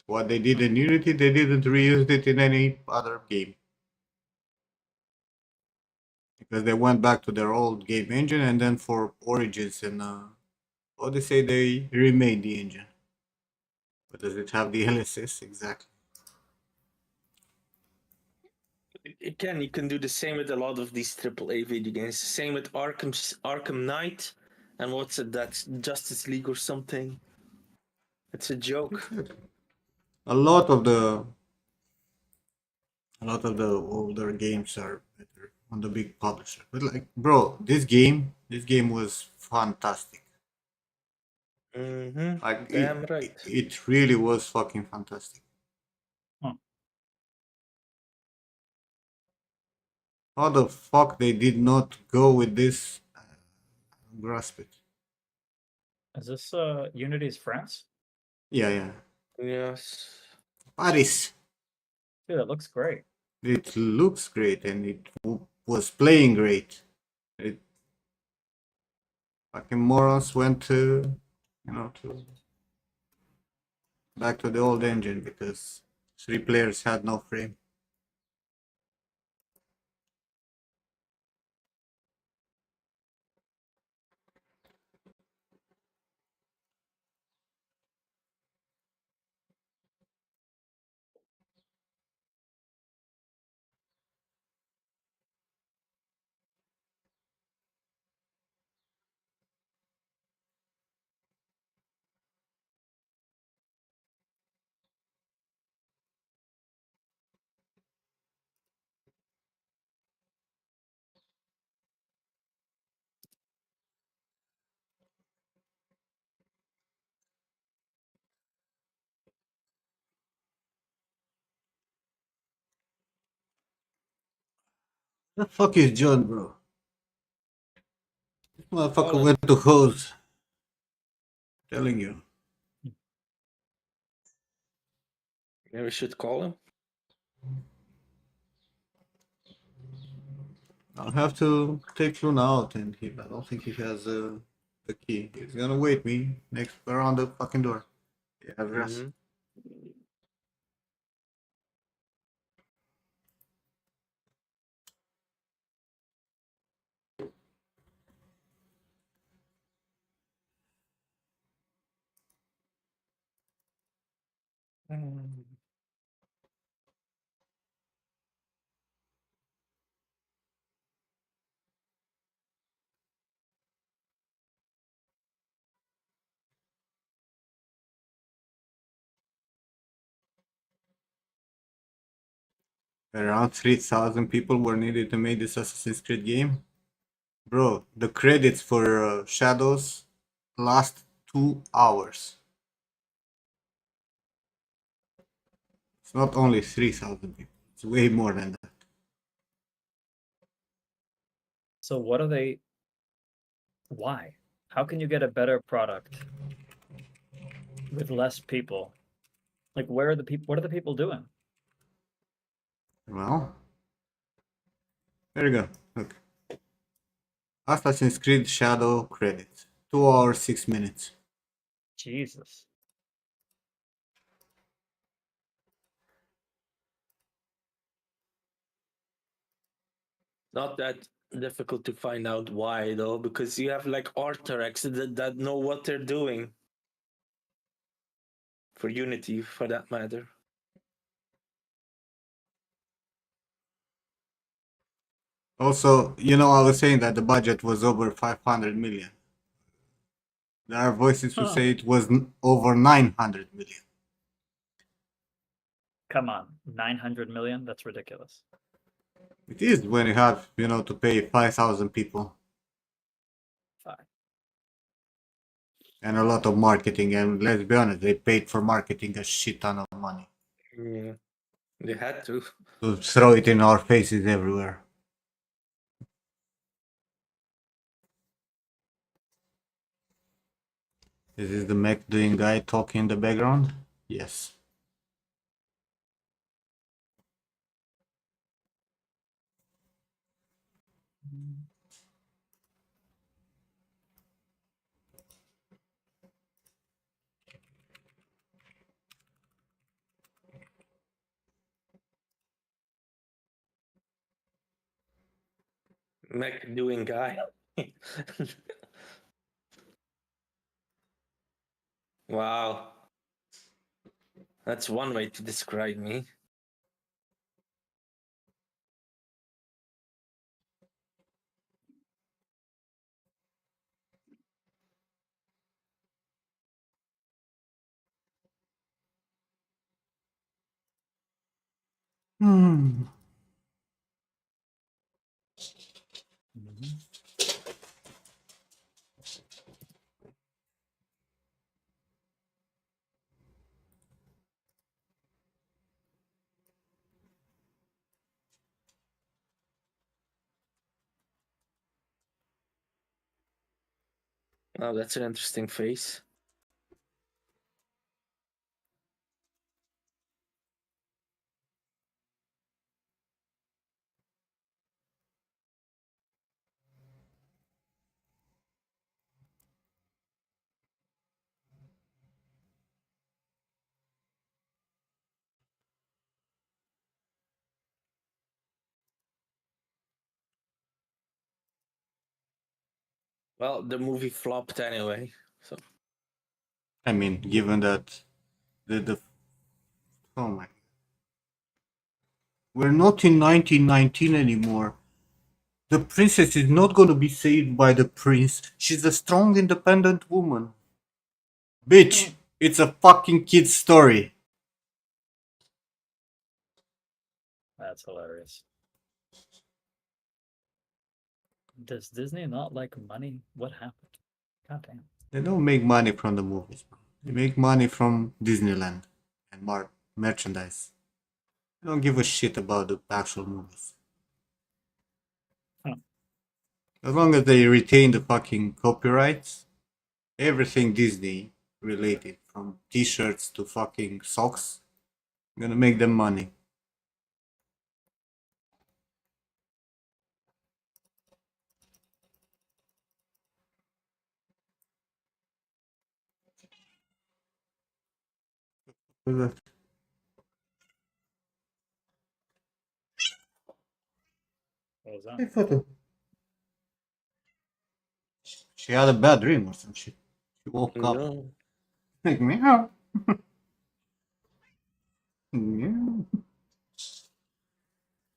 What they did in Unity, they didn't reuse it in any other game. Because they went back to their old game engine, and then for Origins and Odyssey, they remade the engine. But does it have the LSS? Exactly. Again, you can do the same with a lot of these AAA video games. Same with Arkham Knight, and what's it? That's Justice League or something. It's a joke. A lot of the older games are better on the big publisher. But like, bro, this game was fantastic. Mm-hmm. Like, Damn right. it really was fucking fantastic. Huh. How the fuck they did not go with this? Grasp it. Is this Unity's France? Yeah, yeah. Yes. Paris. Dude, that looks great. It looks great and it was playing great. It fucking morons went to, to back to the old engine because 3 players had no frame. The fuck is John, bro? This motherfucker Colin. went to hose. Telling you. Maybe we should call him. I'll have to take Luna out, and I don't think he has the key. He's gonna wait me next around the fucking door. Yeah, address. Mm-hmm. Around 3,000 people were needed to make this Assassin's Creed game. Bro, the credits for Shadows last 2 hours. It's not only 3,000 people. It's way more than that. So what are they? Why? How can you get a better product with less people? Like, where are the people? What are the people doing? Well, there you go. Look. Assassin's Creed Shadow credits. 2 hours, 6 minutes. Jesus. Not that difficult to find out why, though, because you have like Arterex that know what they're doing. For Unity, for that matter. Also, I was saying that the budget was over 500 million. There are voices who Huh. say it was over 900 million. Come on, 900 million? That's ridiculous. It is when you have, to pay 5,000 people. Fine. And a lot of marketing, and let's be honest, they paid for marketing a shit ton of money. Yeah. They had to. To throw it in our faces everywhere. Is this the Mac doing guy talking in the background? Yes. Mac doing guy. Wow. That's one way to describe me. Hmm. Oh, that's an interesting face. Well, the movie flopped anyway. So I mean, given that the oh my, we're not in 1919 anymore. The princess is not gonna be saved by the prince. She's a strong, independent woman. Bitch, it's a fucking kid's story. That's hilarious. Does Disney not like money? What happened? Goddamn. They don't make money from the movies, bro. They make money from Disneyland and merchandise. They don't give a shit about the actual movies. Huh. As long as they retain the fucking copyrights, everything Disney related, from t-shirts to fucking socks, gonna make them money. What What was that? Hey, photo. She had a bad dream or some shit. She woke up no. like meow. Meow.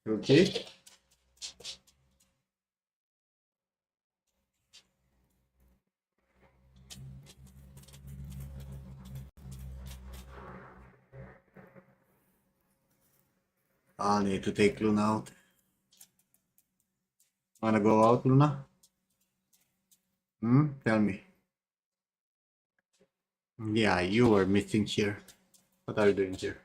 Okay. I'll need to take Luna out. Wanna go out, Luna? Tell me. Yeah, you are missing here. What are you doing here?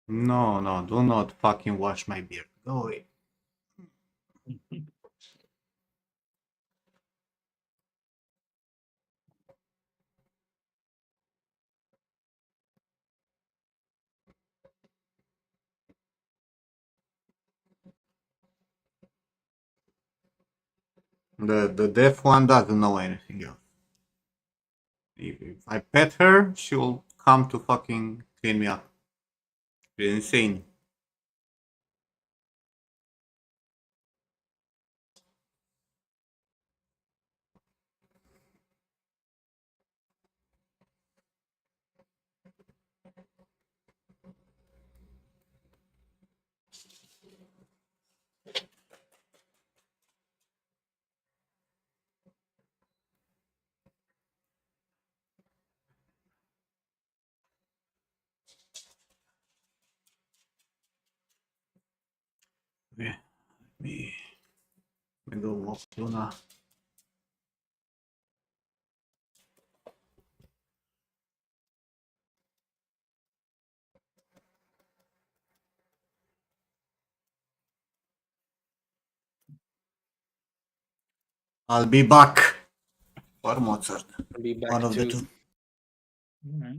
No, no, do not fucking wash my beard. Go away. The deaf one doesn't know anything else. If I pet her, she'll come to fucking clean me up. She's insane. Yeah, let me go walk Luna. I'll be back. Or Mozart. I'll be back One of the too. two. All right.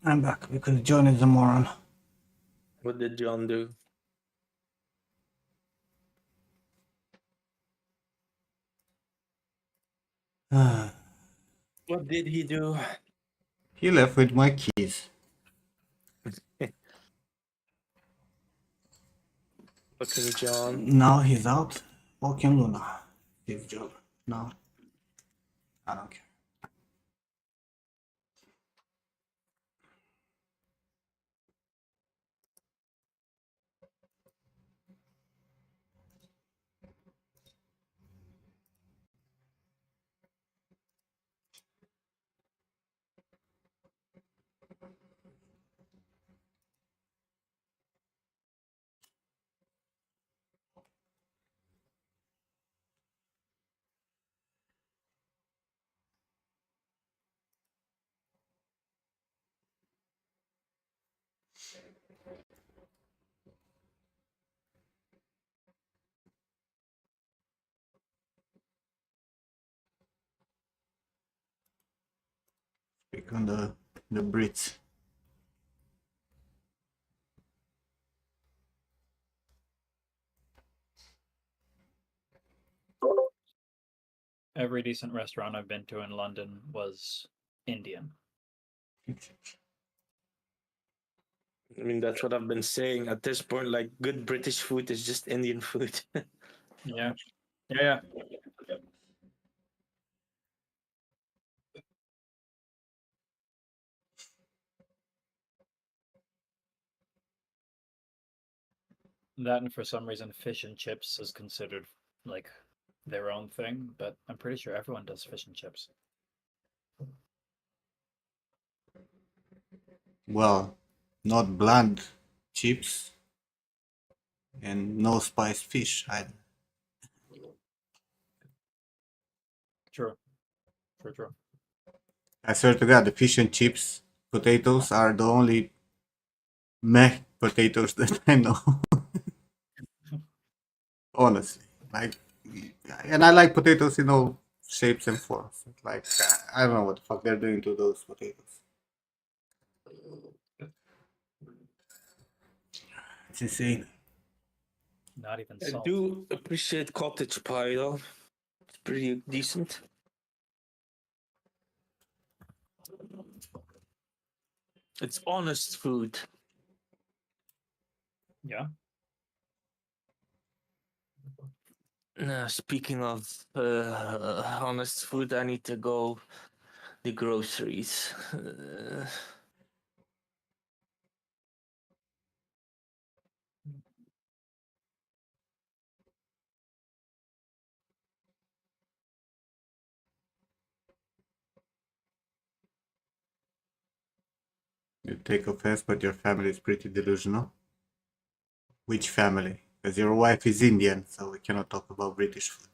I'm back because John is a moron. What did John do? What did he do? He left with my keys. Fucking John. Now he's out walking Luna. His job. No. I don't care. Pick on the Brits. Every decent restaurant I've been to in London was Indian. I mean, that's what I've been saying. At this point, like, good British food is just Indian food. Yeah. Yeah. That, and for some reason, fish and chips is considered like their own thing, but I'm pretty sure everyone does fish and chips. Well, not bland chips and no spice fish either. True. I swear to God, the fish and chips potatoes are the only meh potatoes that I know. Honestly, like, and I like potatoes in all shapes and forms. Like, I don't know what the fuck they're doing to those potatoes. It's insane. Not even I salt. do appreciate cottage pie, though. It's pretty decent. It's honest food. Yeah. Speaking of honest food, I need to go the groceries. You take offense, but your family is pretty delusional. Which family? Because your wife is Indian, so we cannot talk about British food.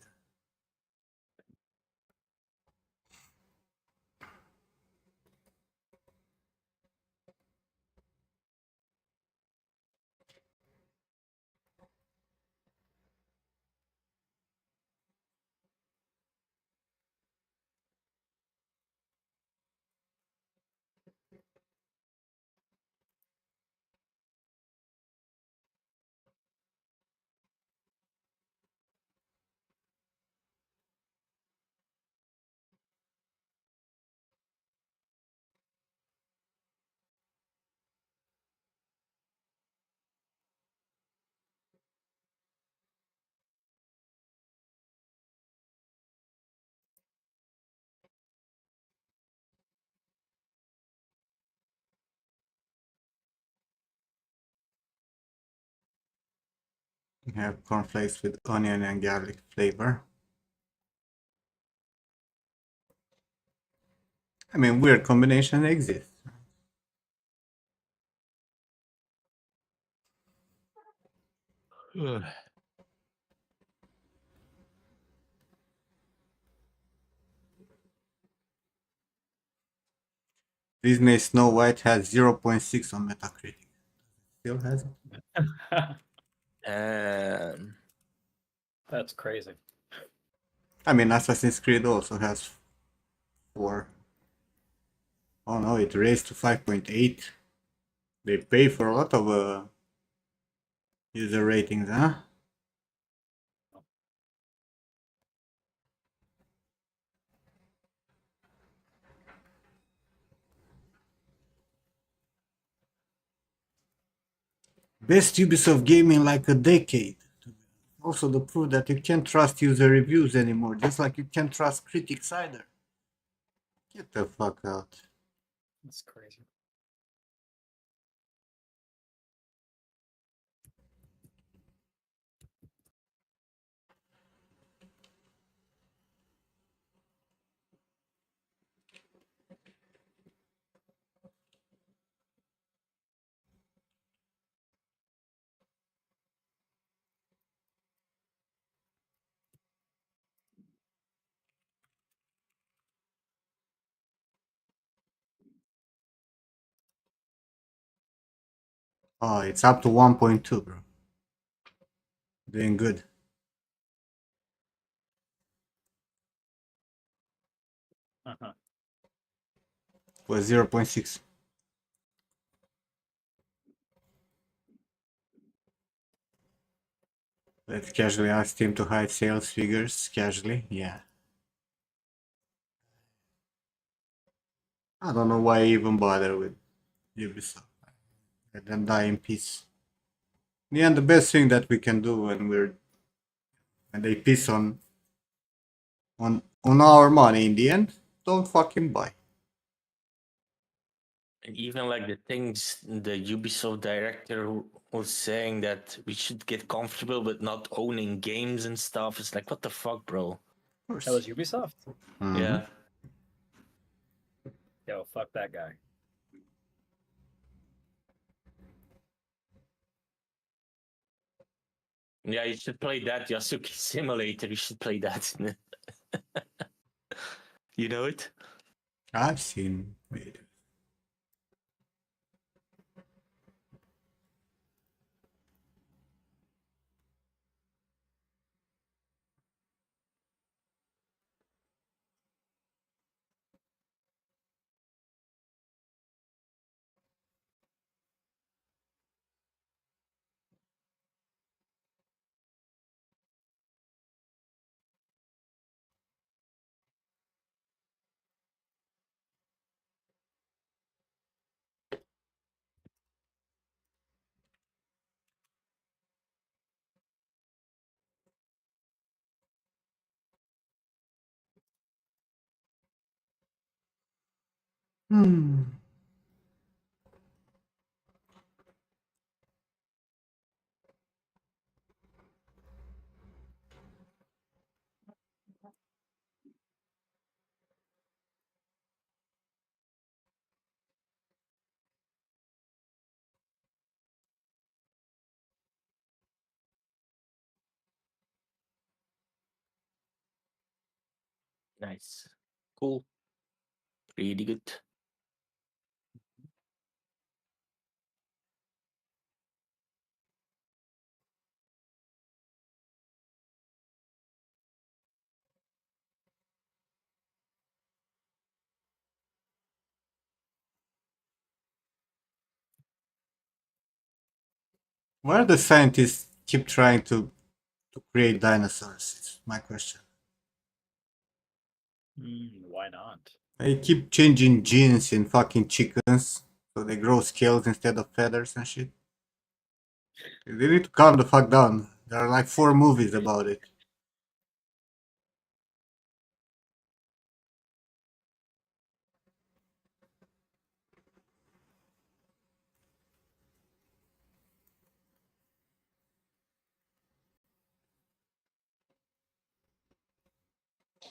We have cornflakes with onion and garlic flavor. I mean, weird combination exists. Disney Snow White has 0.6 on Metacritic. Still has it. Um, That's crazy. I mean, Assassin's Creed also has 4. Oh no, it raised to 5.8. They pay for a lot of user ratings, huh? Best Ubisoft game in like a decade. Also the proof that you can't trust user reviews anymore, just like you can't trust critics either. Get the fuck out. That's crazy. Oh, it's up to 1.2, bro. Doing good. Uh-huh. Was 0.6. Let's casually ask Steam to hide sales figures. Casually, yeah. I don't know why I even bother with Ubisoft. Let them die in peace. In the end, the best thing that we can do when they piss on our money in the end, don't fucking buy. And even like the things the Ubisoft director was saying that we should get comfortable with not owning games and stuff. It's like, what the fuck, bro? Of course. That was Ubisoft? Mhm. Yeah. Yo, fuck that guy. Yeah, you should play that Yasuki Simulator. You should play that. You know it? I've seen. Wait. Hmm. Nice. Cool. Really good. Why do the scientists keep trying to create dinosaurs? It's my question. Why not? They keep changing genes in fucking chickens so they grow scales instead of feathers and shit. They need to calm the fuck down. There are like 4 movies about it.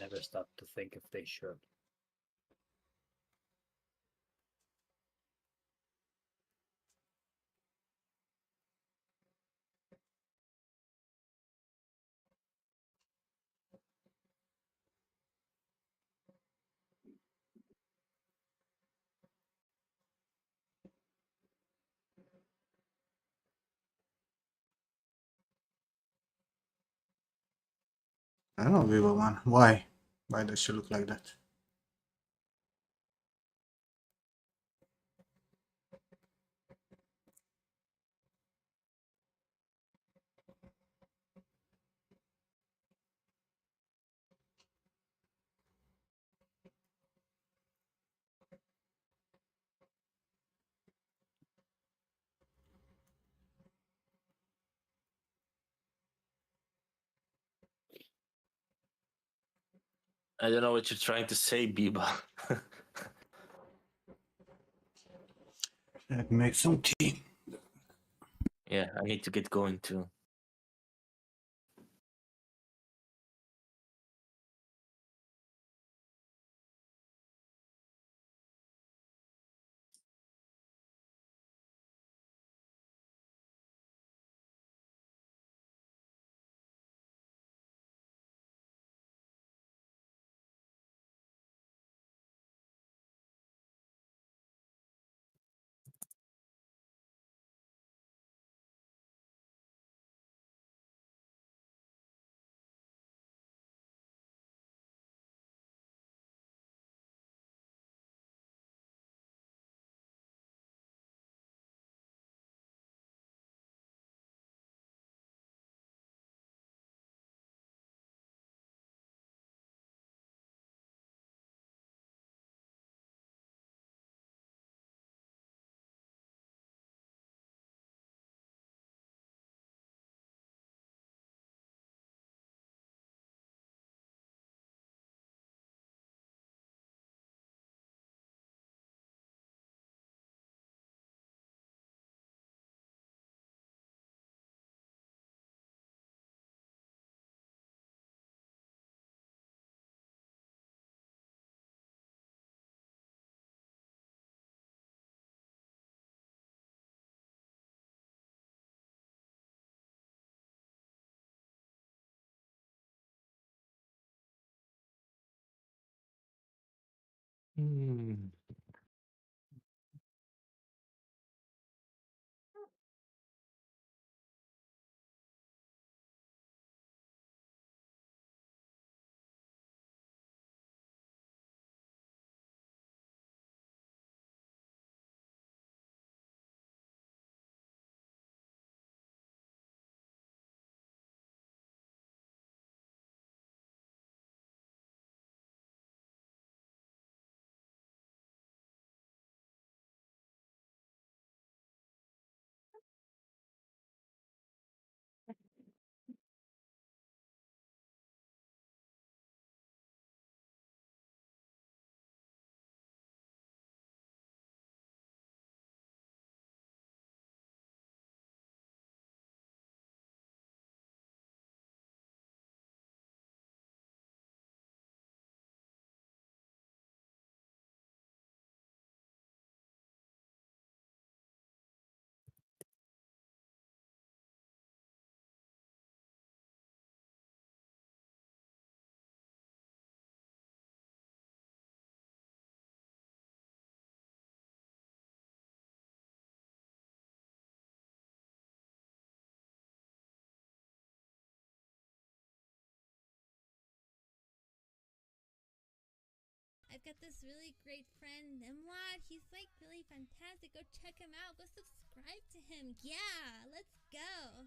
Never stop to think if they should. I don't know, Viva man. Why? Why does she look like that? I don't know what you're trying to say, Biba. Make some tea. Yeah, I need to get going too. Hmm. I've got this really great friend, Nimlad. He's like really fantastic. Go check him out. Go subscribe to him. Yeah, let's go.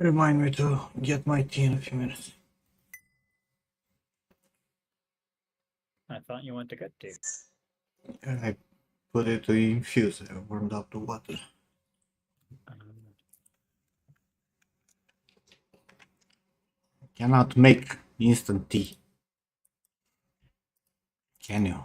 Remind me to get my tea in a few minutes. I thought you went to get tea. And I put it to infuse. I warmed up the water. Cannot make instant tea. Can you?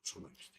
So let me see.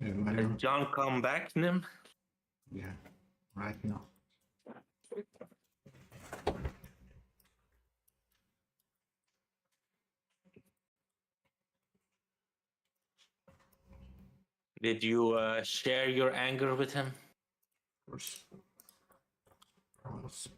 Yeah, Did John come back, Nim? yeah, right now. Did you share your anger with him? Of course. Promise.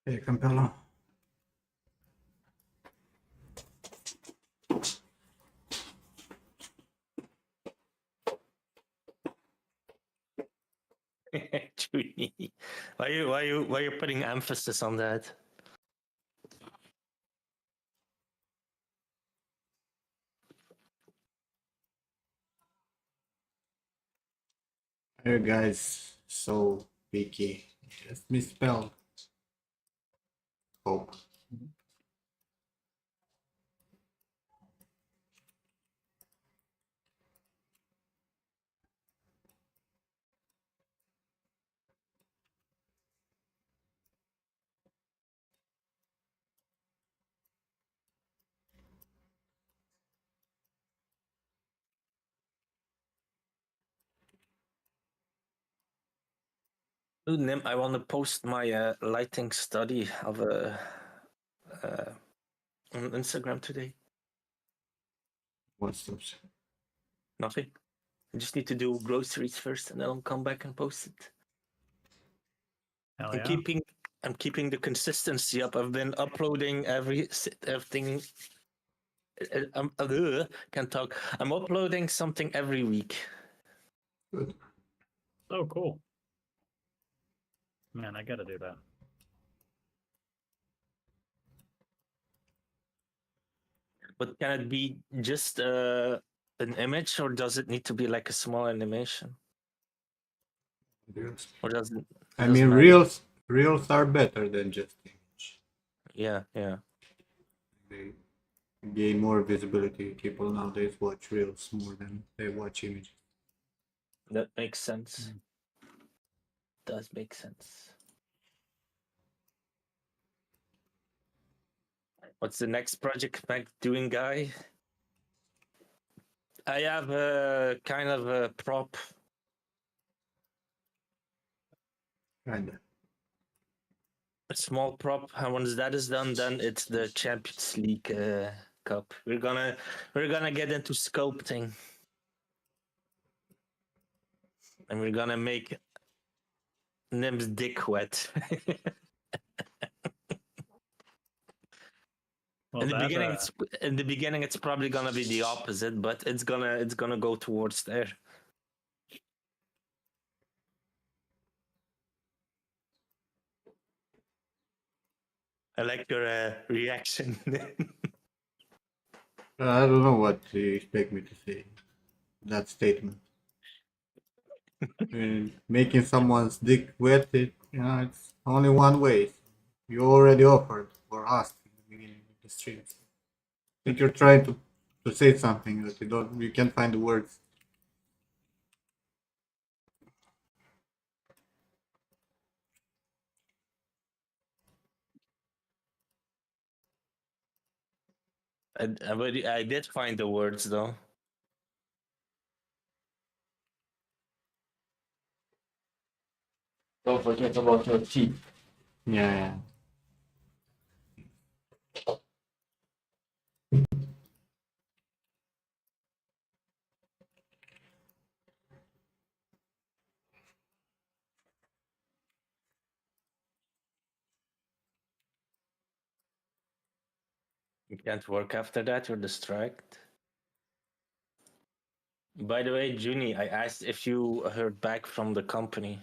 Hey, Campello. Truly. Why you putting emphasis on that? You guys so picky. Just misspelled. Hope. Dude, Nim, I want to post my lighting study of on Instagram today. What's those? Nothing. I just need to do groceries first, and then I'll come back and post it. Hell I'm yeah. keeping the consistency up. I've been uploading everything. Can't talk. I'm uploading something every week. Good. Oh, cool. Man, I gotta do that. But can it be just an image, or does it need to be like a small animation? Reels. Or does it? I Doesn't mean, matter? reels are better than just image. Yeah. They gain more visibility. People nowadays watch reels more than they watch images. That makes sense. Mm. Does make sense. What's the next project Mac doing, guy? I have a kind of a prop. Kinda. A small prop, and once that is done, then it's the Champions League Cup. We're gonna get into sculpting, and we're gonna make Nim's dick wet. Well, in that the beginning, it's probably gonna be the opposite, but it's gonna go towards there. I like your reaction. I don't know what you expect me to say. That statement. I mean, making someone's dick wet, it's only one way. You already offered or asked in the beginning of the stream. I think you're trying to say something that you can't find the words. I did find the words though. Don't forget about your teeth. Yeah. You can't work after that, you're distracted. By the way, Junie, I asked if you heard back from the company.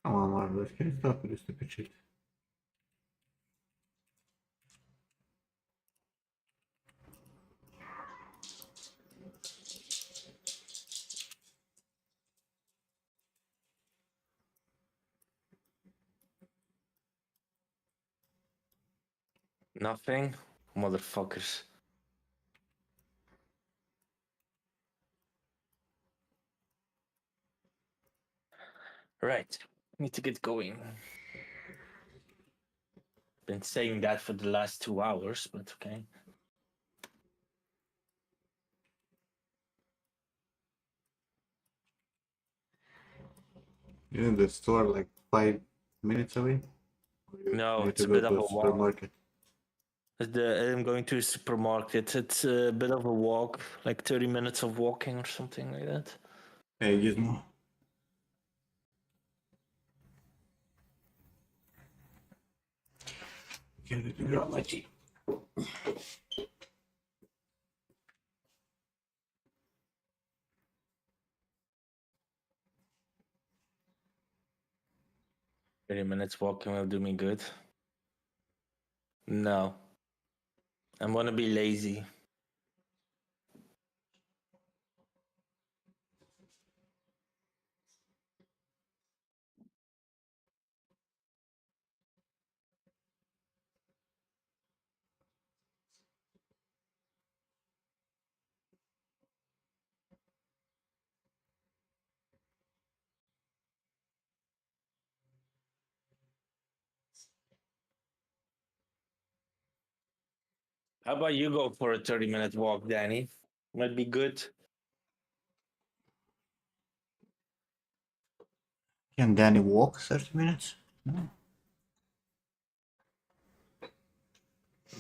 Come on, Marvelous, can you stop with this stupid shit? Nothing? Motherfuckers. Right. Need to get going. Been saying that for the last 2 hours, but okay. Isn't the store like 5 minutes away? Or you No, need it's to a go bit of to a a walk. supermarket. I'm going to a supermarket. It's a bit of a walk, like 30 minutes of walking or something like that. Hey, Gizmo. Can you grab my tea? 30 minutes walking will do me good. No. I'm gonna be lazy. How about you go for a 30-minute walk, Danny? Might be good. Can Danny walk 30 minutes? No.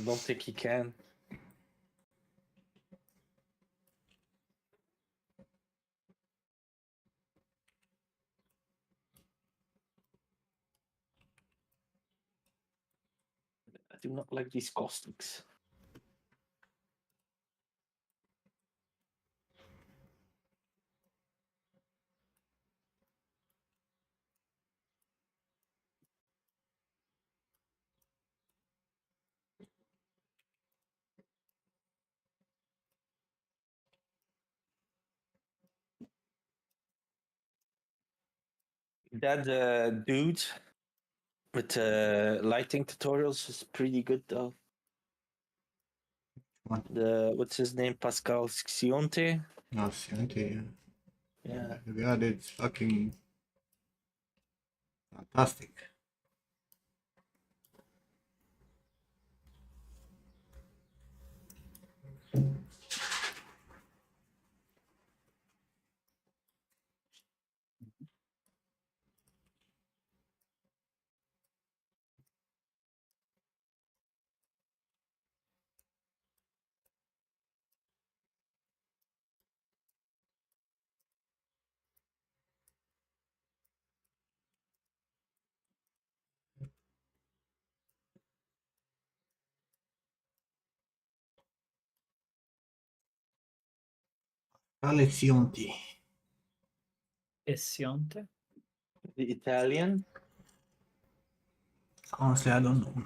Don't think he can. I do not like these caustics. That dude with lighting tutorials is pretty good though. What? What's his name? Pascal Sionte. No, 70. Yeah. God, it's fucking fantastic. Alezionti. Essionte? The Italian. Honestly, I don't know.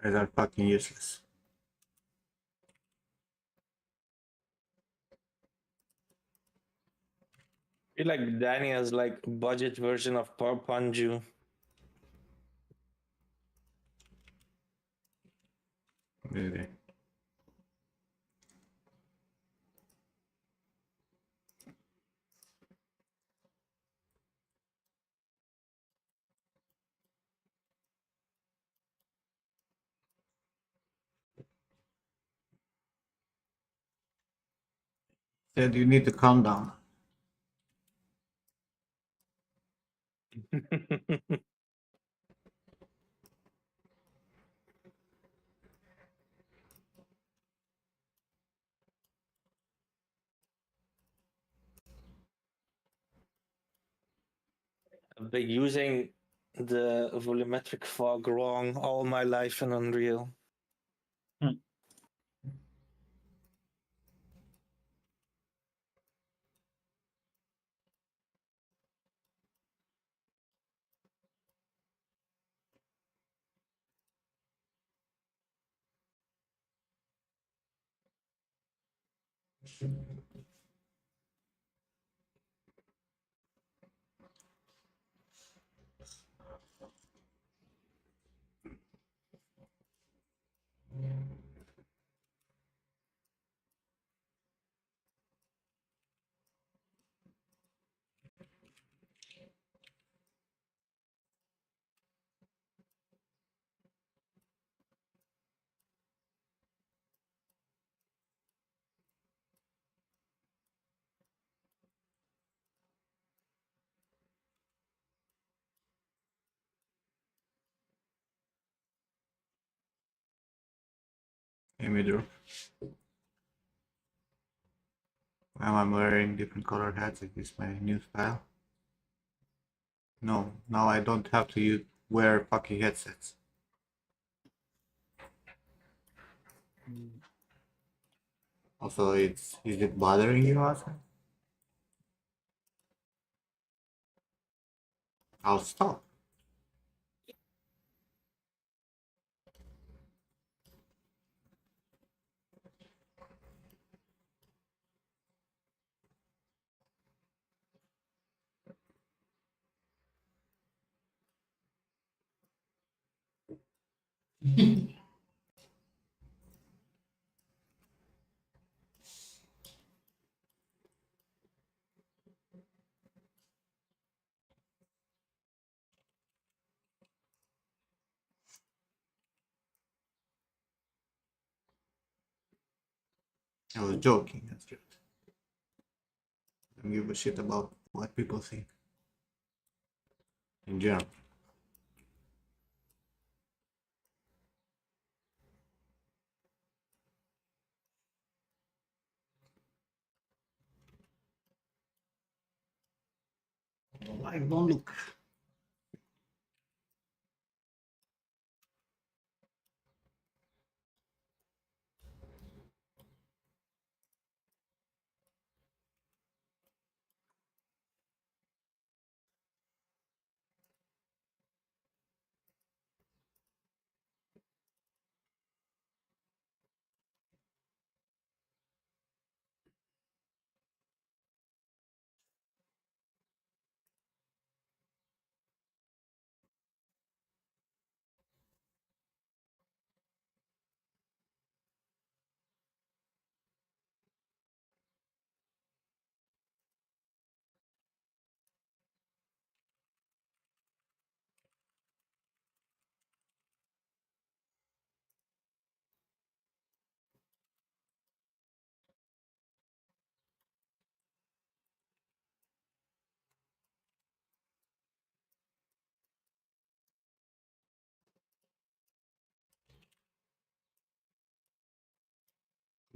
Guys are fucking useless. I feel like Danny has like a budget version of Parpanju. Really. Said you need to calm down. I've been using the volumetric fog wrong all my life in Unreal. Midro. Now I'm wearing different color hats. Is this my new style? No, now I don't have to wear fucking headsets. Also, is it bothering you, Asa? I'll stop. I was joking, that's right. I don't give a shit about what people think. In general. Live, don't look.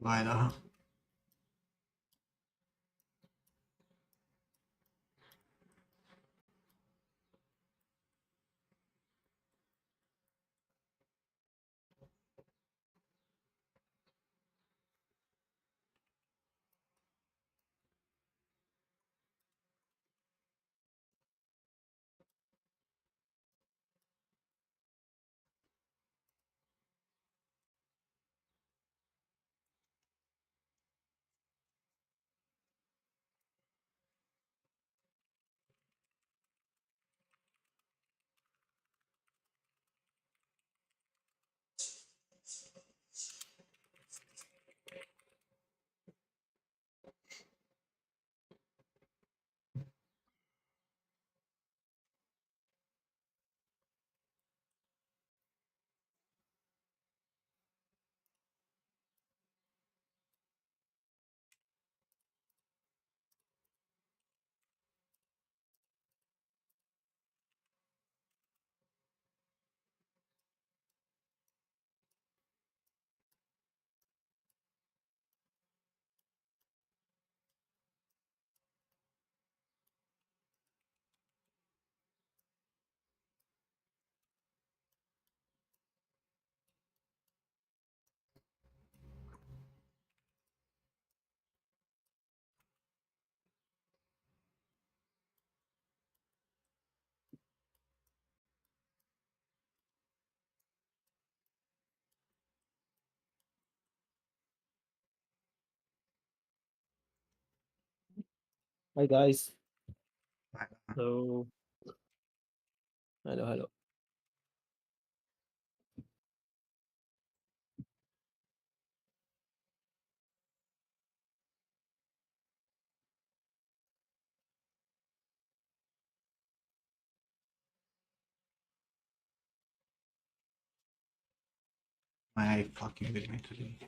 Why not? Hi guys. So Hello, hello. Why are you fucking with me today?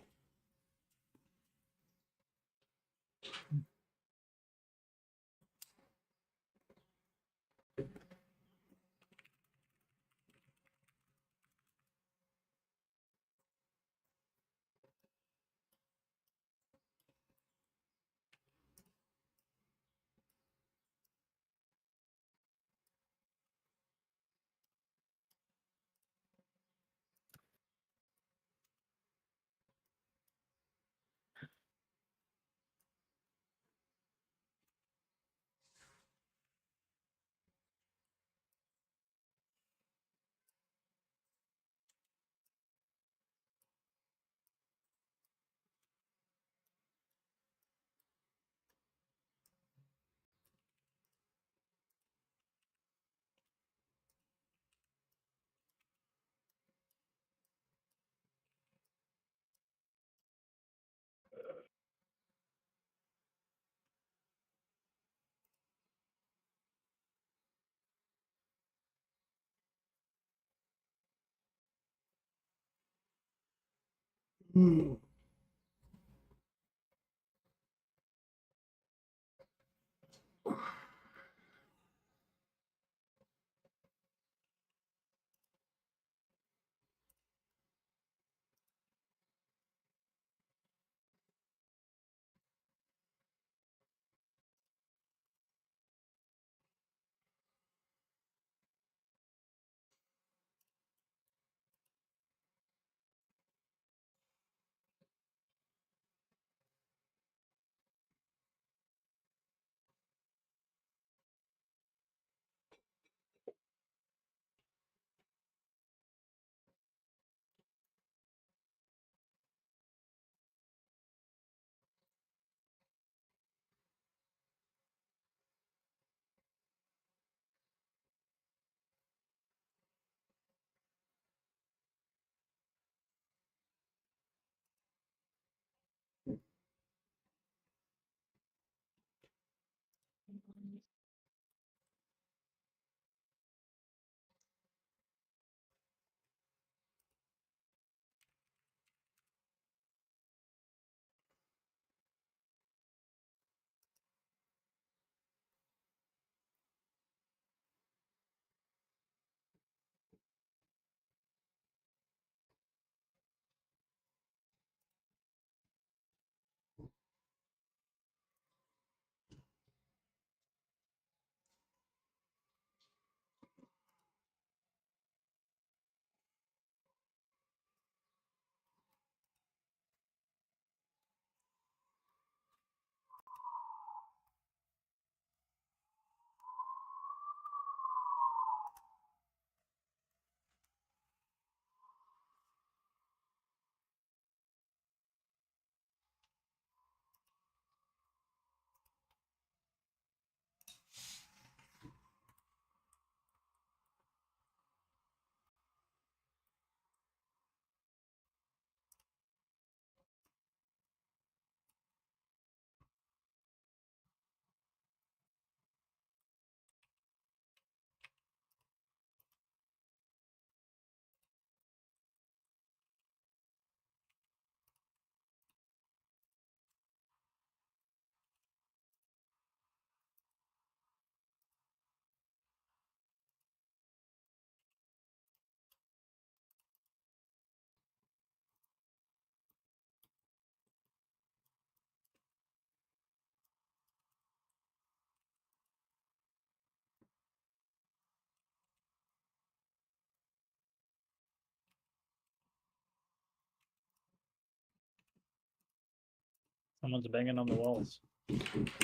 someone's banging on the walls.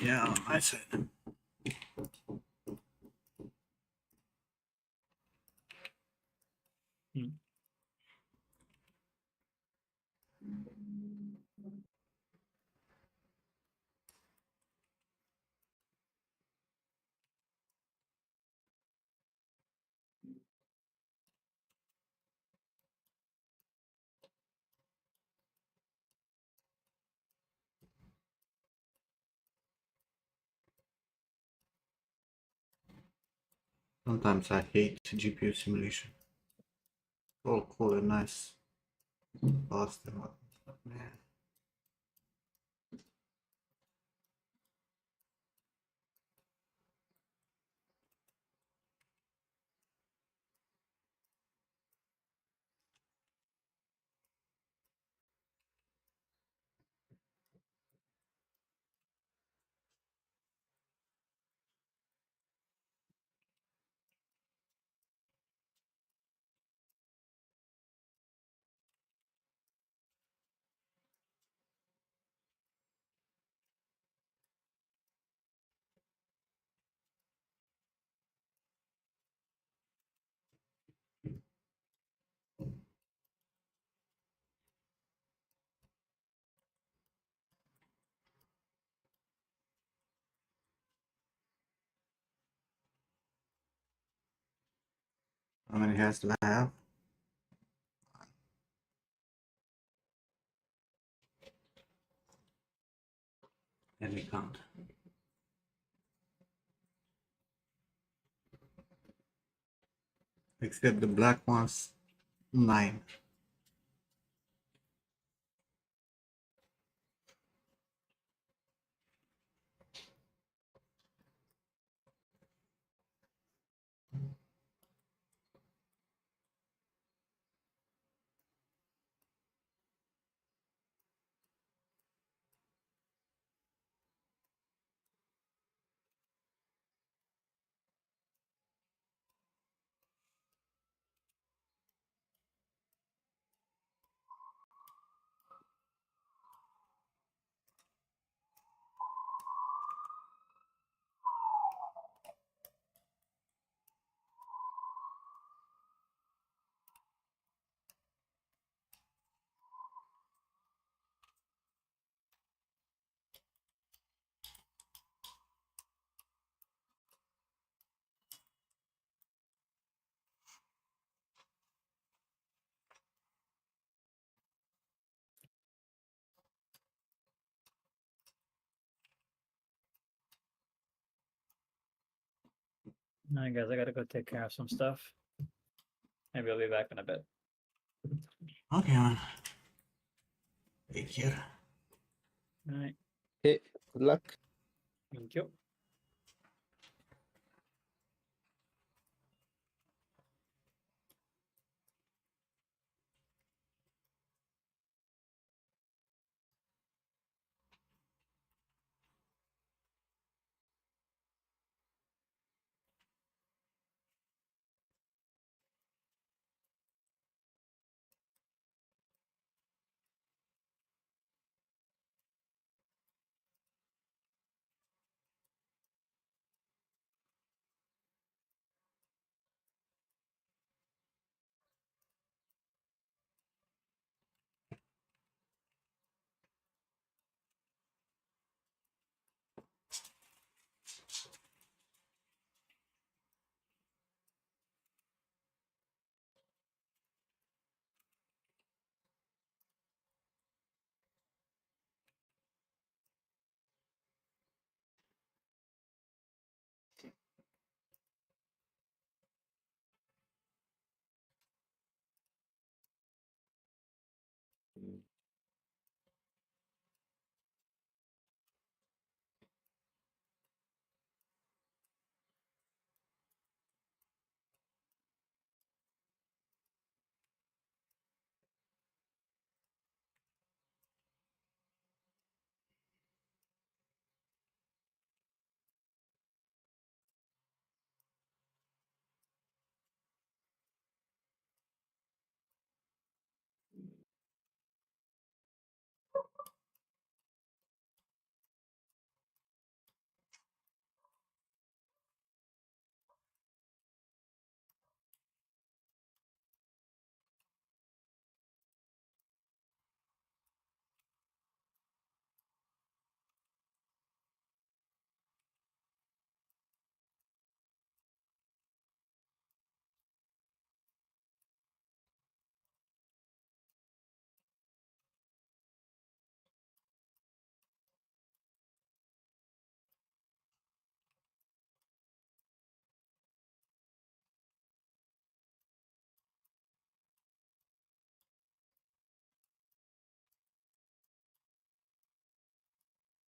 Yeah, I said. Hmm. Sometimes I hate GPU simulation. All cool and nice. Fast and what, but man. How many hairs do I have? Let me count. Except the black ones, 9. All right, guys, I gotta go take care of some stuff. Maybe I'll be back in a bit. Okay, man. Take care. All right, Okay, good luck. thank you.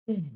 Make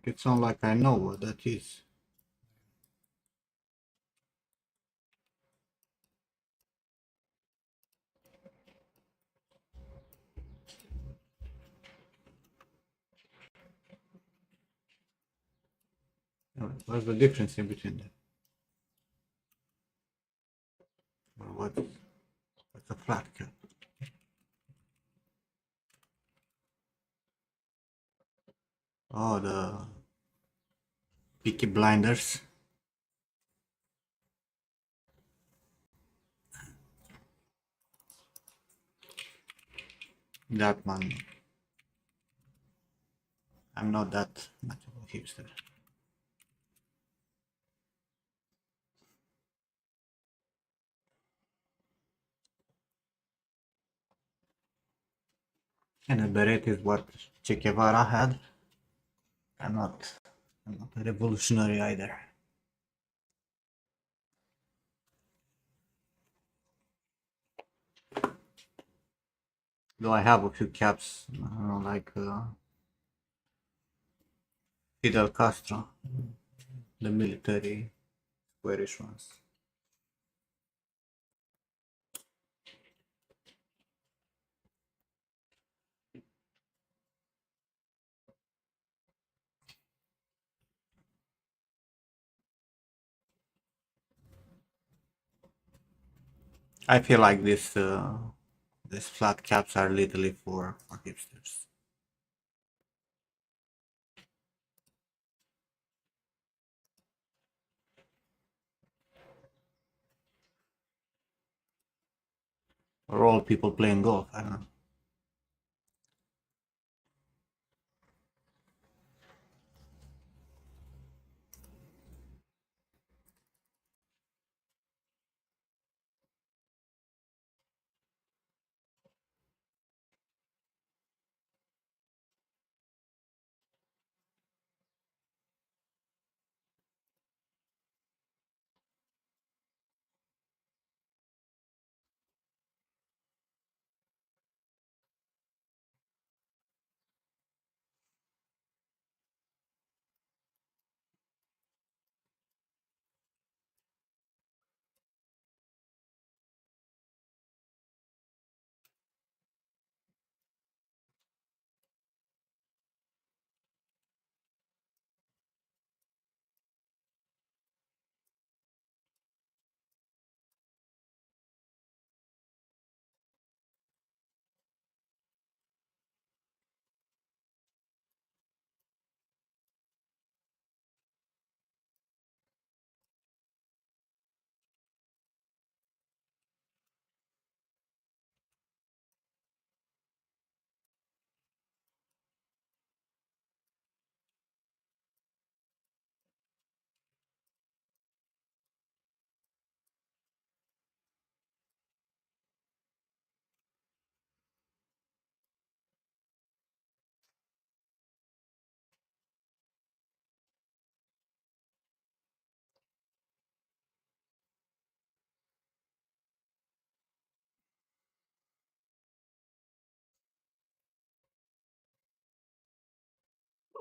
it sound like I know what that is. What's the difference in between them? Or what's a flat cap? Oh, the Peaky Blinders. That one. I'm not that much of a hipster. And a beret is what Che Guevara had. I'm not a revolutionary either. Though I have a few caps, like Fidel Castro, the military squarish ones. I feel like these flat caps are literally for hipsters. Or all people playing golf, I don't know.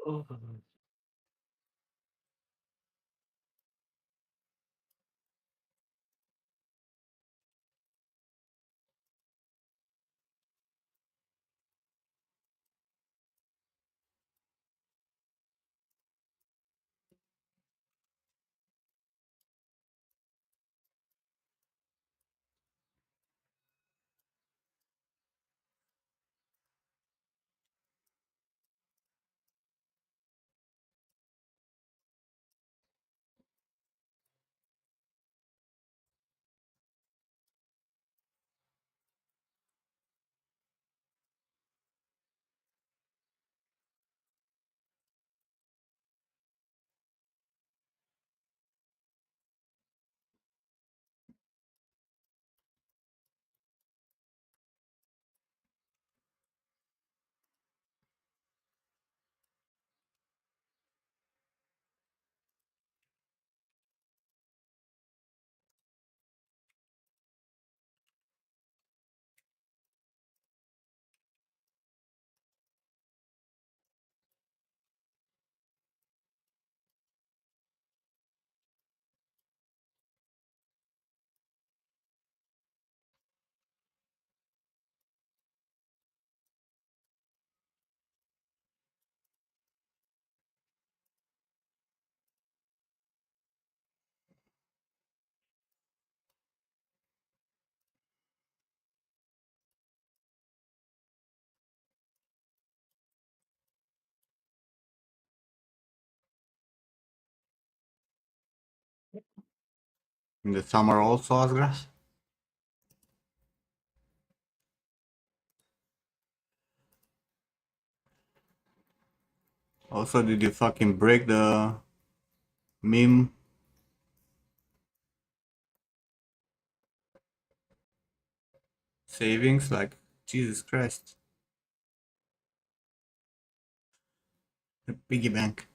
In the summer also, Asgras? Also, did you fucking break the meme savings? Like, Jesus Christ. The piggy bank.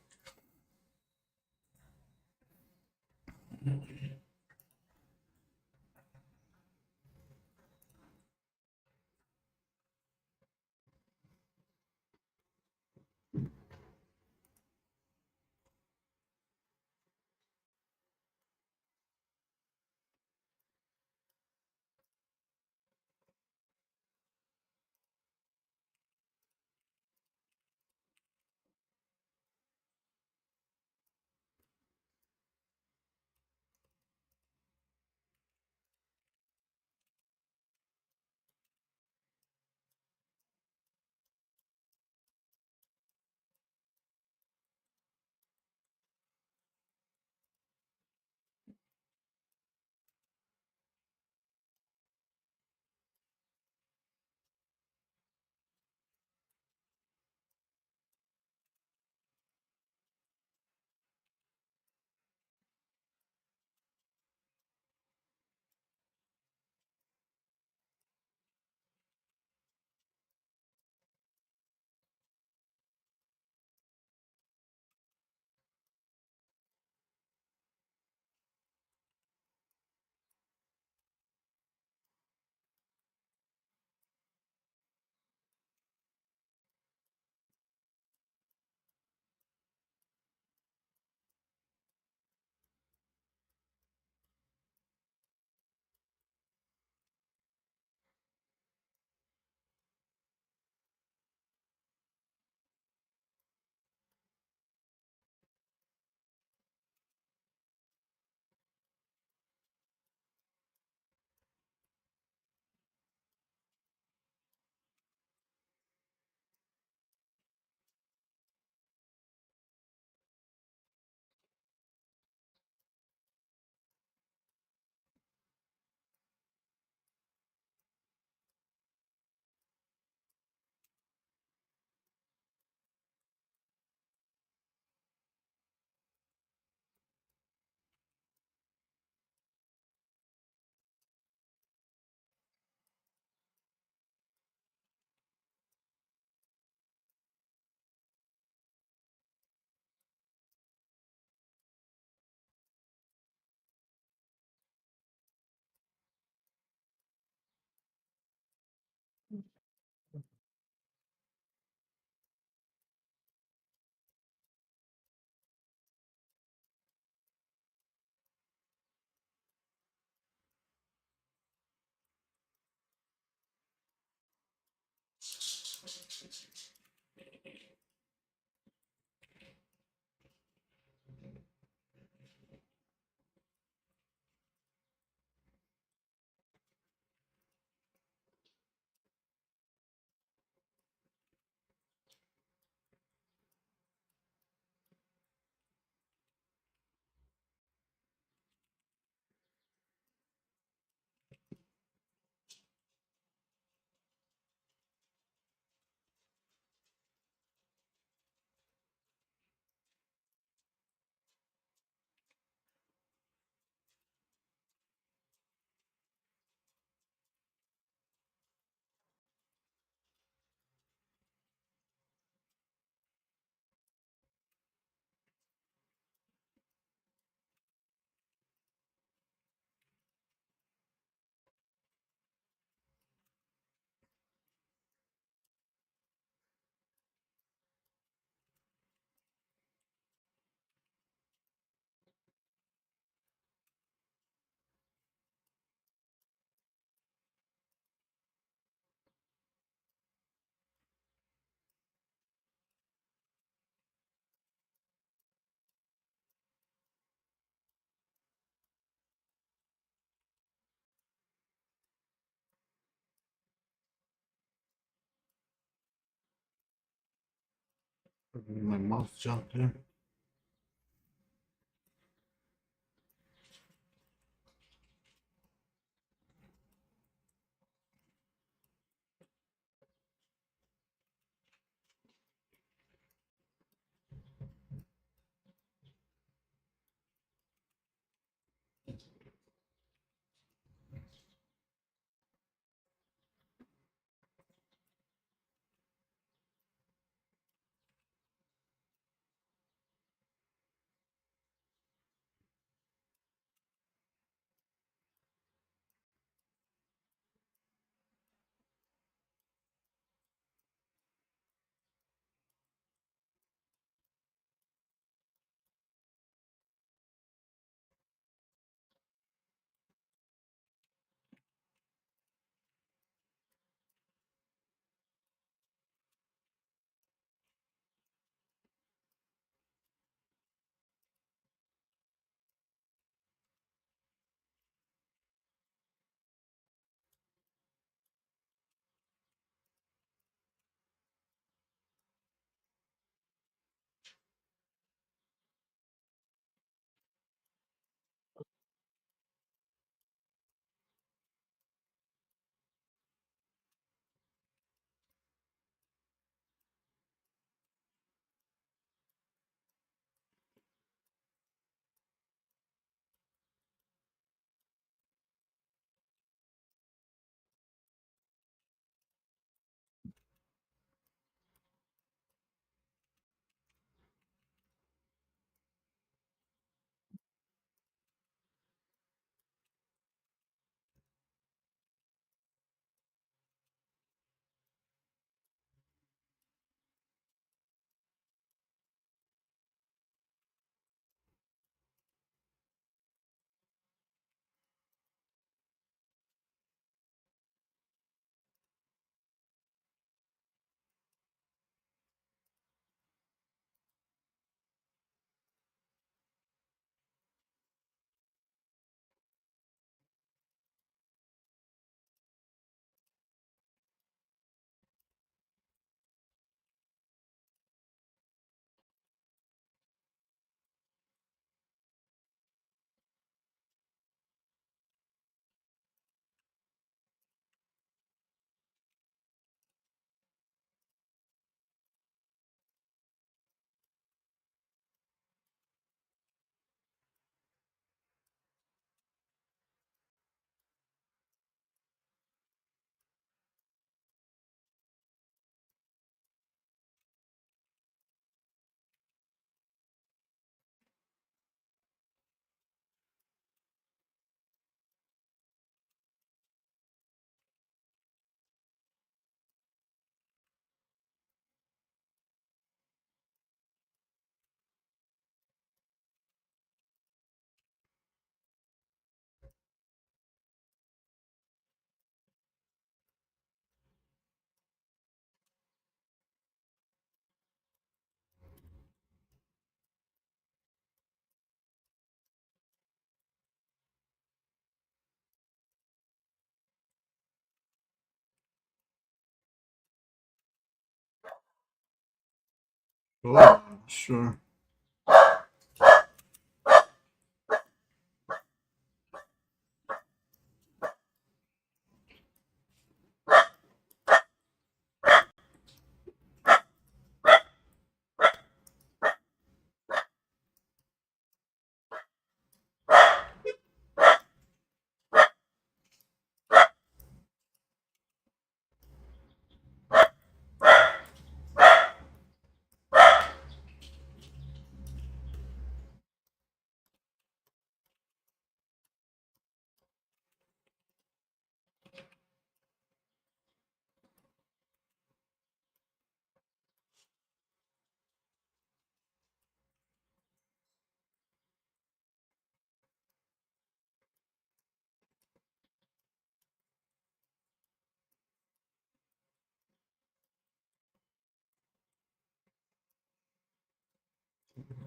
My mouse jumped here. Oh, sure.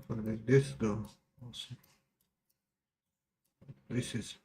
Where did this go? Also, this is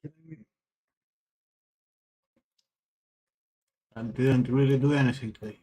I didn't really do anything today.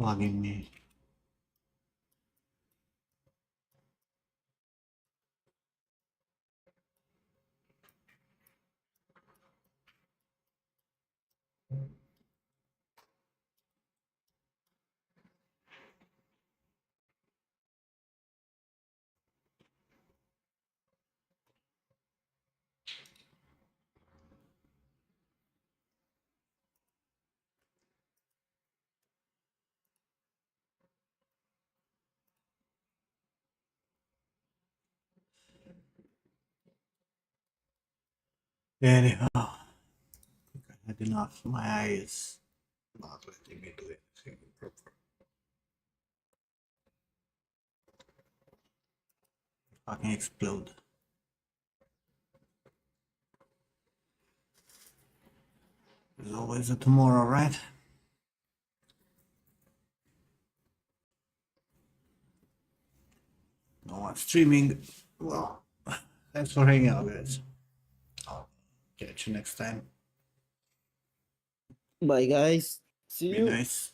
bugging me. Anyhow, I think I had enough. My eyes not letting me do anything proper. Fucking explode. There's always a tomorrow, right? No one streaming. Well, thanks for hanging out, guys. I'll catch you next time. Bye, guys. See Be you. nice.